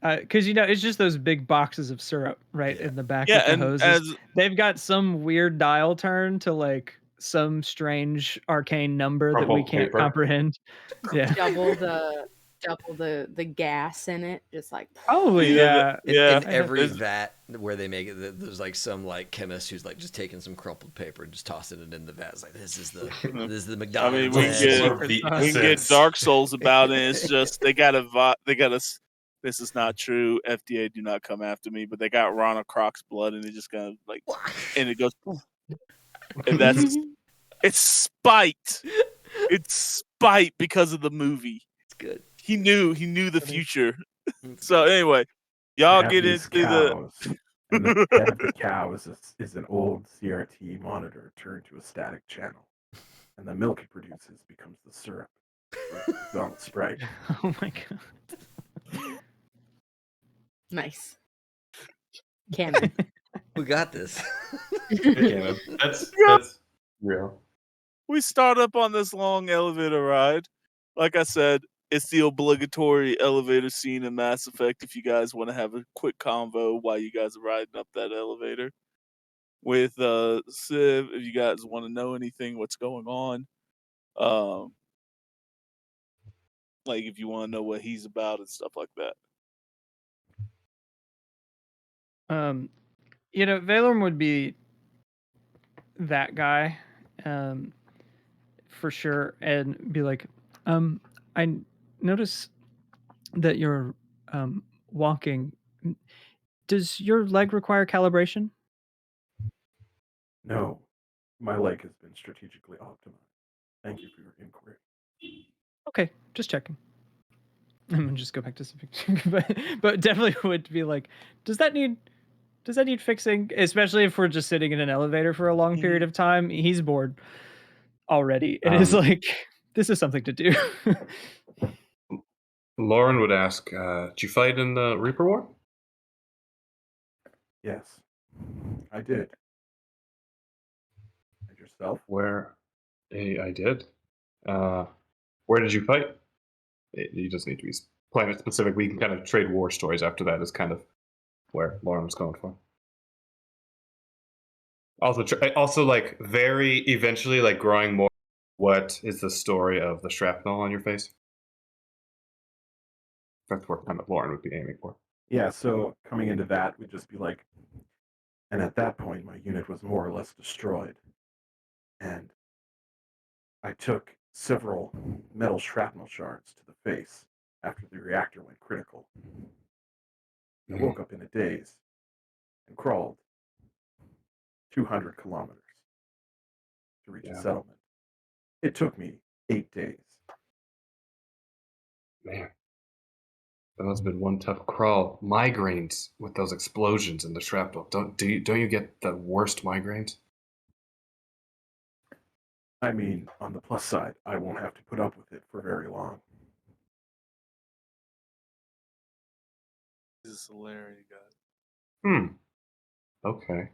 because it's just those big boxes of syrup right Yeah. in the back Yeah, with the and hoses. as They've got some weird dial turn to like some strange arcane number that we Crumpled can't paper. comprehend. Yeah, double the gas in it, just like probably. Yeah, Yeah, In every There's- vat where they make it, there's like some like chemist who's like just taking some crumpled paper and just tossing it in the vat. It's like this is the I McDonald's. mean, we vat. can get Dark Souls about it. It's just they got a. This is not true. FDA, do not come after me. But they got Ronald Croc's blood, and they just got like, and it goes, and that's it's spite. It's spite because of the movie. It's good. He knew the future. So anyway, y'all Have get these into the. cows, and the head of the cow is an old CRT monitor turned to a static channel, and the milk it produces becomes the syrup. Donald Sprite. Oh my god. nice. Canon. We got this. Yeah, that's real. We start up on this long elevator ride. Like I said, it's the obligatory elevator scene in Mass Effect if you guys want to have a quick convo while you guys are riding up that elevator. With Civ, if you guys want to know anything, what's going on. Like if you want to know what he's about and stuff like that. Valorm would be that guy, for sure, and be like, I notice that you're walking. Does your leg require calibration? No, my leg has been strategically optimized. Thank you for your inquiry. Okay, just checking. I'm gonna just go back to Civic, but definitely would be like, does that need fixing? Especially if we're just sitting in an elevator for a long period of time. He's bored already, and it's like, this is something to do. Lauren would ask, did you fight in the Reaper War? Yes, I did. And yourself? Where? I did. Where did you fight? You just need to be planet specific. We can kind of trade war stories after that is kind of where Lauren was going for. Also, like very eventually, like growing more. What is the story of the shrapnel on your face? That's what kind of Lauren would be aiming for. Yeah, so coming into that would just be like, and at that point, my unit was more or less destroyed. And I took several metal shrapnel shards to the face after the reactor went critical. I woke up in a daze and crawled 200 kilometers to reach a settlement. It took me 8 days. Man, that must have been one tough crawl. Migraines with those explosions in the shrapnel. Don't you get the worst migraines? I mean, on the plus side, I won't have to put up with it for very long. This is hilarious, guys. Okay.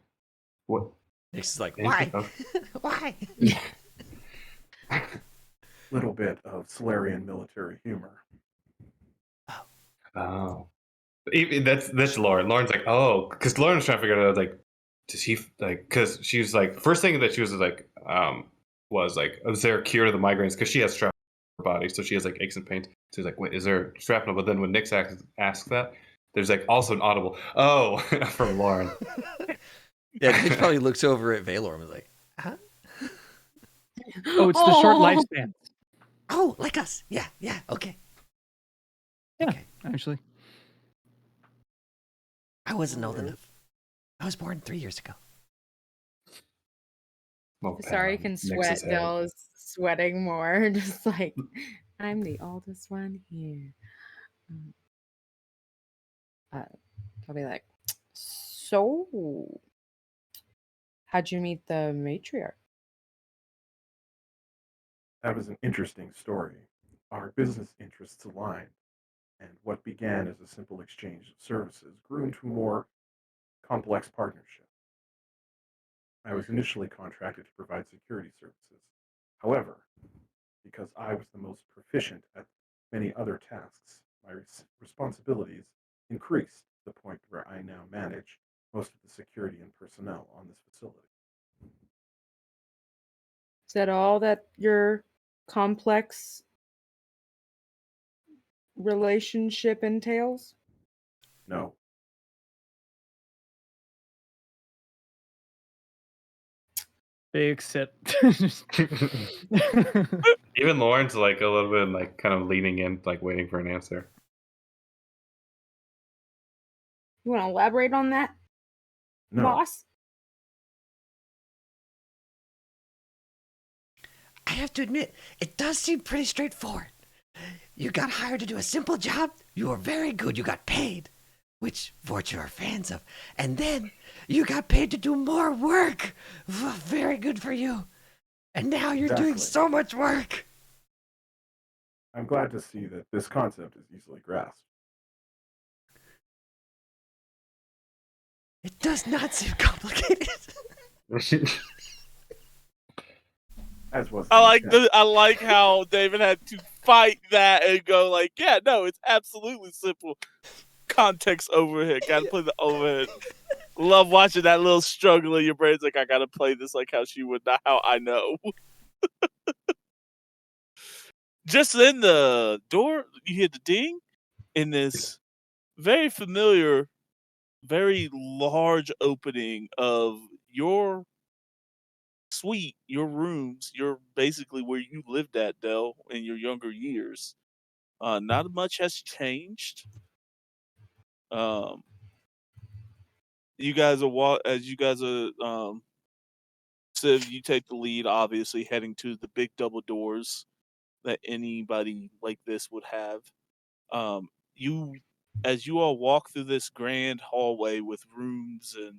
What? Nick's is like, Why? Oh. Why? Little bit of Solarian military humor. Oh. That's Lauren. Lauren's like, oh, because Lauren's trying to figure out, like, does he, like, because she was like, first thing that she was like, is there a cure to the migraines? Because she has shrapnel in her body, so she has like aches and pains. So he's like, wait, is there shrapnel? But then when Nick asks that, there's like also an audible, oh, from Lauren. Yeah, Nick probably looks over at Valor and was like, huh? Oh, it's the short lifespan. Oh, like us. Yeah, okay. Yeah, Okay. actually. I wasn't old enough. I was born 3 years ago. Sorry, you can sweat. Dell is sweating more. Just like, I'm the oldest one here. I'll be like, so, how'd you meet the matriarch? That was an interesting story. Our business interests aligned, and what began as a simple exchange of services grew into a more complex partnership. I was initially contracted to provide security services. However, because I was the most proficient at many other tasks, my responsibilities increased to the point where I now manage most of the security and personnel on this facility. Is that all that your complex relationship entails? No. Big sip. Even Lauren's like a little bit like kind of leaning in, like waiting for an answer. You want to elaborate on that, No. boss? I have to admit, it does seem pretty straightforward. You got hired to do a simple job, you were very good, you got paid, which Vorcha are fans of, and then you got paid to do more work. Very good for you. And now you're doing Exactly. so much work. I'm glad to see that this concept is easily grasped. It does not seem complicated. As was I like how David had to fight that and go like, yeah, no, it's absolutely simple. Context overhead. Gotta play the overhead. Love watching that little struggle in your brain's like, I gotta play this like how she would, not how I know. Just in the door, you hear the ding in this very familiar, very large opening of your suite, your rooms, your basically where you lived at, Dell, in your younger years. Not much has changed. You guys are Civ, you take the lead, obviously heading to the big double doors that anybody like this would have. As you all walk through this grand hallway with rooms and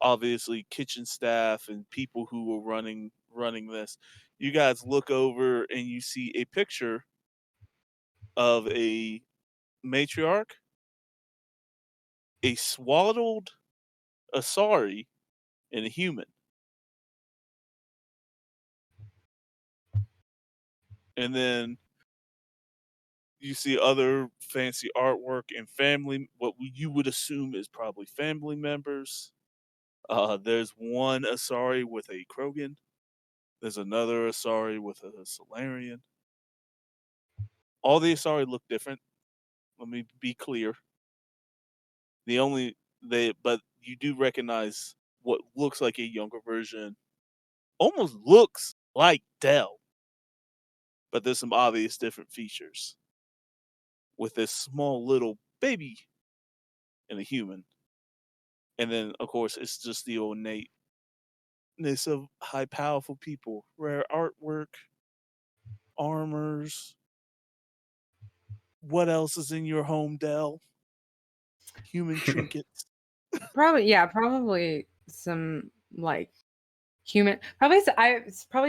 obviously kitchen staff and people who are running running this. You guys look over and you see a picture of a matriarch, a swaddled Asari, and a human. And then you see other fancy artwork and family, what you would assume is probably family members. There's one Asari with a Krogan. There's another Asari with a Solarian. All the Asari look different. Let me be clear. But you do recognize what looks like a younger version. Almost looks like Dell, but there's some obvious different features with this small little baby and a human. And then, of course, it's just the ornateness of high, powerful people. Rare artwork, armors. What else is in your home, Dell? Human trinkets. Probably some like human. Probably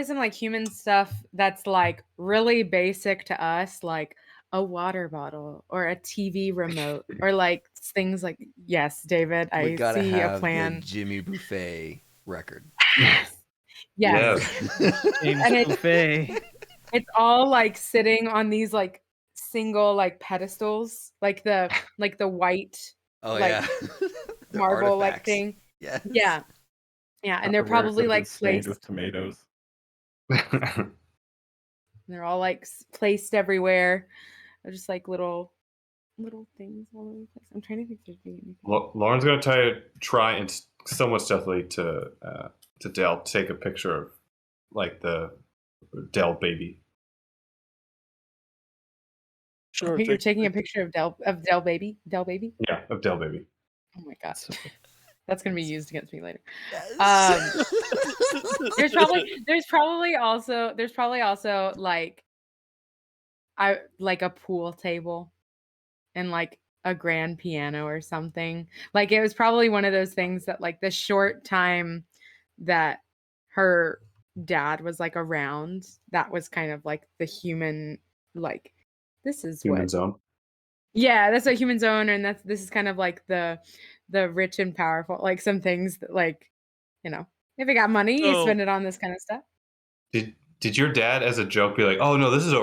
some like human stuff that's like really basic to us, like a water bottle or a TV remote or like things like. Yes, David, We I gotta see a have plan. the Jimmy Buffet record. Yes. James And it- Buffet. It's all like sitting on these like single like pedestals, like the white Oh like yeah, They're marble like artifacts. thing. Yes. Yeah, and they're Tupperware probably could've been like stained placed. with tomatoes. They're all like placed everywhere. They're just like little things all over the place. I'm trying to think if there's anything. Lauren's going to try and somewhat stealthily to Dell take a picture of like the Dell baby. Sure. You're taking a picture of Dell baby. Yeah, of Dell baby. Oh my god, that's gonna be used against me later. Yes. There's probably also like a pool table and like a grand piano or something. Like it was probably one of those things that like the short time that her dad was like around, that was kind of like the human, like this is Human what. zone. Yeah, that's a human zone, and this is kind of like the rich and powerful, like some things that like, if you got money, you spend it on this kind of stuff. Did your dad, as a joke, be like, "Oh no, this is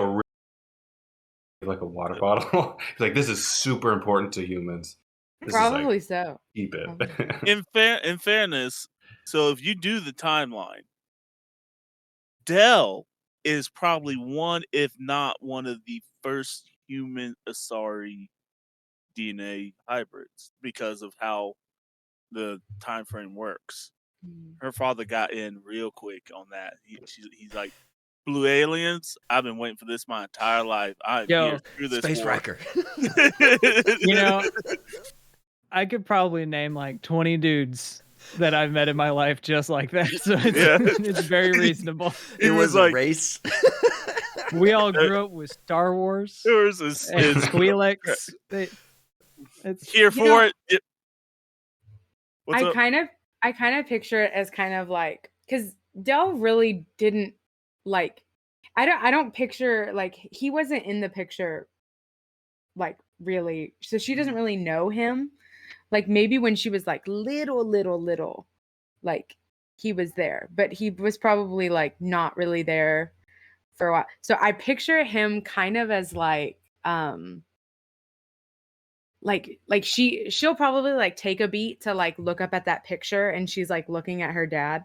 like a water bottle"? He's like, "This is super important to humans." This Probably is so. keep it. In fairness, so if you do the timeline, Dell is probably one, if not one of the first human Asari DNA hybrids because of how the time frame works. Her father got in real quick on that. He's like, blue aliens. I've been waiting for this my entire life. I'm here through this Space war. Riker. I could probably name like 20 dudes that I've met in my life just like that. So it's very reasonable. It was a race. We all grew up with Star Wars. Yours and is Squealex. It's here for it. What's I up? kind of picture it as kind of like, because Dell really didn't like. I don't picture like he wasn't in the picture. Like really, so she doesn't really know him. Like maybe when she was like little, like he was there, but he was probably like not really there for a while. So I picture him kind of as like she'll probably like take a beat to like look up at that picture, and she's like looking at her dad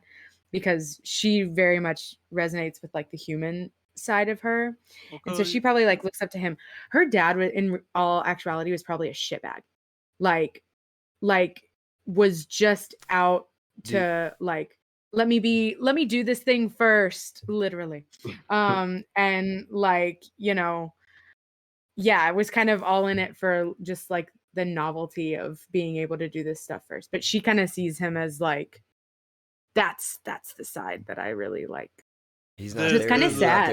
because she very much resonates with like the human side of her. And so she probably like looks up to him. Her dad, in all actuality, was probably a shitbag. Like was just out to like, let me do this thing first, literally. And like, yeah, I was kind of all in it for just like the novelty of being able to do this stuff first. But she kind of sees him as like, that's the side that I really like. He's not It's kind of sad.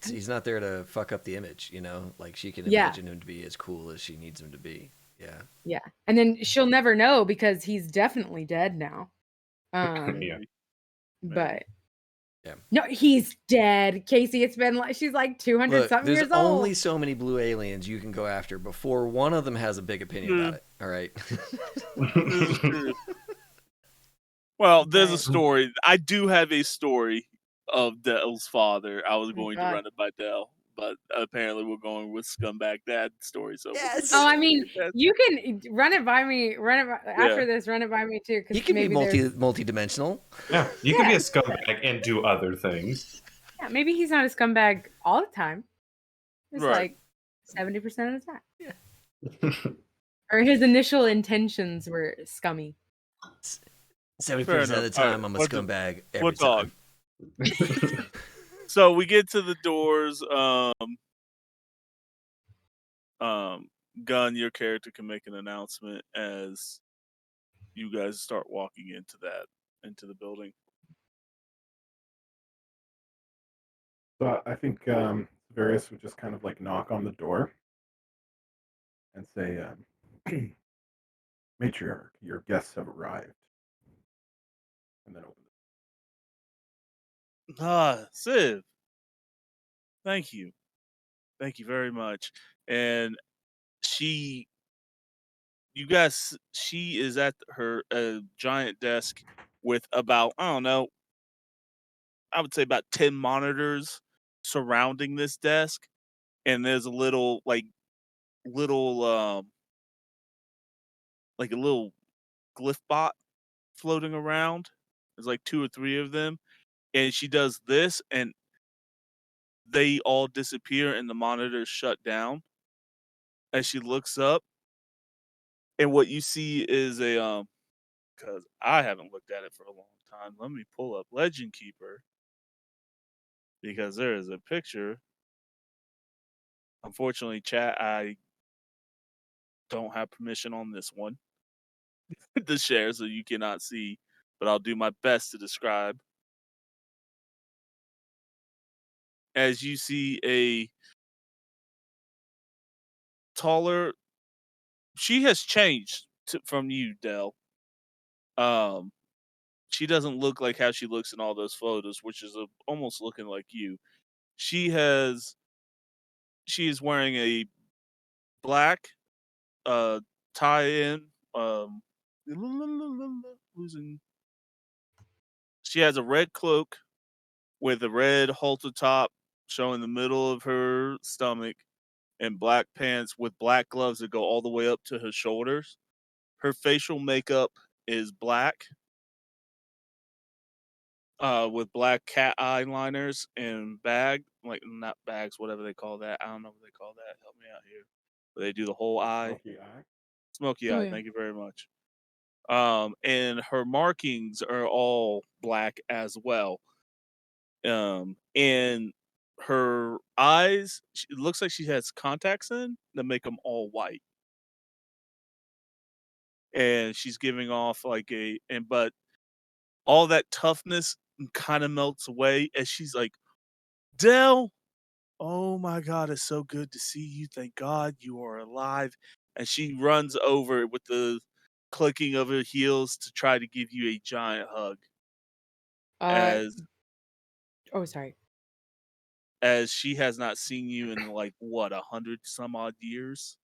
He's not there to fuck up the image, Like she can imagine him to be as cool as she needs him to be. Yeah. Yeah. And then she'll never know because he's definitely dead now. Yeah. But No, he's dead. Casey, it's been like she's like 200 Look, something there's years only old. so many blue aliens you can go after before one of them has a big opinion about it. All right. This is true. Well, there's a But- story. I do have a story of Dell's father. I was Oh, going to God. run it by Dell, but apparently we're going with Scumbag Dad story. So Yes. Oh, I mean, you can run it by me. After this. Run it by me too. He Because can be maybe multi-dimensional. Yeah, you can be a scumbag and do other things. yeah, maybe he's not a scumbag all the time. It's Right. like 70% of the time. Or his initial intentions were scummy. 70% of the enough. time, Alright, I'm a what the- scumbag every what dog? time. So we get to the doors. Gun, your character can make an announcement as you guys start walking into the building. So I think Severius would just kind of like knock on the door and say, Matriarch, your guests have arrived. And then open Civ, thank you very much. And she is at her giant desk with about, I don't know, I would say about 10 monitors surrounding this desk, and there's a little like a little glyph bot floating around. There's like 2 or 3 of them, and she does this and they all disappear and the monitors shut down as she looks up, and what you see is a because I haven't looked at it for a long time. Let me pull up Legend Keeper because there is a picture. Unfortunately, chat, I don't have permission on this one to share, so you cannot see, but I'll do my best to describe. As you see a taller, she has changed from you, Dell. Um, she doesn't look like how she looks in all those photos, which is almost looking like you. She is wearing a black tie-in losing. She has a red cloak with a red halter top showing the middle of her stomach and black pants with black gloves that go all the way up to her shoulders. Her facial makeup is black with black cat eyeliners and not bags, whatever they call that. I don't know what they call that. Help me out here. But they do the whole eye. Smoky eye. Smoky Oh, eye. yeah. Thank you very much. And her markings are all black as well. And her eyes, it looks like she has contacts in that make them all white. And she's giving off but all that toughness kind of melts away as she's like, Dell, oh my God, it's so good to see you. Thank God you are alive. And she runs over with the clicking of her heels to try to give you a giant hug. Oh, sorry. As she has not seen you in like what 100 some odd years.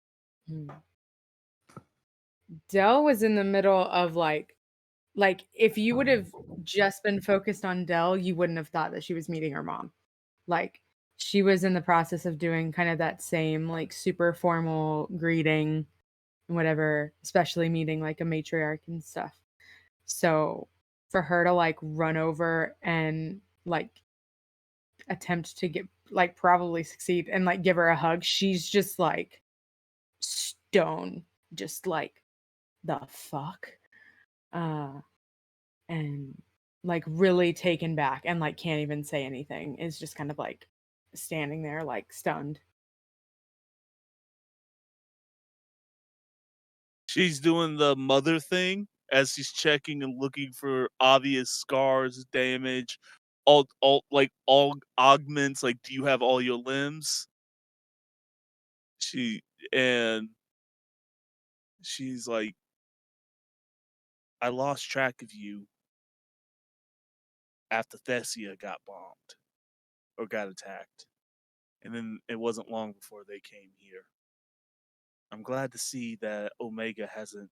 Dell was in the middle of like if you would have just been focused on Dell, you wouldn't have thought that she was meeting her mom. Like she was in the process of doing kind of that same like super formal greeting and whatever, especially meeting like a matriarch and stuff. So for her to like run over and like attempt to get like probably succeed and like give her a hug, she's just like stone, just like the fuck. And like really taken back and like can't even say anything. Is just kind of like standing there like stunned. She's doing the mother thing as she's checking and looking for obvious scars, damage, all augments. Like, do you have all your limbs? And she's like, I lost track of you. after Thessia got bombed or got attacked. And then it wasn't long before they came here. I'm glad to see that Omega hasn't.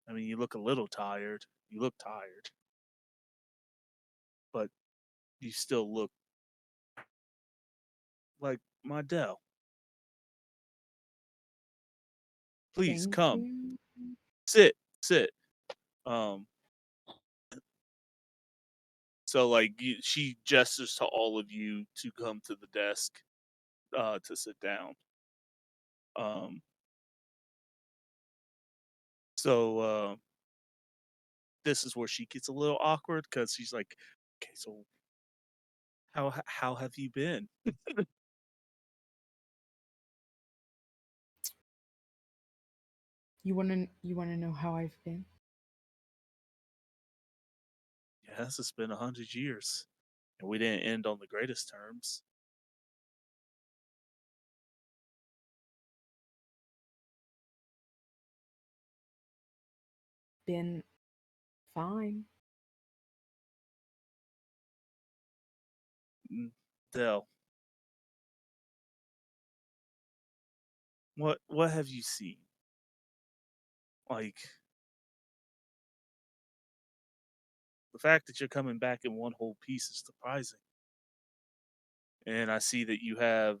I mean, you look a little tired. You look tired. But you still look like my Dell. Please Thank come. you. Sit. Um, so like she gestures to all of you to come to the desk to sit down. Um, so this is where she gets a little awkward because she's like, "Okay, so how have you been?" You wanna know how I've been? Yes, it's been 100 years, and we didn't end on the greatest terms. Been fine. Dell, what have you seen? Like the fact that you're coming back in one whole piece is surprising. And I see that you have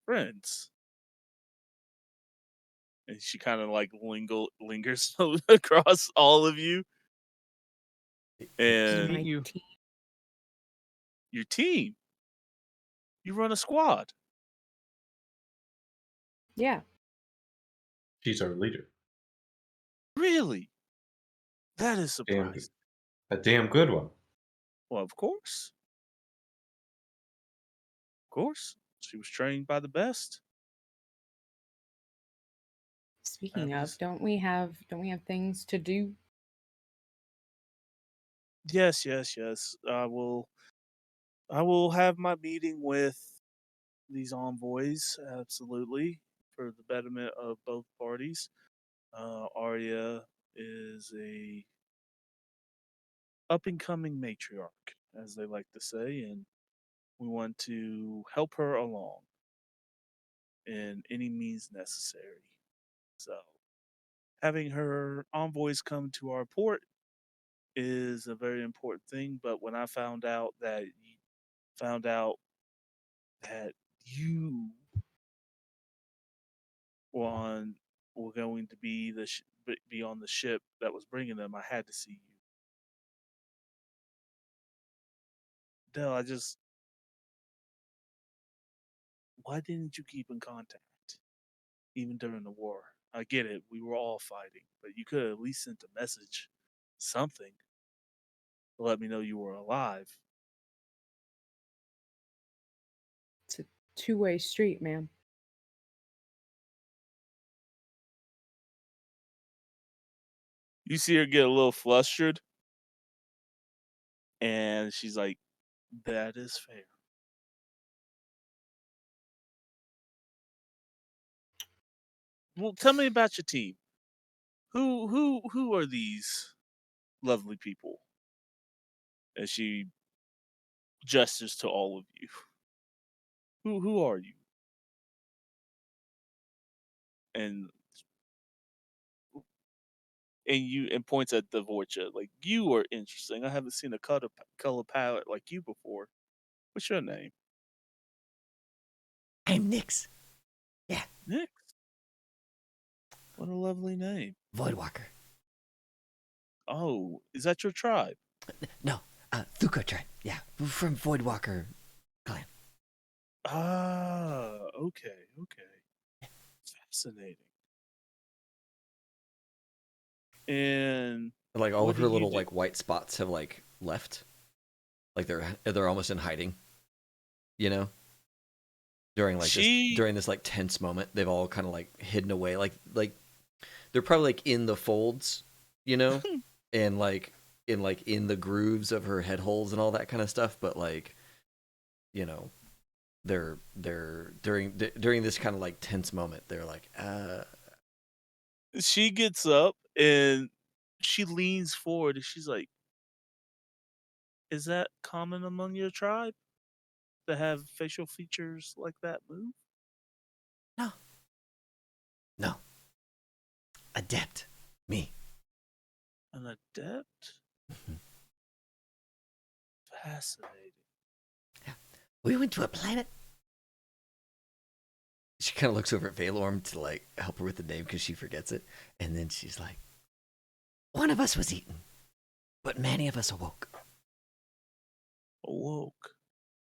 friends. And she kind of like lingers across all of you. To And meet you. Team. your team, you run a squad. Yeah. She's our leader. Really? That is Damn, surprising. a damn good one. Well, of course. Of course. She was trained by the best. Speaking That of, is- don't we have things to do? Yes. I will have my meeting with these envoys, absolutely, for the betterment of both parties. Arya is a up and coming matriarch, as they like to say, and we want to help her along in any means necessary. So, having her envoys come to our port is a very important thing. But when I found out that you were on were going to be be on the ship that was bringing them, I had to see you. Dell, why didn't you keep in contact even during the war? I get it, we were all fighting, but you could have at least sent a message, something, to let me know you were alive. It's a two-way street, man. You see her get a little flustered, and she's like, "That is fair." Well, tell me about your team. Who are these lovely people? As she gestures to all of you. Who are you? And and points at the Vorcha. Like, you are interesting. I haven't seen a color palette like you before. What's your name? I'm Nyx. Yeah, Nick. What a lovely name. Voidwalker. Oh, is that your tribe? No, Thuko tribe. Yeah, we're from Voidwalker clan. Ah, okay. Fascinating. And Like all what of do her you little do? like white spots have like left. Like they're almost in hiding. You know? During like this like tense moment, they've all kind of like hidden away. Like they're probably like in the folds, you know? And like in the grooves of her head holes and all that kind of stuff, but like, you know, they're during this kind of like tense moment, they're like, She gets up and she leans forward and she's like, Is that common among your tribe to have facial features like that move? No. No. Adept. Me. An adept? Fascinating. We went to a planet. She kind of looks over at Valorm to like help her with the name because she forgets it, and then she's like, One of us was eaten, but many of us awoke. Awoke.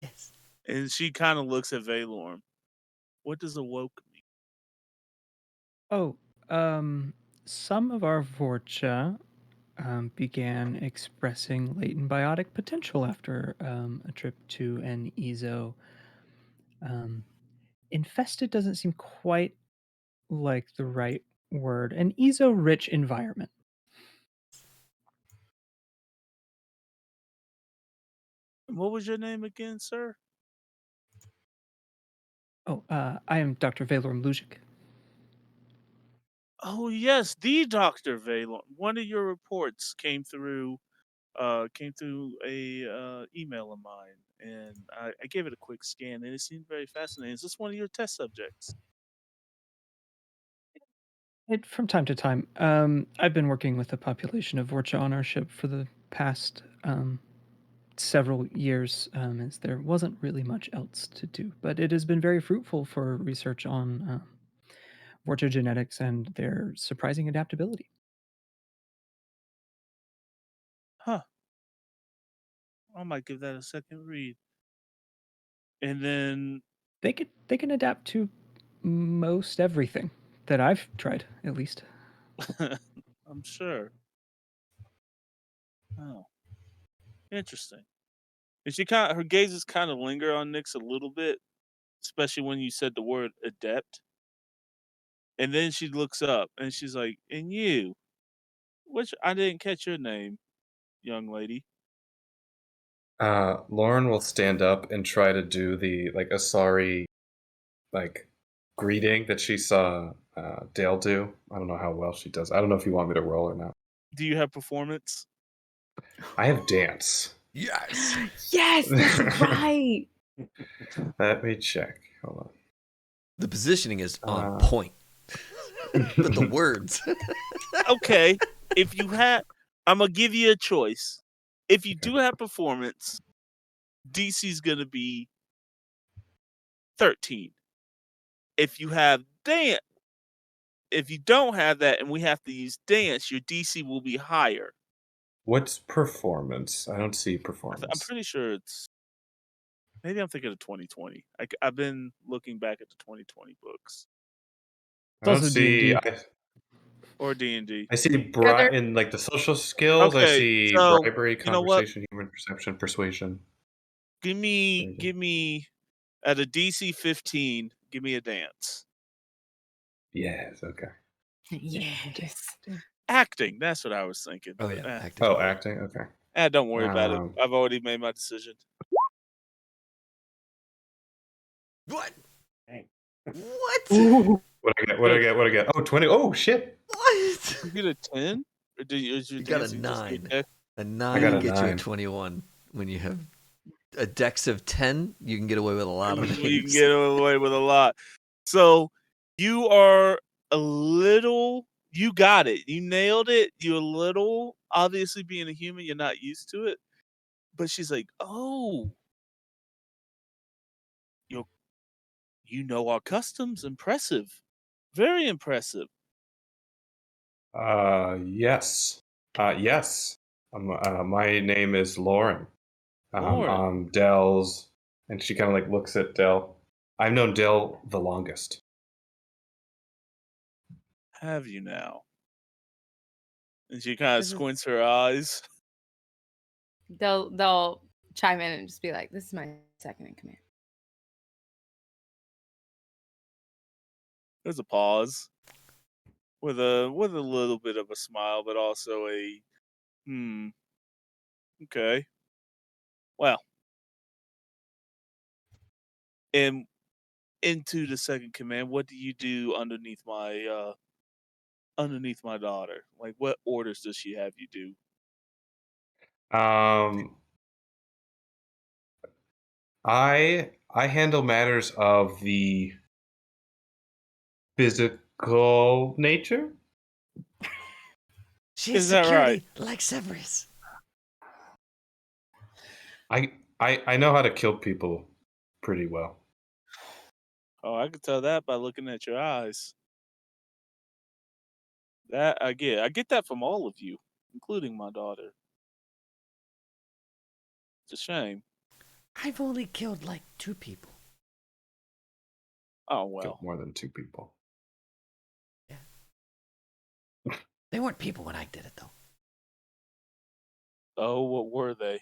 Yes. And she kind of looks at Valorm. What does awoke mean? Oh, some of our Vorcha began expressing latent biotic potential after a trip to an Ezo. Infested doesn't seem quite like the right word. An Ezo-rich environment. What was your name again, sir? Oh, I am Dr. Valorm Lujic. Oh yes, the Dr. Valorm. One of your reports came through a email of mine, and I gave it a quick scan, and it seemed very fascinating. Is this one of your test subjects? From time to time, I've been working with a population of Vorcha on our ship for the past several years, as there wasn't really much else to do. But it has been very fruitful for research on Vorcha genetics and their surprising adaptability. Huh. I might give that a second read. And then They can adapt to most everything that I've tried, at least. I'm sure. Oh, interesting. And her gazes kind of linger on Nyx a little bit, especially when you said the word adept. And then she looks up and she's like, "And you? I didn't catch your name, young lady." Lauren will stand up and try to do the like a sorry like greeting that she saw Dale do. I don't know how well she does. I don't know if you want me to roll or not. Do you have performance? I have dance. "Yes." Yes, that's right. Let me check. Hold on. The positioning is on Uh, point, but the words. Okay, if you have, I'm gonna give you a choice. If you do have performance, DC's gonna be 13. If you have dance, if you don't have that, and we have to use dance, your DC will be higher. What's performance? I don't see I'm performance. pretty sure it's. Maybe I'm thinking of 2020. I've been looking back at the 2020 books It's I don't also see. D&D. or D&D. I see Yeah, they're in like the social skills. I Okay, see so bribery, you know what? conversation, human perception, persuasion. Give me at a DC 15. Give me a dance. Yes. Okay. Yes. Acting. That's what I was thinking. Oh But, yeah, acting. Oh, acting. Okay. don't worry about it. Um, I've already made my decision. What? Dang. What? Ooh. what I get? What I get? What I get? Oh, 20. Oh shit! What? You get a 10, or is your You got a dancing just your 9. deck? A I 9 got a gets you a 9. 21. When you have a dex of 10, you can get away with a lot of You can things. get away with a lot. So you are a little. You got it. You nailed it. You're a little. Obviously, being a human, you're not used to it. But she's like, "Oh, you know our customs. Impressive. Very impressive." Yes. Yes. My name is Lauren. Lauren, I'm Dell's, and she kind of like looks at Dell. I've known Dell the longest. have you now? And she kind of This is squints her eyes. they'll chime in and just be like, "This is my second in command." There's a pause with a little bit of a smile, but also a okay. Well, and into the second command, what do you do underneath my daughter? Like, what orders does she have you do? I handle matters of the physical nature. She's Is that security, right? like Severius. I know how to kill people pretty well. Oh, I could tell that by looking at your eyes. That I get. I get that from all of you, including my daughter. It's a shame. I've only killed like 2 people. Oh Killed well. more than 2 people. They weren't people when I did it, though. Oh, what were they?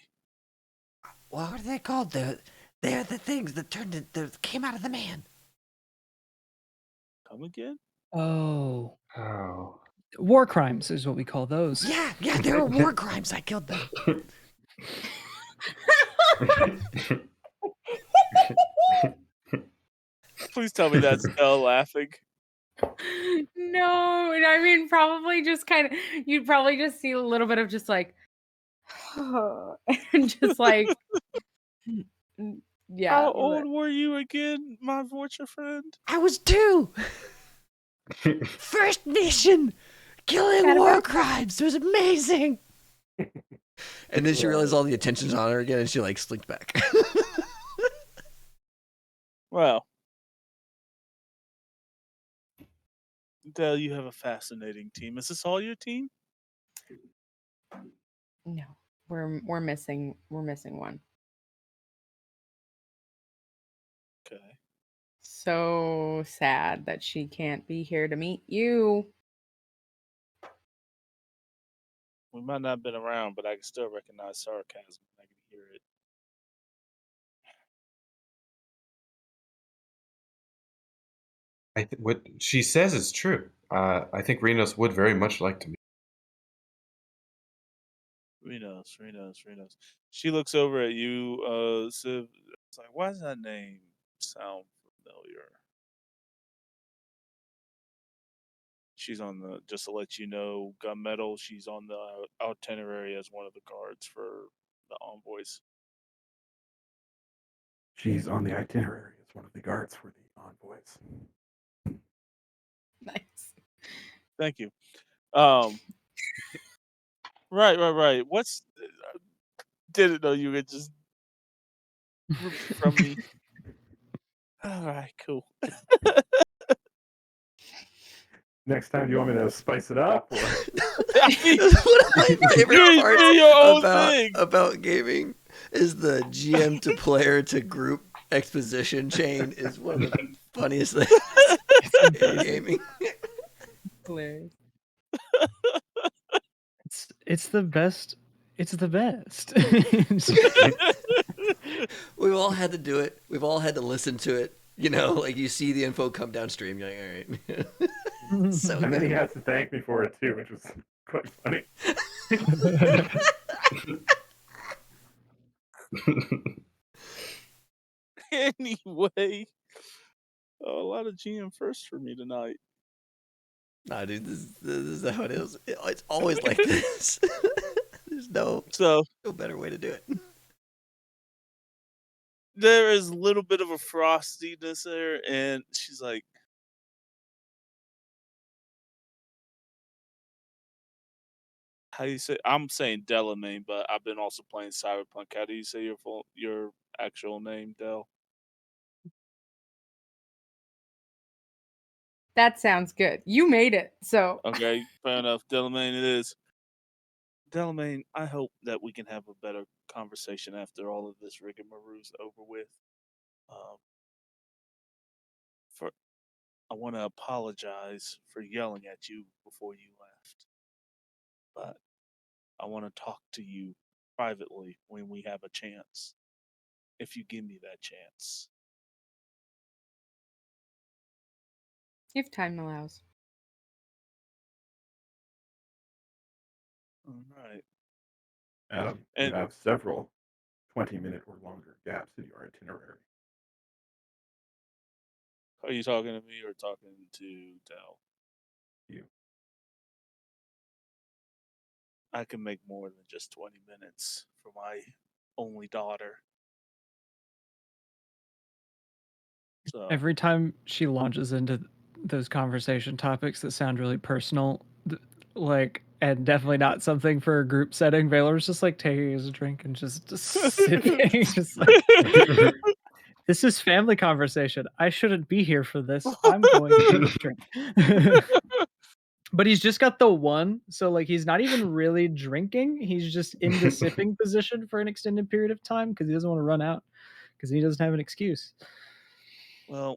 What are they called? They're the things that that came out of the man. Come again? Oh, Oh. war crimes is what we call those. Yeah, they were war crimes. I killed them. Please tell me that's Dell laughing. No, and I mean probably just kind of you'd probably just see a little bit of just like and just like yeah. How old were you again, my vulture friend? I was 2. First mission, killing Got war about- crimes. It was amazing. And then she realized all the attention's on her again, and she like slinked back. Well, Dell, you have a fascinating team. Is this all your team? No, we're missing one. Okay. So sad that she can't be here to meet you. We might not have been around, but I can still recognize sarcasm. I can hear it. What she says is true. I think Renos would very much like to meet. Renos. She looks over at you, Civ. It's like, why does that name sound familiar? She's on the, just to let you know, Gunmetal, she's on the itinerary as one of the guards for the envoys. She's on the itinerary as one of the guards for the envoys. Nice. Thank you. Right. What's, didn't know you would just rip it from me. All right, cool. Next time, do you want me to spice it up? Or... I mean, One of my favorite you parts do your own thing. about gaming is the GM to player to group exposition chain is one of the funniest things in gaming. Hilarious. It's the best. It's the best. We've all had to do it. We've all had to listen to it. You know, like you see the info come downstream. You're like, all right. So And then he good. has to thank me for it too, which was quite funny. Anyway, a lot of GM first for me tonight. Nah, dude, this is how it is. It's always like this. There's no better way to do it. There is a little bit of a frostiness there, and she's like, how do you say? I'm saying Delamain, but I've been also playing Cyberpunk. How do you say your actual name, Del? That sounds good. You made it. So Okay, fair enough. Delamain it is. Delamain, I hope that we can have a better conversation after all of this rigmarole's over with. I want to apologize for yelling at you before you left, but I want to talk to you privately when we have a chance. If you give me that chance. if time allows. All right. Adam, And you have several 20-minute or longer gaps in your itinerary. are you talking to me or talking to Del? You. I can make more than just 20 minutes for my only daughter. So Every time she launches into those conversation topics that sound really personal, like, and definitely not something for a group setting, Valor's just like taking his drink and just sipping, just like, this is family conversation. I shouldn't be here for this. I'm going to drink. But he's just got the one, so like he's not even really drinking. He's just in the sipping position for an extended period of time because he doesn't want to run out because he doesn't have an excuse. well,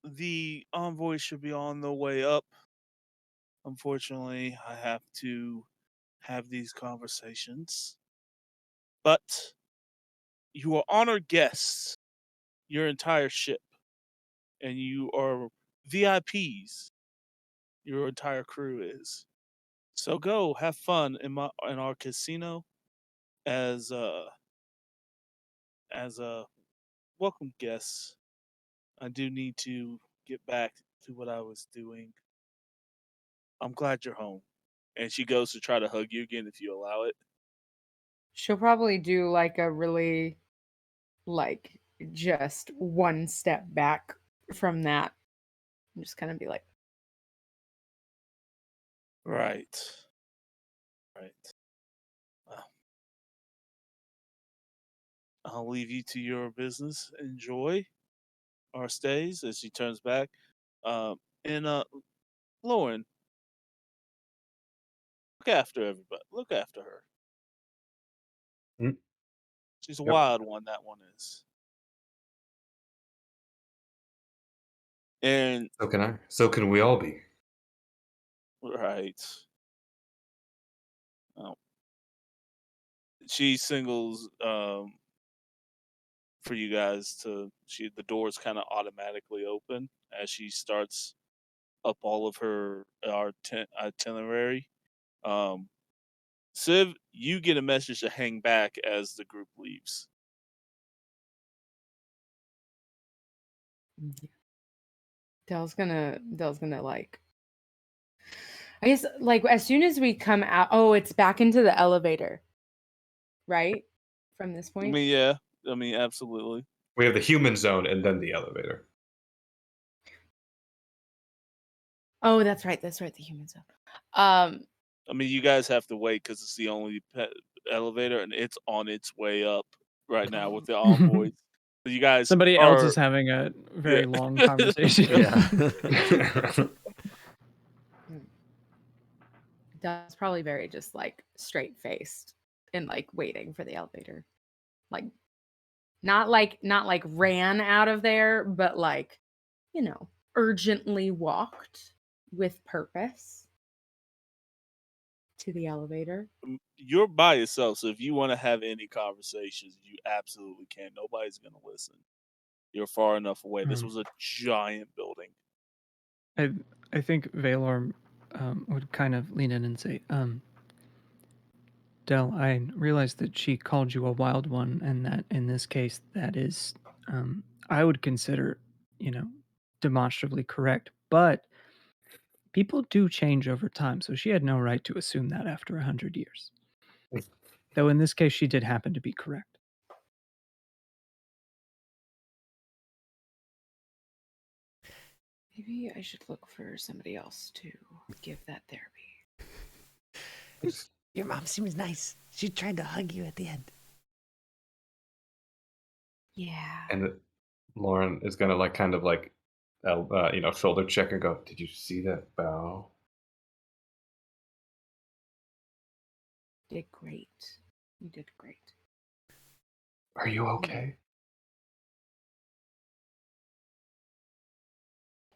the envoy should be on the way up. Unfortunately, I have to have these conversations. But you are honored guests, your entire ship, and you are VIPs. Your entire crew is. So go have fun in our casino as welcome guests. I do need to get back to what I was doing. I'm glad you're home. And she goes to try to hug you again if you allow it. She'll probably do like a really, like, just one step back from that. And just kind of be like, Right. Well, I'll leave you to your business. Enjoy our stays as she turns back. And Lauren, look after everybody. Look after her. Mm. She's a Yep. wild one, that one is. And So can I. So can we all be. right. She singles for you guys the doors kind of automatically open as she starts up all of her itinerary. Civ, you get a message to hang back as the group leaves. Dell's gonna like, I guess, like, as soon as we come out, oh, it's back into the elevator, right? From this I point. mean, yeah. I mean, absolutely. We have the human zone and then the elevator. Oh, that's right. The human zone. I mean, you guys have to wait because it's the only elevator, and it's on its way up right now with the envoys. So you guys, Somebody else is having a very Yeah. long conversation. Dell's probably very just like straight faced and like waiting for the elevator, like not like ran out of there, but like, urgently walked with purpose to the elevator. You're by yourself, so if you want to have any conversations, you absolutely can. Nobody's going to listen. You're far enough away. This was a giant building. I think Valor would kind of lean in and say, Del, I realize that she called you a wild one, and that in this case, that is, I would consider, demonstrably correct. But people do change over time, so she had no right to assume that after 100 years. Though in this case, she did happen to be correct. Maybe I should look for somebody else to give that therapy. Your mom seems nice. She tried to hug you at the end. Yeah. And Lauren is gonna shoulder check and go, "Did you see that bow?" Did great. You did great. Are you okay?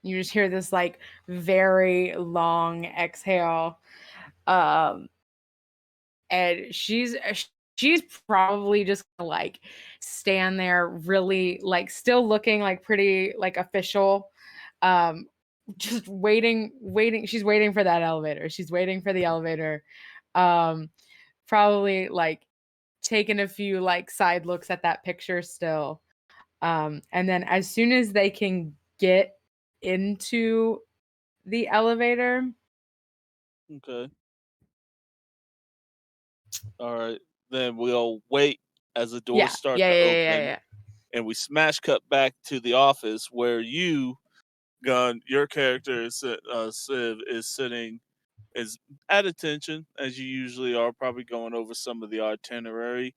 You just hear this like very long exhale. And she's probably just gonna like stand there really like still looking like pretty like official. Just waiting. She's waiting for that elevator. She's waiting for the elevator. Probably like taking a few like side looks at that picture still. And then as soon as they can get into the elevator. Okay. All right. Then we'll wait as the doors start to open. Yeah. and we smash cut back to the office where you, Gun, your character is Civ is sitting, is at attention as you usually are, probably going over some of the itinerary.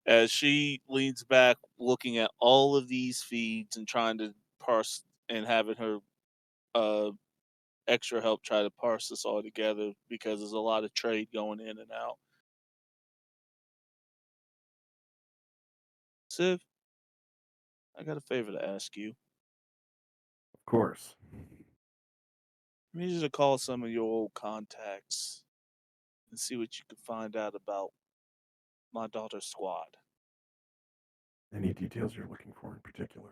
As she leans back, looking at all of these feeds and trying to parse and having her uh, extra help try to parse this all together because there's a lot of trade going in and out. Civ, I got a favor to ask you. Of course. I need you to call some of your old contacts and see what you can find out about my daughter's squad. Any details you're looking for in particular?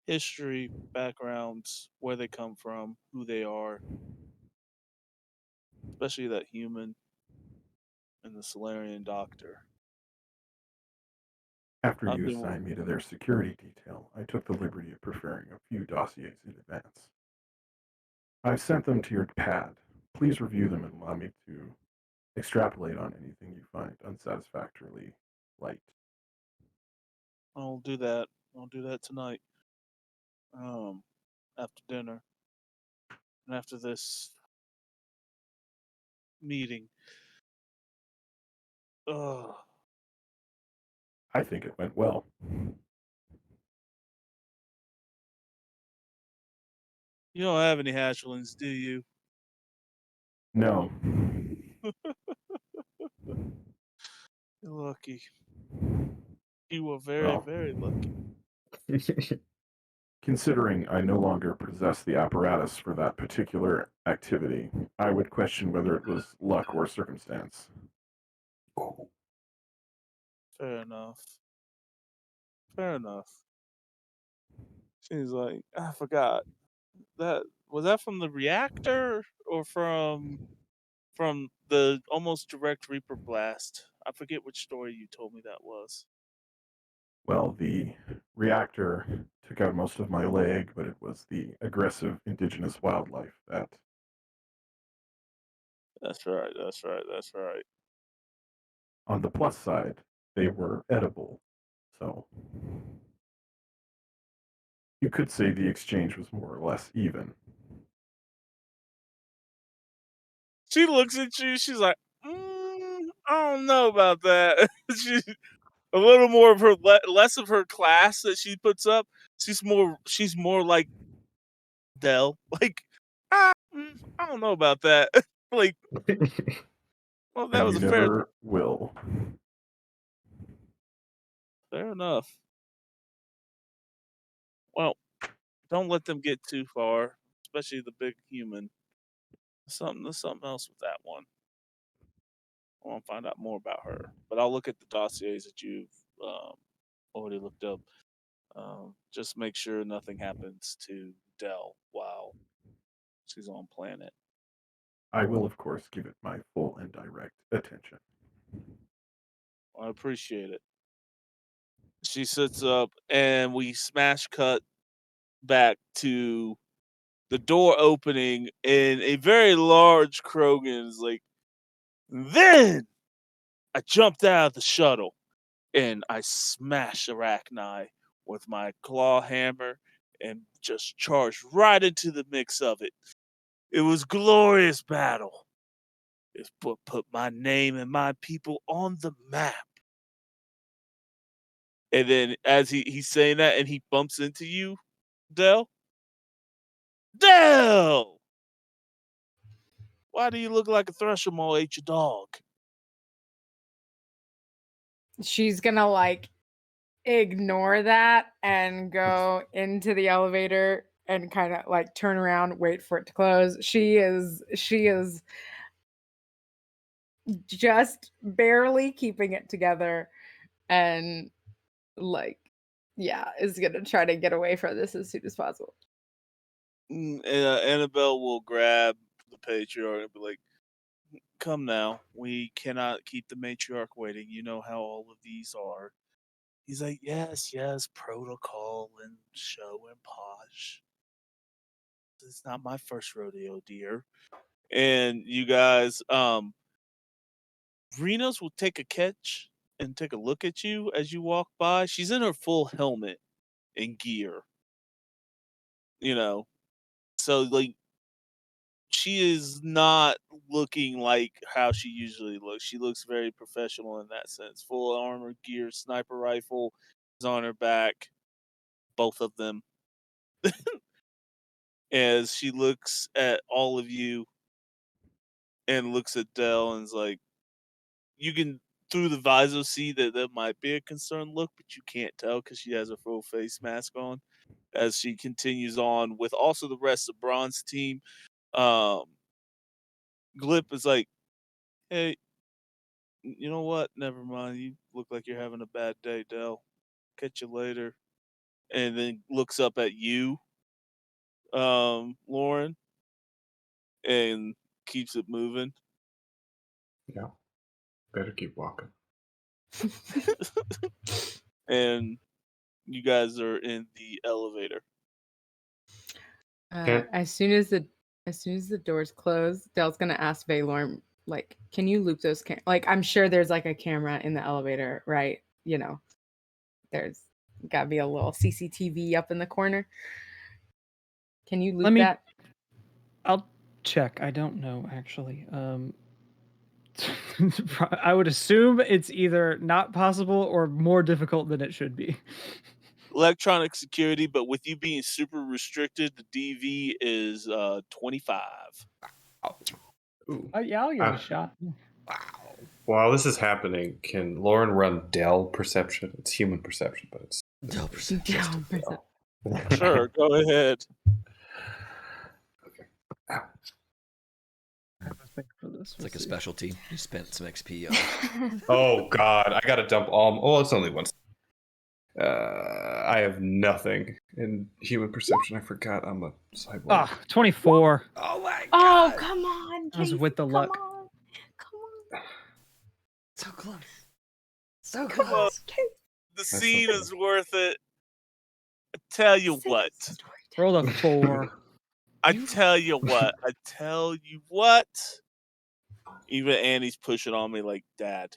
History, backgrounds, where they come from, who they are, especially that human and the Solarian doctor. After I've you been assigned me to their security detail, I took the liberty of preparing a few dossiers in advance. I've sent them to your pad. Please review them and allow me to extrapolate on anything you find unsatisfactorily light. I'll do that. I'll do that tonight. After dinner and after this meeting. Ugh. I think it went well. You don't have any hatchlings, do you? No. You're lucky. You were very, Well, very lucky. considering I no longer possess the apparatus for that particular activity, I would question whether it was luck or circumstance. Fair enough. Fair enough. Seems like I forgot. That was that from the reactor or from the almost direct Reaper blast? I forget which story you told me that was. Well, the reactor took out most of my leg, but it was the aggressive indigenous wildlife that. That's right. That's right. That's right. On the plus side, they were edible, so you could say the exchange was more or less even. She looks at you. She's like, I don't know about that. She a little more of her less of her class that she puts up. She's more like Dell. Like, I don't know about that. Like, well, that And was you a fair will. enough. Well, don't let them get too far, especially the big human. There's something else with that one. I want to find out more about her, but I'll look at the dossiers that you've already looked up. Just make sure nothing happens to Dell while she's on planet. I will, of course, give it my full and direct attention. I appreciate it. She sits up, and we smash cut back to the door opening, and a very large Krogan is like, then I jumped out of the shuttle, and I smashed Arachni with my claw hammer and just charged right into the mix of it. It was glorious battle. It put my name and my people on the map. And then as he's saying that and he bumps into you, Dell. Dell! Why do you look like a Thresher Mole ate your dog? She's gonna like ignore that and go into the elevator and kind of like turn around, wait for it to close. She is just barely keeping it together and like is gonna try to get away from this as soon as possible. Annabelle will grab the patriarch and be like, come now, we cannot keep the matriarch waiting. You know how all of these are. He's like, yes, protocol and show and posh. It's not my first rodeo, dear. And you guys, Renos will take a catch and take a look at you as you walk by. She's in her full helmet and gear, you know. So like she is not looking like how she usually looks. She looks very professional in that sense. Full armor, gear, sniper rifle is on her back, both of them. As she looks at all of you and looks at Dell and is like, you can through the visor see that that might be a concerned look, but you can't tell because she has a full face mask on. As she continues on with also the rest of Bronze team, um, Glip is like, "Hey, you know what? Never mind. You look like you're having a bad day, Dell. Catch you later." And then looks up at you, Lauren, and keeps it moving. Yeah. Better keep walking. And you guys are in the elevator. As soon as the doors close, Dell's gonna ask Valorn, like, can you loop those like I'm sure there's like a camera in the elevator, right? You know, there's gotta be a little CCTV up in the corner. Can you loop that? I'll check. I don't know actually. I would assume it's either not possible or more difficult than it should be. Electronic security, but with you being super restricted, the DV is 25. Yeah, I'll give it a shot. While this is happening, can Lauren run Dell perception? It's human perception, but it's Dell perception. Dell perception. Sure, go ahead. It's like a specialty. You spent some XP on. Oh God, I gotta dump all. Oh, it's only one. I have nothing in human perception. I forgot I'm a cyborg. Ah, 24. Oh my god. Oh, come on. I was with the luck. Come on. So close. So Come on. close. The scene is worth it. I tell you what. Roll a 4. I tell you what. Even Annie's pushing on me like, Dad,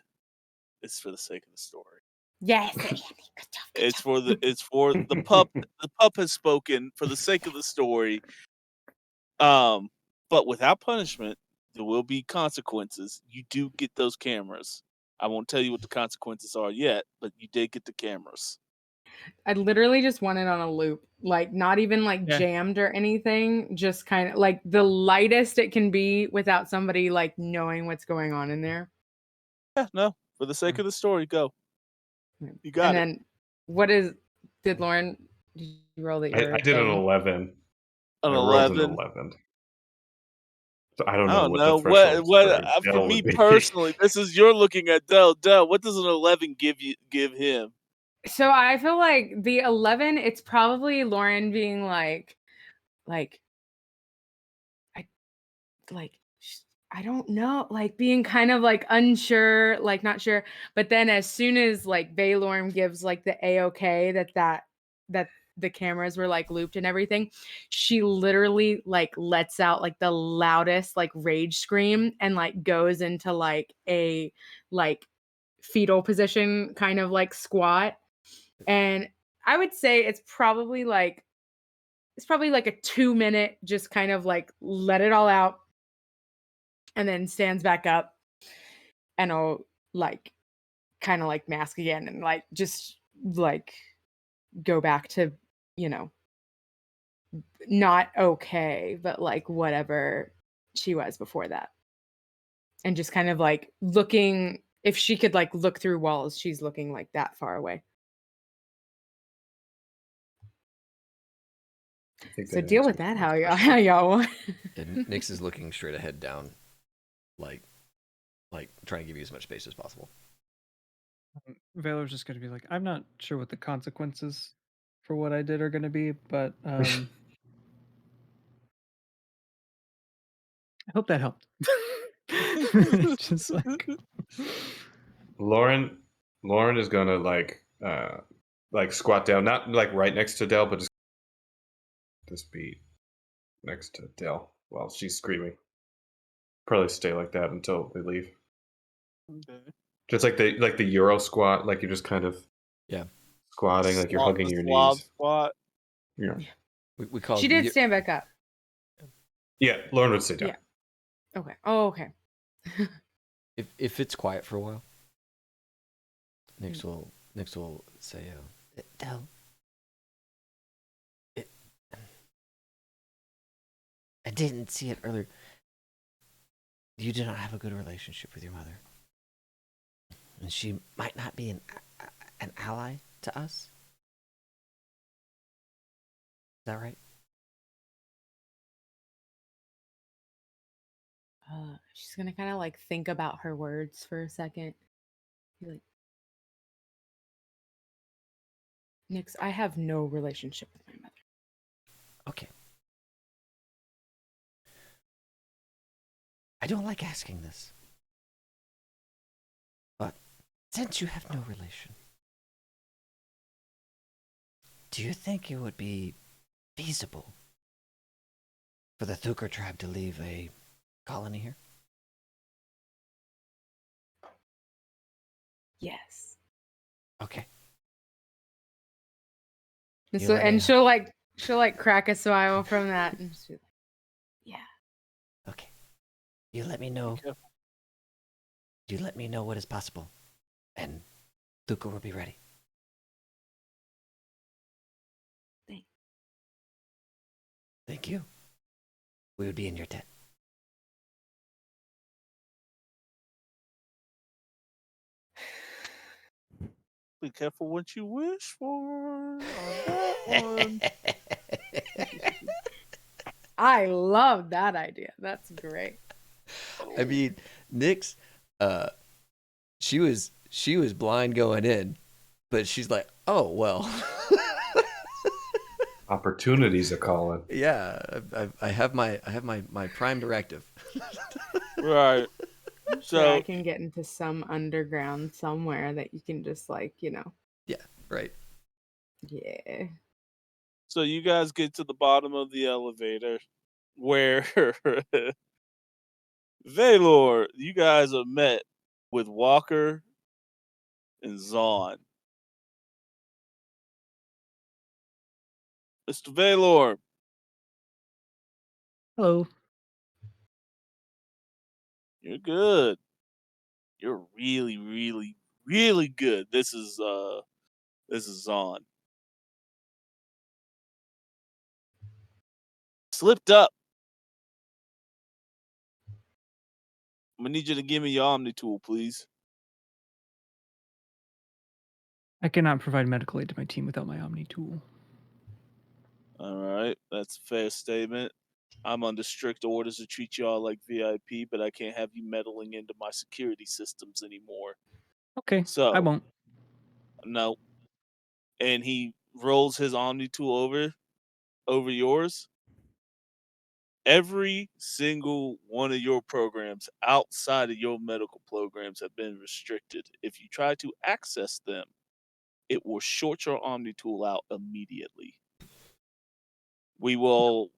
it's for the sake of the story. Yes, Annie. Good job. It's for the pup. The pup has spoken for the sake of the story. But without punishment, there will be consequences. You do get those cameras. I won't tell you what the consequences are yet, but you did get the cameras. I literally just want it on a loop, like not even like jammed or anything, just kind of like the lightest it can be without somebody like knowing what's going on in there. Yeah, no, for the sake of the story, go. You got and it. then what did Lauren, did you roll that? I did an 11. An I rolled an 11. So I don't know what the threshold for for me would be. personally, this is you're looking at Dell. Dell, what does an 11 give him? So I feel like the 11, it's probably Lauren being I don't know, like being kind of like unsure, like not sure. But then as soon as like Valorn gives like the A-OK that the cameras were like looped and everything, she literally like lets out like the loudest like rage scream and like goes into like a like fetal position, kind of like squat. And I would say it's probably like a 2-minute just kind of like let it all out, and then stands back up and I'll like kind of like mask again and like just like go back to, you know, not okay, but like whatever she was before that. And just kind of like looking, if she could like look through walls, she's looking like that far away. So deal with that how y'all want. And Nyx is looking straight ahead down, like trying to give you as much space as possible. Valor's just going to be like, I'm not sure what the consequences for what I did are going to be, but I hope that helped. Just like Lauren is gonna like squat down, not like right next to Dell, but just be next to Dell while she's screaming. Probably stay like that until they leave. Okay. Just like the Euro squat, like you're just kind of squatting, like you're hugging your Slav knees. squat. Yeah. We call She it did stand back up. Yeah, Lauren would sit down. Yeah. Okay. Oh, okay. if it's quiet for a while, Nyx will say, Del, I didn't see it earlier. You do not have a good relationship with your mother. And she might not be an ally to us. Is that right? She's gonna kind of like think about her words for a second. Be like, Nyx, I have no relationship with my mother. Okay. I don't like asking this. But since you have no relation, do you think it would be feasible for the Thukar tribe to leave a colony here? Yes. Okay. And You so, let me and know. she'll like crack a smile from that, and she'll be like, yeah. Okay. You let me know. You let me know what is possible, and Thukar will be ready. Thanks. Thank you. We would be in your debt. Be careful what you wish for on that one. I love that idea. That's great. I mean, Nyx, she was blind going in, but she's like, oh well. Opportunities are calling. Yeah, I have my prime directive. Right. I'm sure I can get into some underground somewhere that you can just like, Yeah, right. Yeah. So you guys get to the bottom of the elevator where Valor, you guys are met with Walker and Zahn. Mr. Valor, Hello. you're good. You're really, really, really good. This is Zahn. Slipped up. I'm gonna need you to give me your Omni tool, please. I cannot provide medical aid to my team without my Omni tool. All right, that's a fair statement. I'm under strict orders to treat y'all like VIP, but I can't have you meddling into my security systems anymore. Okay, So I won't. No. And he rolls his Omni tool over yours. Every single one of your programs outside of your medical programs have been restricted. If you try to access them, it will short your Omni tool out immediately. We will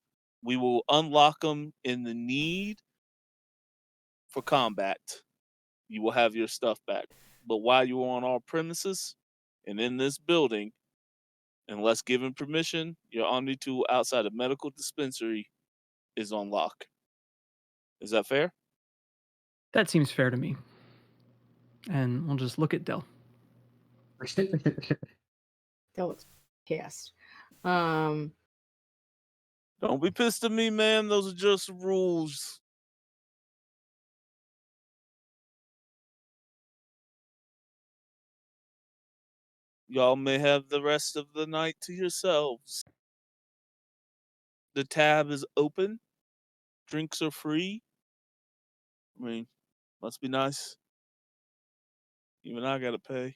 unlock them in the need for combat. You will have your stuff back. But while you're on our premises and in this building, unless given permission, your Omni tool outside of medical dispensary is on lock. Is that fair? That seems fair to me. And we'll just look at Dell. That looks pissed. Don't be pissed at me, man. Those are just rules. Y'all may have the rest of the night to yourselves. The tab is open. Drinks are free. I mean, must be nice. Even I gotta pay.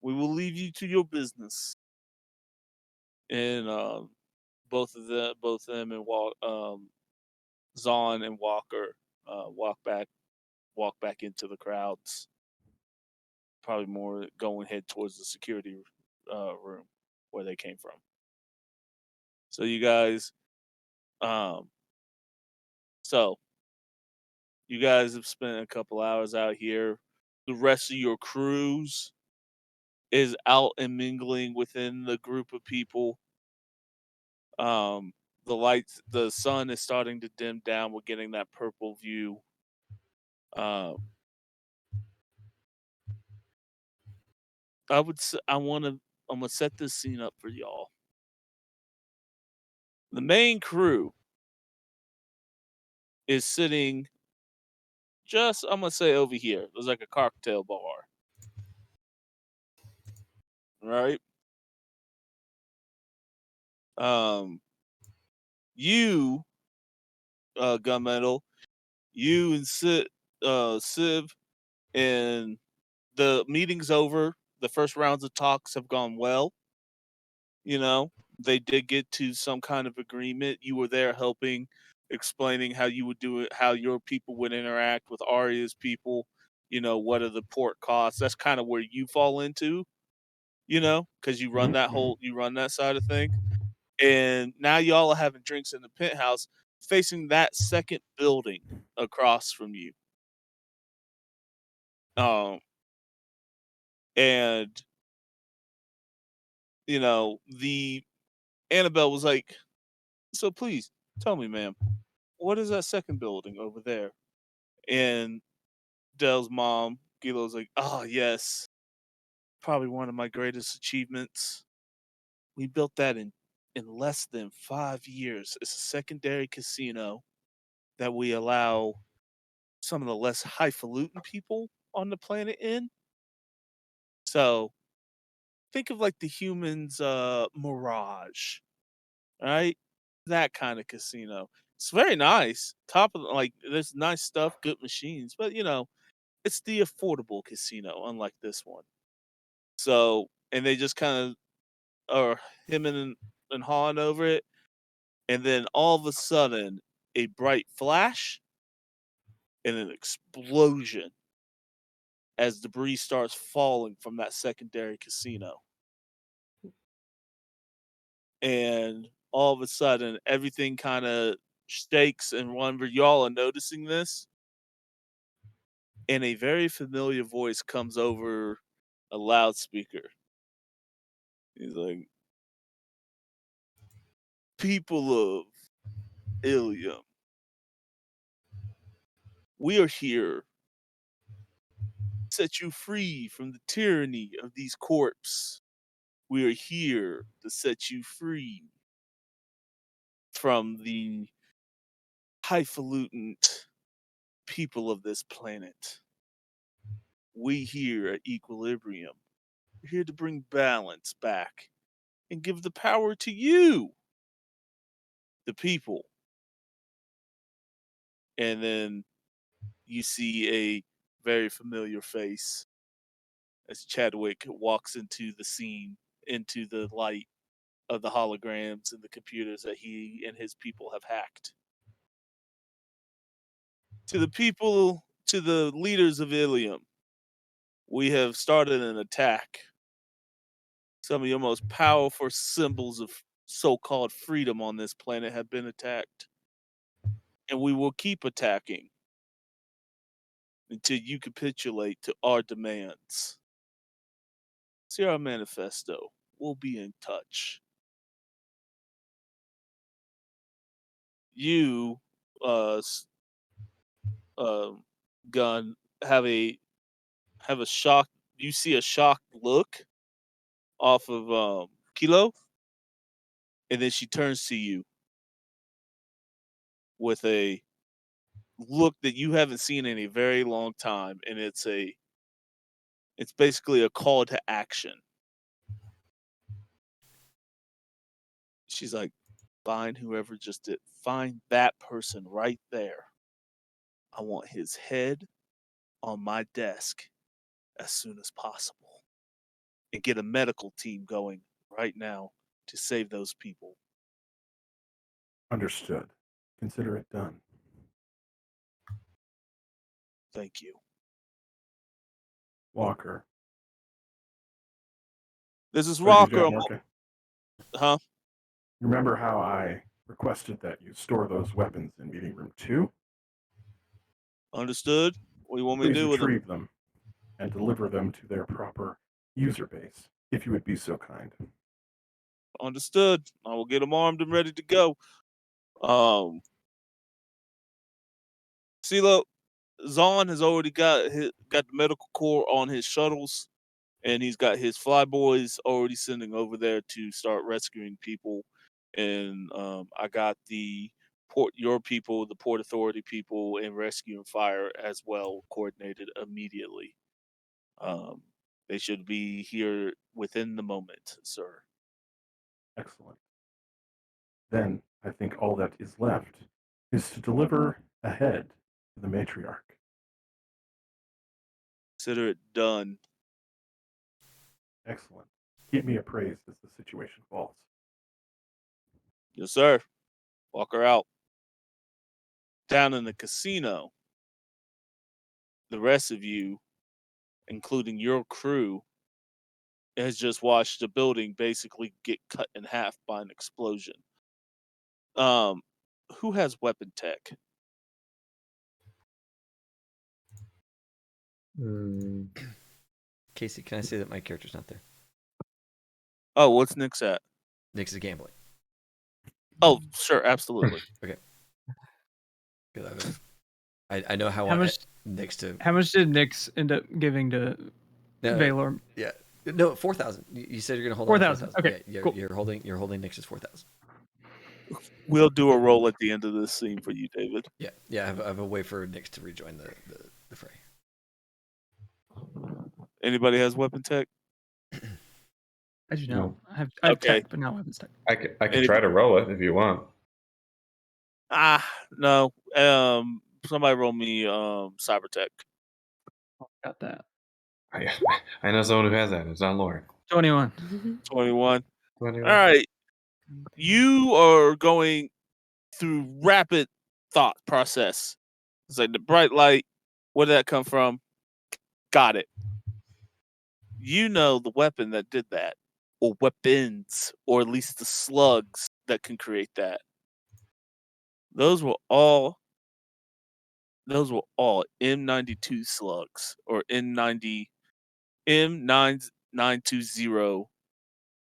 We will leave you to your business. And both them and Zahn and Walker walk back into the crowds. Probably more going head towards the security room where they came from. So you guys, so You guys have spent a couple hours out here. The rest of your crews is out and mingling within the group of people. The sun is starting to dim down. We're getting that purple view. I'm gonna set this scene up for y'all. The main crew is sitting I'm gonna say over here. There's like a cocktail bar. Right? You, Gunmetal, you and Civ, and the meeting's over. The first rounds of talks have gone well. You know, they did get to some kind of agreement. You were there helping, explaining how you would do it, how your people would interact with Arya's people. You know, what are the port costs? That's kind of where you fall into. You know, because you run that side of thing. And now y'all are having drinks in the penthouse, facing that second building across from you. And you know, the Annabelle was like, "So please tell me, ma'am, what is that second building over there?" And Dell's mom, Gilo's like, "Oh yes, probably one of my greatest achievements. We built that in less than 5 years. It's a secondary casino that we allow some of the less highfalutin people on the planet in. So think of like the humans Mirage, right? That kind of casino. It's very nice. Top of like there's nice stuff, good machines, but you know, it's the affordable casino, unlike this one. So and they just kind of are hemming and hawing over it, and then all of a sudden a bright flash and an explosion as debris starts falling from that secondary casino. And all of a sudden, everything kind of shakes, and whenever y'all are noticing this, and a very familiar voice comes over a loudspeaker. He's like, "People of Ilium, we are here to set you free from the tyranny of these corpses. We are here to set you free from the highfalutin people of this planet. We here at Equilibrium, we're here to bring balance back and give the power to you, the people." And then you see a very familiar face as Chadwick walks into the scene, into the light of the holograms and the computers that he and his people have hacked. To the people, to the leaders of Ilium, we have started an attack. Some of your most powerful symbols of so-called freedom on this planet have been attacked. And we will keep attacking until you capitulate to our demands. See our manifesto. We'll be in touch. You, uh, Gun, have a shock. You see a shocked look off of Kilo, and then she turns to you with a look that you haven't seen in a very long time, and it's basically a call to action. She's like, "Find whoever just did. Find that person right there. I want his head on my desk as soon as possible, and get a medical team going right now to save those people." Understood. Consider it done. Thank you. Walker. This is What did you Rocker. do, Marca? Huh? Remember how I requested that you store those weapons in meeting room 2? Understood? What do you want me to Please do with them? retrieve them and deliver them to their proper user base, if you would be so kind. Understood. I will get them armed and ready to go. CeeLo, Zahn has already got the medical corps on his shuttles, and he's got his flyboys already sending over there to start rescuing people. And I got your people, the Port Authority people, and Rescue and Fire as well coordinated immediately. They should be here within the moment, sir. Excellent. Then I think all that is left is to deliver ahead to the matriarch. Consider it done. Excellent. Keep me appraised as the situation falls. Yes, sir. Walk her out. Down in the casino, the rest of you, including your crew, has just watched the building basically get cut in half by an explosion. Who has weapon tech? Casey, can I say that my character's not there? Oh, what's Nick's at? Nick's is gambling. Oh, sure, absolutely. Okay. Good. I know how much Nick's to. How much did Nyx end up giving to Valor? Yeah. No, 4,000. You said you're gonna hold 4,000. on. 4,000. Okay, Yeah, cool. You're holding Nyx's 4,000. We'll do a roll at the end of this scene for you, David. Yeah. I have a way for Nyx to rejoin the fray. Anybody has weapon tech? I do not. No. I have Okay. tech, but not weapons tech. I could try to roll it if you want. No. Somebody roll me cyber tech. Got that. I know someone who has that. It's not Lauren. 21. 21. 21. All right. You are going through rapid thought process. It's like the bright light. Where did that come from? Got it. You know the weapon that did that, or weapons, or at least the slugs that can create that. Those were all M92 slugs, or M920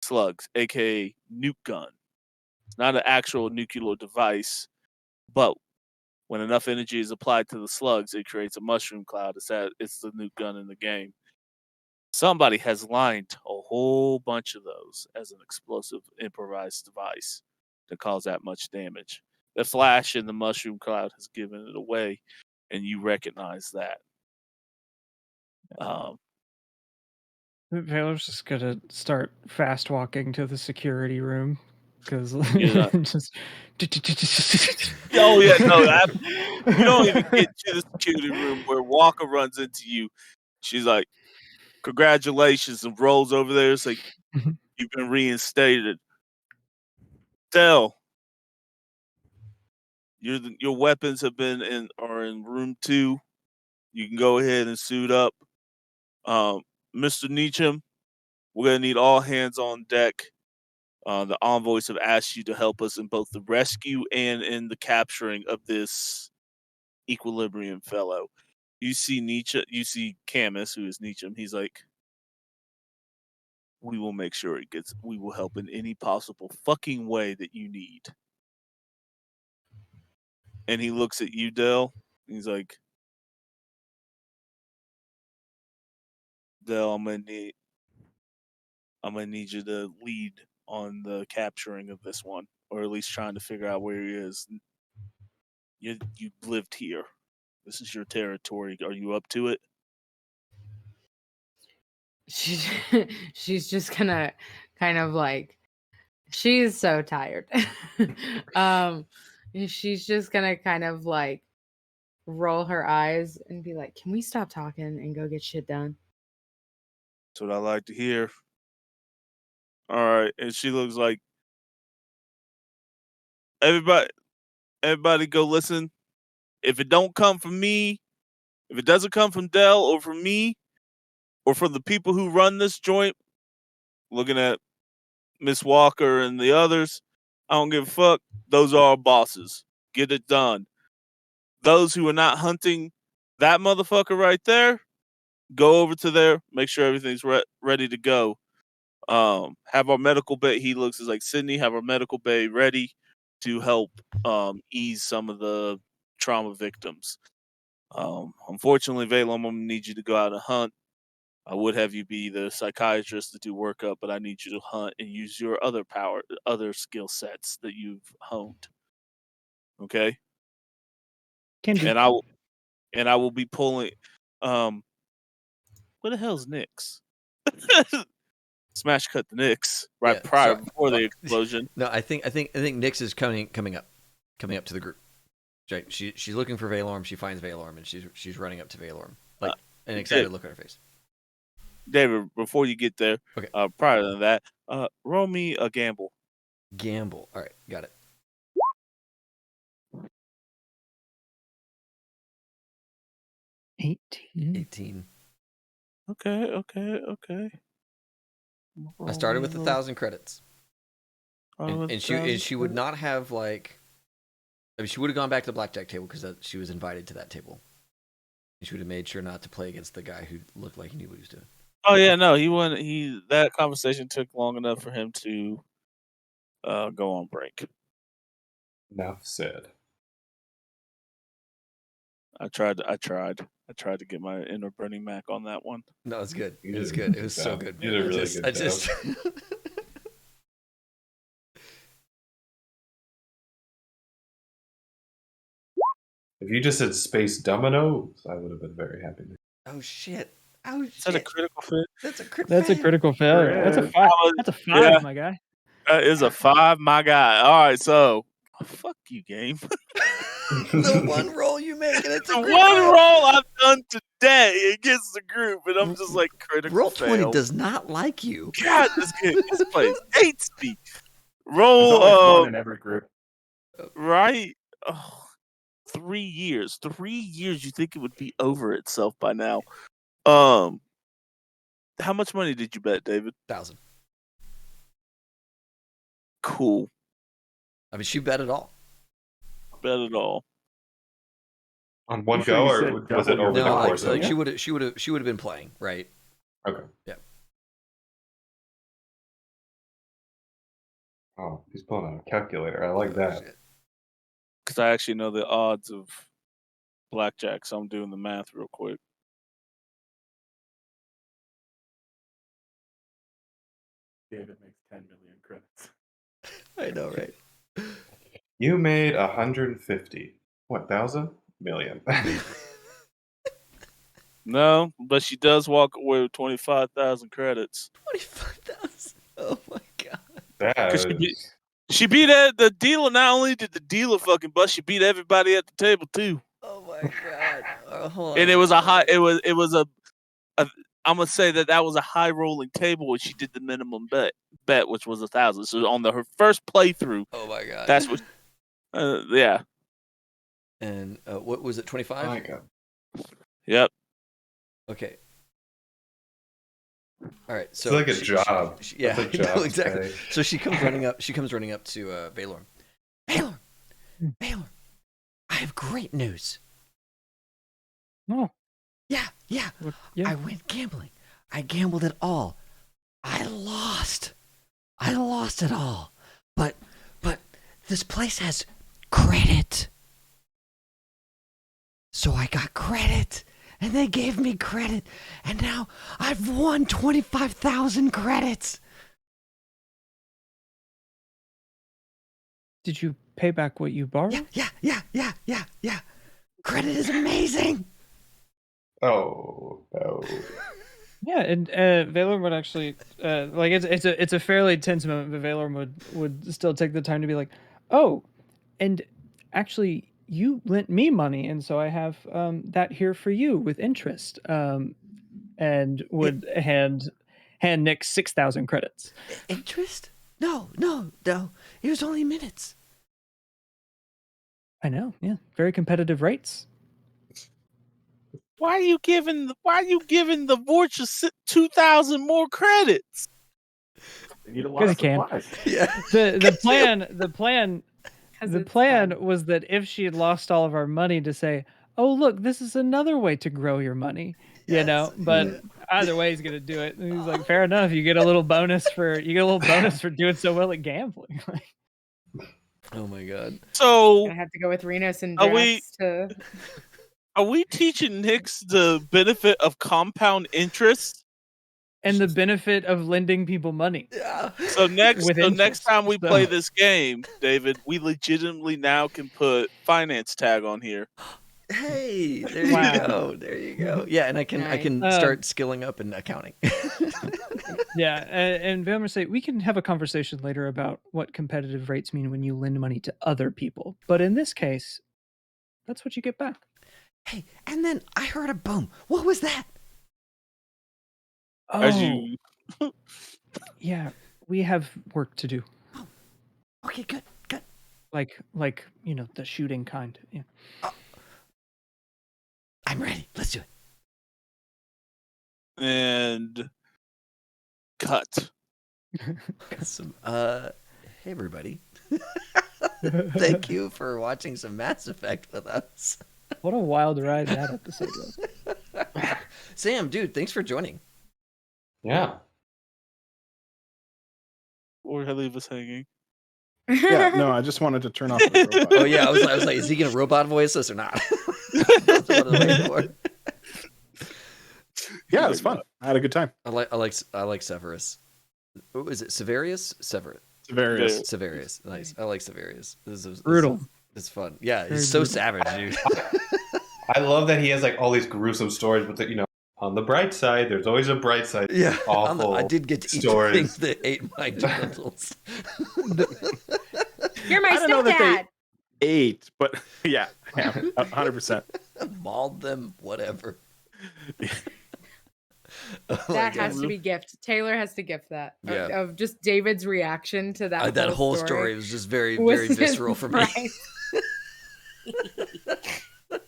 slugs, aka nuke gun. It's not an actual nuclear device, but when enough energy is applied to the slugs, it creates a mushroom cloud. It's the nuke gun in the game. Somebody has lined a whole bunch of those as an explosive improvised device to cause that much damage. The flash in the mushroom cloud has given it away, and you recognize that. Valor's just gonna start fast walking to the security room because Yeah. just. Oh yeah, no, you don't even get to the security room where Walker runs into you. She's like, "Congratulations," and rolls over there. It's like, "You've been reinstated." Dell, your weapons are in room 2. You can go ahead and suit up. Mr. Neecham, we're gonna need all hands on deck. The envoys have asked you to help us in both the rescue and in the capturing of this Equilibrium fellow. You see Camus, who is Neecham. He's like, we will make sure we will help in any possible fucking way that you need. And he looks at you, Dell. He's like, Dell, I'm gonna need you to lead on the capturing of this one, or at least trying to figure out where he is. You lived here. This is your territory. Are you up to it? She's just gonna kind of like, she's so tired. She's just gonna kind of like roll her eyes and be like, "Can we stop talking and go get shit done?" That's what I like to hear. All right, and she looks like, everybody go listen. If it don't come from me, if it doesn't come from Dell or from me, or from the people who run this joint, looking at Miss Walker and the others, I don't give a fuck. Those are our bosses. Get it done. Those who are not hunting that motherfucker right there, go over to there, make sure everything's ready to go. Have our medical bay. He looks like Sydney. Have our medical bay ready to help ease some of the trauma victims. Unfortunately, Valum, I'm gonna need you to go out and hunt. I would have you be the psychiatrist to do workup, but I need you to hunt and use your other skill sets that you've honed. Okay, Can do. and I will be pulling. Where the hell's Nyx? Smash cut the Nyx right before the explosion. No, I think Nyx is coming up to the group. Right, she's looking for Valorm. She finds Valorm, and she's running up to Valorm, like an excited look on her face. David, before you get there, okay. Prior to that, roll me a gamble. Gamble. All right, got it. $18. Okay. I started with 1,000 credits, and she would not have like. I mean, she would have gone back to the blackjack table because she was invited to that table. She would have made sure not to play against the guy who looked like he knew what he was doing. Oh yeah, no, he wouldn't. That conversation took long enough for him to go on break. Enough said. I tried to get my inner Bernie Mac on that one. No, it's good. It was good. It was so good. You did a really good job. If you just said Space Domino, I would have been very happy. Oh shit! Is that a critical fit? That's a critical. That's a critical failure. That's a 5. That's a 5, yeah. my guy. That is a 5, my guy. All right, so fuck you, game. The one roll you make, and it's a one roll I've done today against the group, and I'm just like critical. Roll 20 fail. does not like you. God, this place hates me. Roll in every group. Right? Oh, 3 years. 3 years. You think it would be over itself by now? How much money did you bet, David? 1,000. Cool. I mean, she bet it all. Bet it all. On one go, or was it over the course? Like she would have been playing, right? Okay. Yeah. Oh, he's pulling out a calculator. I like that. Because I actually know the odds of blackjack, so I'm doing the math real quick. David makes 10 million credits. I know, right? You made 150. What, 1,000? Million. No, but she does walk away with 25,000 credits. 25,000. Oh my god. That she beat the dealer. Not only did the dealer fucking bust, she beat everybody at the table too. Oh my god. Hold on. And it was a high. It was a. I'm gonna say that was a high rolling table, and she did the minimum bet, which was 1,000. So on her first playthrough. Oh my god. That's what. Yeah. And what was it? 25. Oh my god. Yep. Okay. All right. So it's like a job. Yeah. Like a job exactly. So she comes running up. She comes running up to Valorm. Valorm, I have great news. Oh. Yeah. Yeah. I went gambling. I gambled it all. I lost it all. But this place has credit. So I got credit, and they gave me credit, and now I've won 25,000 credits. Did you pay back what you borrowed? Yeah. Credit is amazing. Oh. Yeah, and Valorm would actually like it's a fairly tense moment, but Valorm would still take the time to be like, oh, and actually you lent me money, and so I have that here for you with interest, and would hand Nick 6,000 credits. Interest? No. It was only minutes. I know. Yeah, very competitive rates. Why are you giving the Vorcha 2,000 more credits? They need a lot of supplies. Yeah. The plan was that if she had lost all of our money, to say, oh look, this is another way to grow your money. You know, but either way, he's gonna do it. And he's like, fair enough. You get a little bonus for doing so well at gambling. Oh my god. So Gonna have to go with Renos and Are we- Drax to. are we teaching Nix the benefit of compound interest? And the benefit of lending people money. Yeah. So next interest, time we so- play this game, David, we legitimately now can put finance tag on here. Hey, there Wow. you go. There you go. Yeah, and I can Nice. start skilling up in accounting. Yeah, and I'm gonna say we can have a conversation later about what competitive rates mean when you lend money to other people. But in this case, that's what you get back. Hey, and then I heard a boom. What was that? Oh, As you yeah, we have work to do. Okay, good. Like the shooting kind. Yeah. I'm ready. Let's do it. and cut. Some, hey everybody. Thank you for watching some Mass Effect with us. What a wild ride that episode was. Sam, dude, thanks for joining. Yeah. Or leave us hanging. Yeah, no, I just wanted to turn off the robot. Oh yeah, I was like, is he gonna robot voice us or not? That's what I was waiting for. Yeah, it was fun. I had a good time. I like Severus. What was it? Severius? Severius. Severius. Nice. I like Severius. This is Brutal. It's fun. Yeah, Very he's so brutal. savage, dude. I love that he has like all these gruesome stories, but that, on the bright side, there's always a bright side. Yeah, Awful I did get to eat the stories. things that ate my genitals. You're my I don't know that stepdad. they ate, but yeah, 100%. Mauled them, whatever. Oh my That God. has to be gift. Taylor has to gift that. Yeah. Of just David's reaction to that. That whole story story was just very, was very visceral for me. surprise.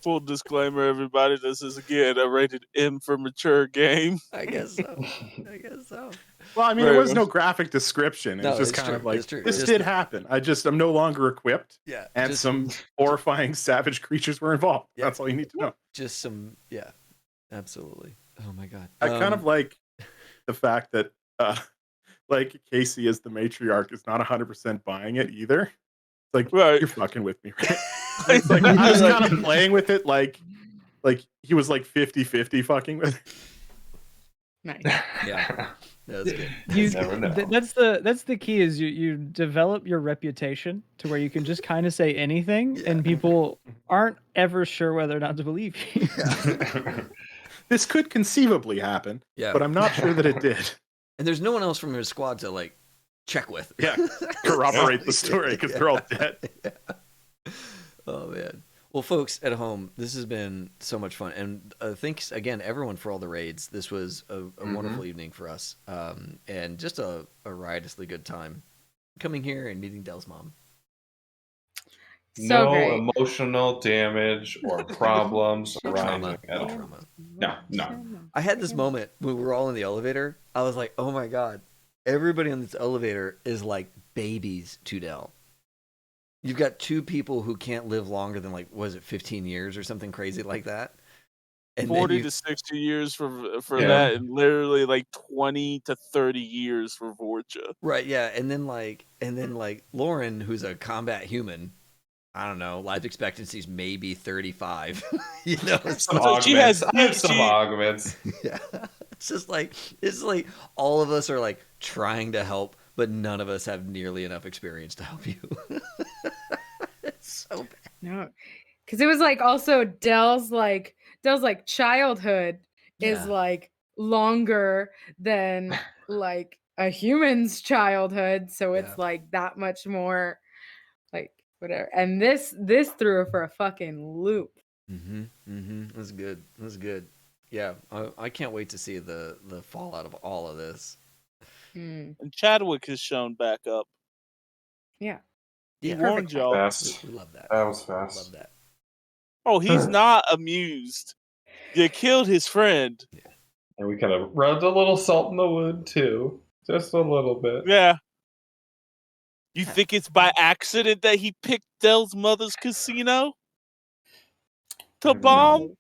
Full disclaimer, everybody. This is again a rated M for mature game. I guess so. Well, I mean, Very there was much. no graphic description. It's No, just it's kind true. of like, It's true. this Just- did happen. I'm no longer equipped, Yeah. and just, some horrifying savage creatures were involved. Yeah. That's all you need to know. just some, yeah, absolutely. Oh my God. I kind of like the fact that, like, Casey as the matriarch is not 100% buying it either. It's like, Right. you're fucking with me, right? It's like, I was kind of playing with it like he was like 50-50 fucking with it. Nice. Yeah. That's good. You, never know. that's the key is you develop your reputation to where you can just kind of say anything and people aren't ever sure whether or not to believe you. This could conceivably happen, Yeah. but I'm not sure that it did. And there's no one else from his squad to like check with. Yeah, corroborate the story because they're all dead. Yeah. Oh man. Well, folks at home, this has been so much fun, and thanks again, everyone, for all the raids. This was a wonderful evening for us, and just a riotously good time coming here and meeting Dell's mom. So no great. emotional damage or problems arising Trauma. at all. Trauma. No. I had this moment when we were all in the elevator. I was like, oh my God, everybody on this elevator is like babies to Dell. You've got two people who can't live longer than 15 years or something crazy like that. And 40 to 60 years for Yeah. that, and literally like 20 to 30 years for Vorcha. right, yeah, and then Lauren, who's a combat human, I don't know, life expectancy's maybe 35. You know, So she has- I have some she- augments. yeah. It's like all of us are like trying to help, but none of us have nearly enough experience to help you. It's so bad. No, because it was like also Dell's childhood is Yeah. like longer than like a human's childhood, so it's Yeah. like that much more like whatever. And this threw her for a fucking loop. That's good. That's good. Yeah, I can't wait to see the fallout of all of this. Mm, And Chadwick has shown back up. yeah. He Yeah, warned y'all. Fast. We love that. That was Love fast. that. Oh, he's not amused. You killed his friend. And we kind of rubbed a little salt in the wound too. Just a little bit. Yeah. You think it's by accident that he picked Dell's mother's casino? to bomb?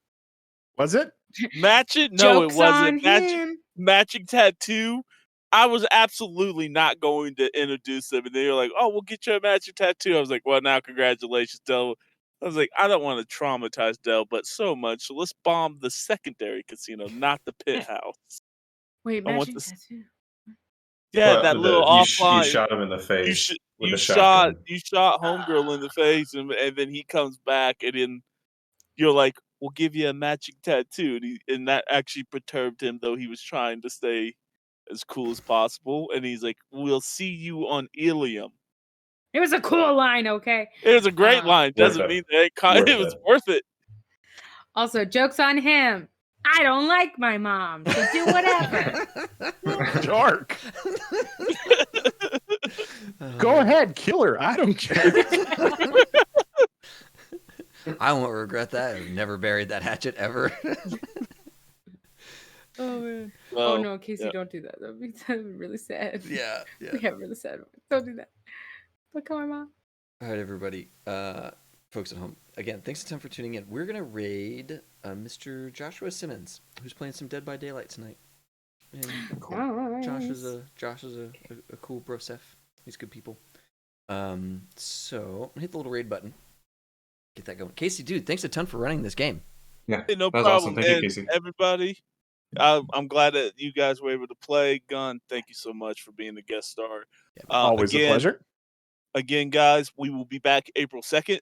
Was it? Match it? No, Joke's it wasn't. on him. Matching tattoo. I was absolutely not going to introduce them, and they were like, "Oh, we'll get you a matching tattoo." I was like, "Well, now, congratulations, Del." I was like, "I don't want to traumatize Del, but so much. So let's bomb the secondary casino, not the pit house." Wait, I want matching this. tattoo. Yeah, But that with little you offline. shot him in the face with You a shotgun. shot Homegirl in the face, and then he comes back, and then you're like, "We'll give you a matching tattoo," and that actually perturbed him, though he was trying to stay as cool as possible. And he's like, "We'll see you on Ilium." It was a cool line, okay? It was a great line. Worth Doesn't it. mean that Worth it was it. worth it. Also, joke's on him. I don't like my mom. So do whatever. Dark. Go ahead, kill her. I don't care. I won't regret that. I've never buried that hatchet ever. Oh man. Well, Oh no, Casey, yeah. don't do that. That'd be really sad. yeah. Yeah, really sad. Don't do that. But come on, Mom. All right, everybody. Folks at home, again, thanks a ton for tuning in. We're going to raid Mr. Joshua Simmons, who's playing some Dead by Daylight tonight. And Josh is a cool brosef. He's good people. So I'm gonna hit the little raid button. Get that going. Casey, dude, thanks a ton for running this game. Yeah, Hey, no that was problem. awesome. Thank you, And Casey. everybody, I'm glad that you guys were able to play. Gunn, thank you so much for being a guest star. Always a pleasure. Again, guys, we will be back April 2nd,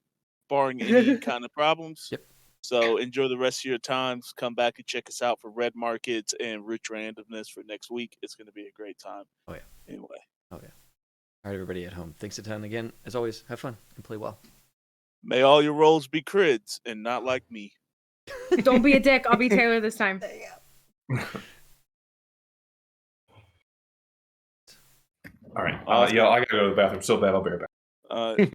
barring any kind of problems. Yep. So enjoy the rest of your times. Come back and check us out for Red Markets and Rich Randomness for next week. It's going to be a great time. Oh, yeah. Anyway. Oh, yeah. All right, everybody at home, thanks a ton again. As always, have fun and play well. May all your roles be crids and not like me. Don't be a dick. I'll be Taylor this time. All right. I gotta go to the bathroom so bad. I'll be right back.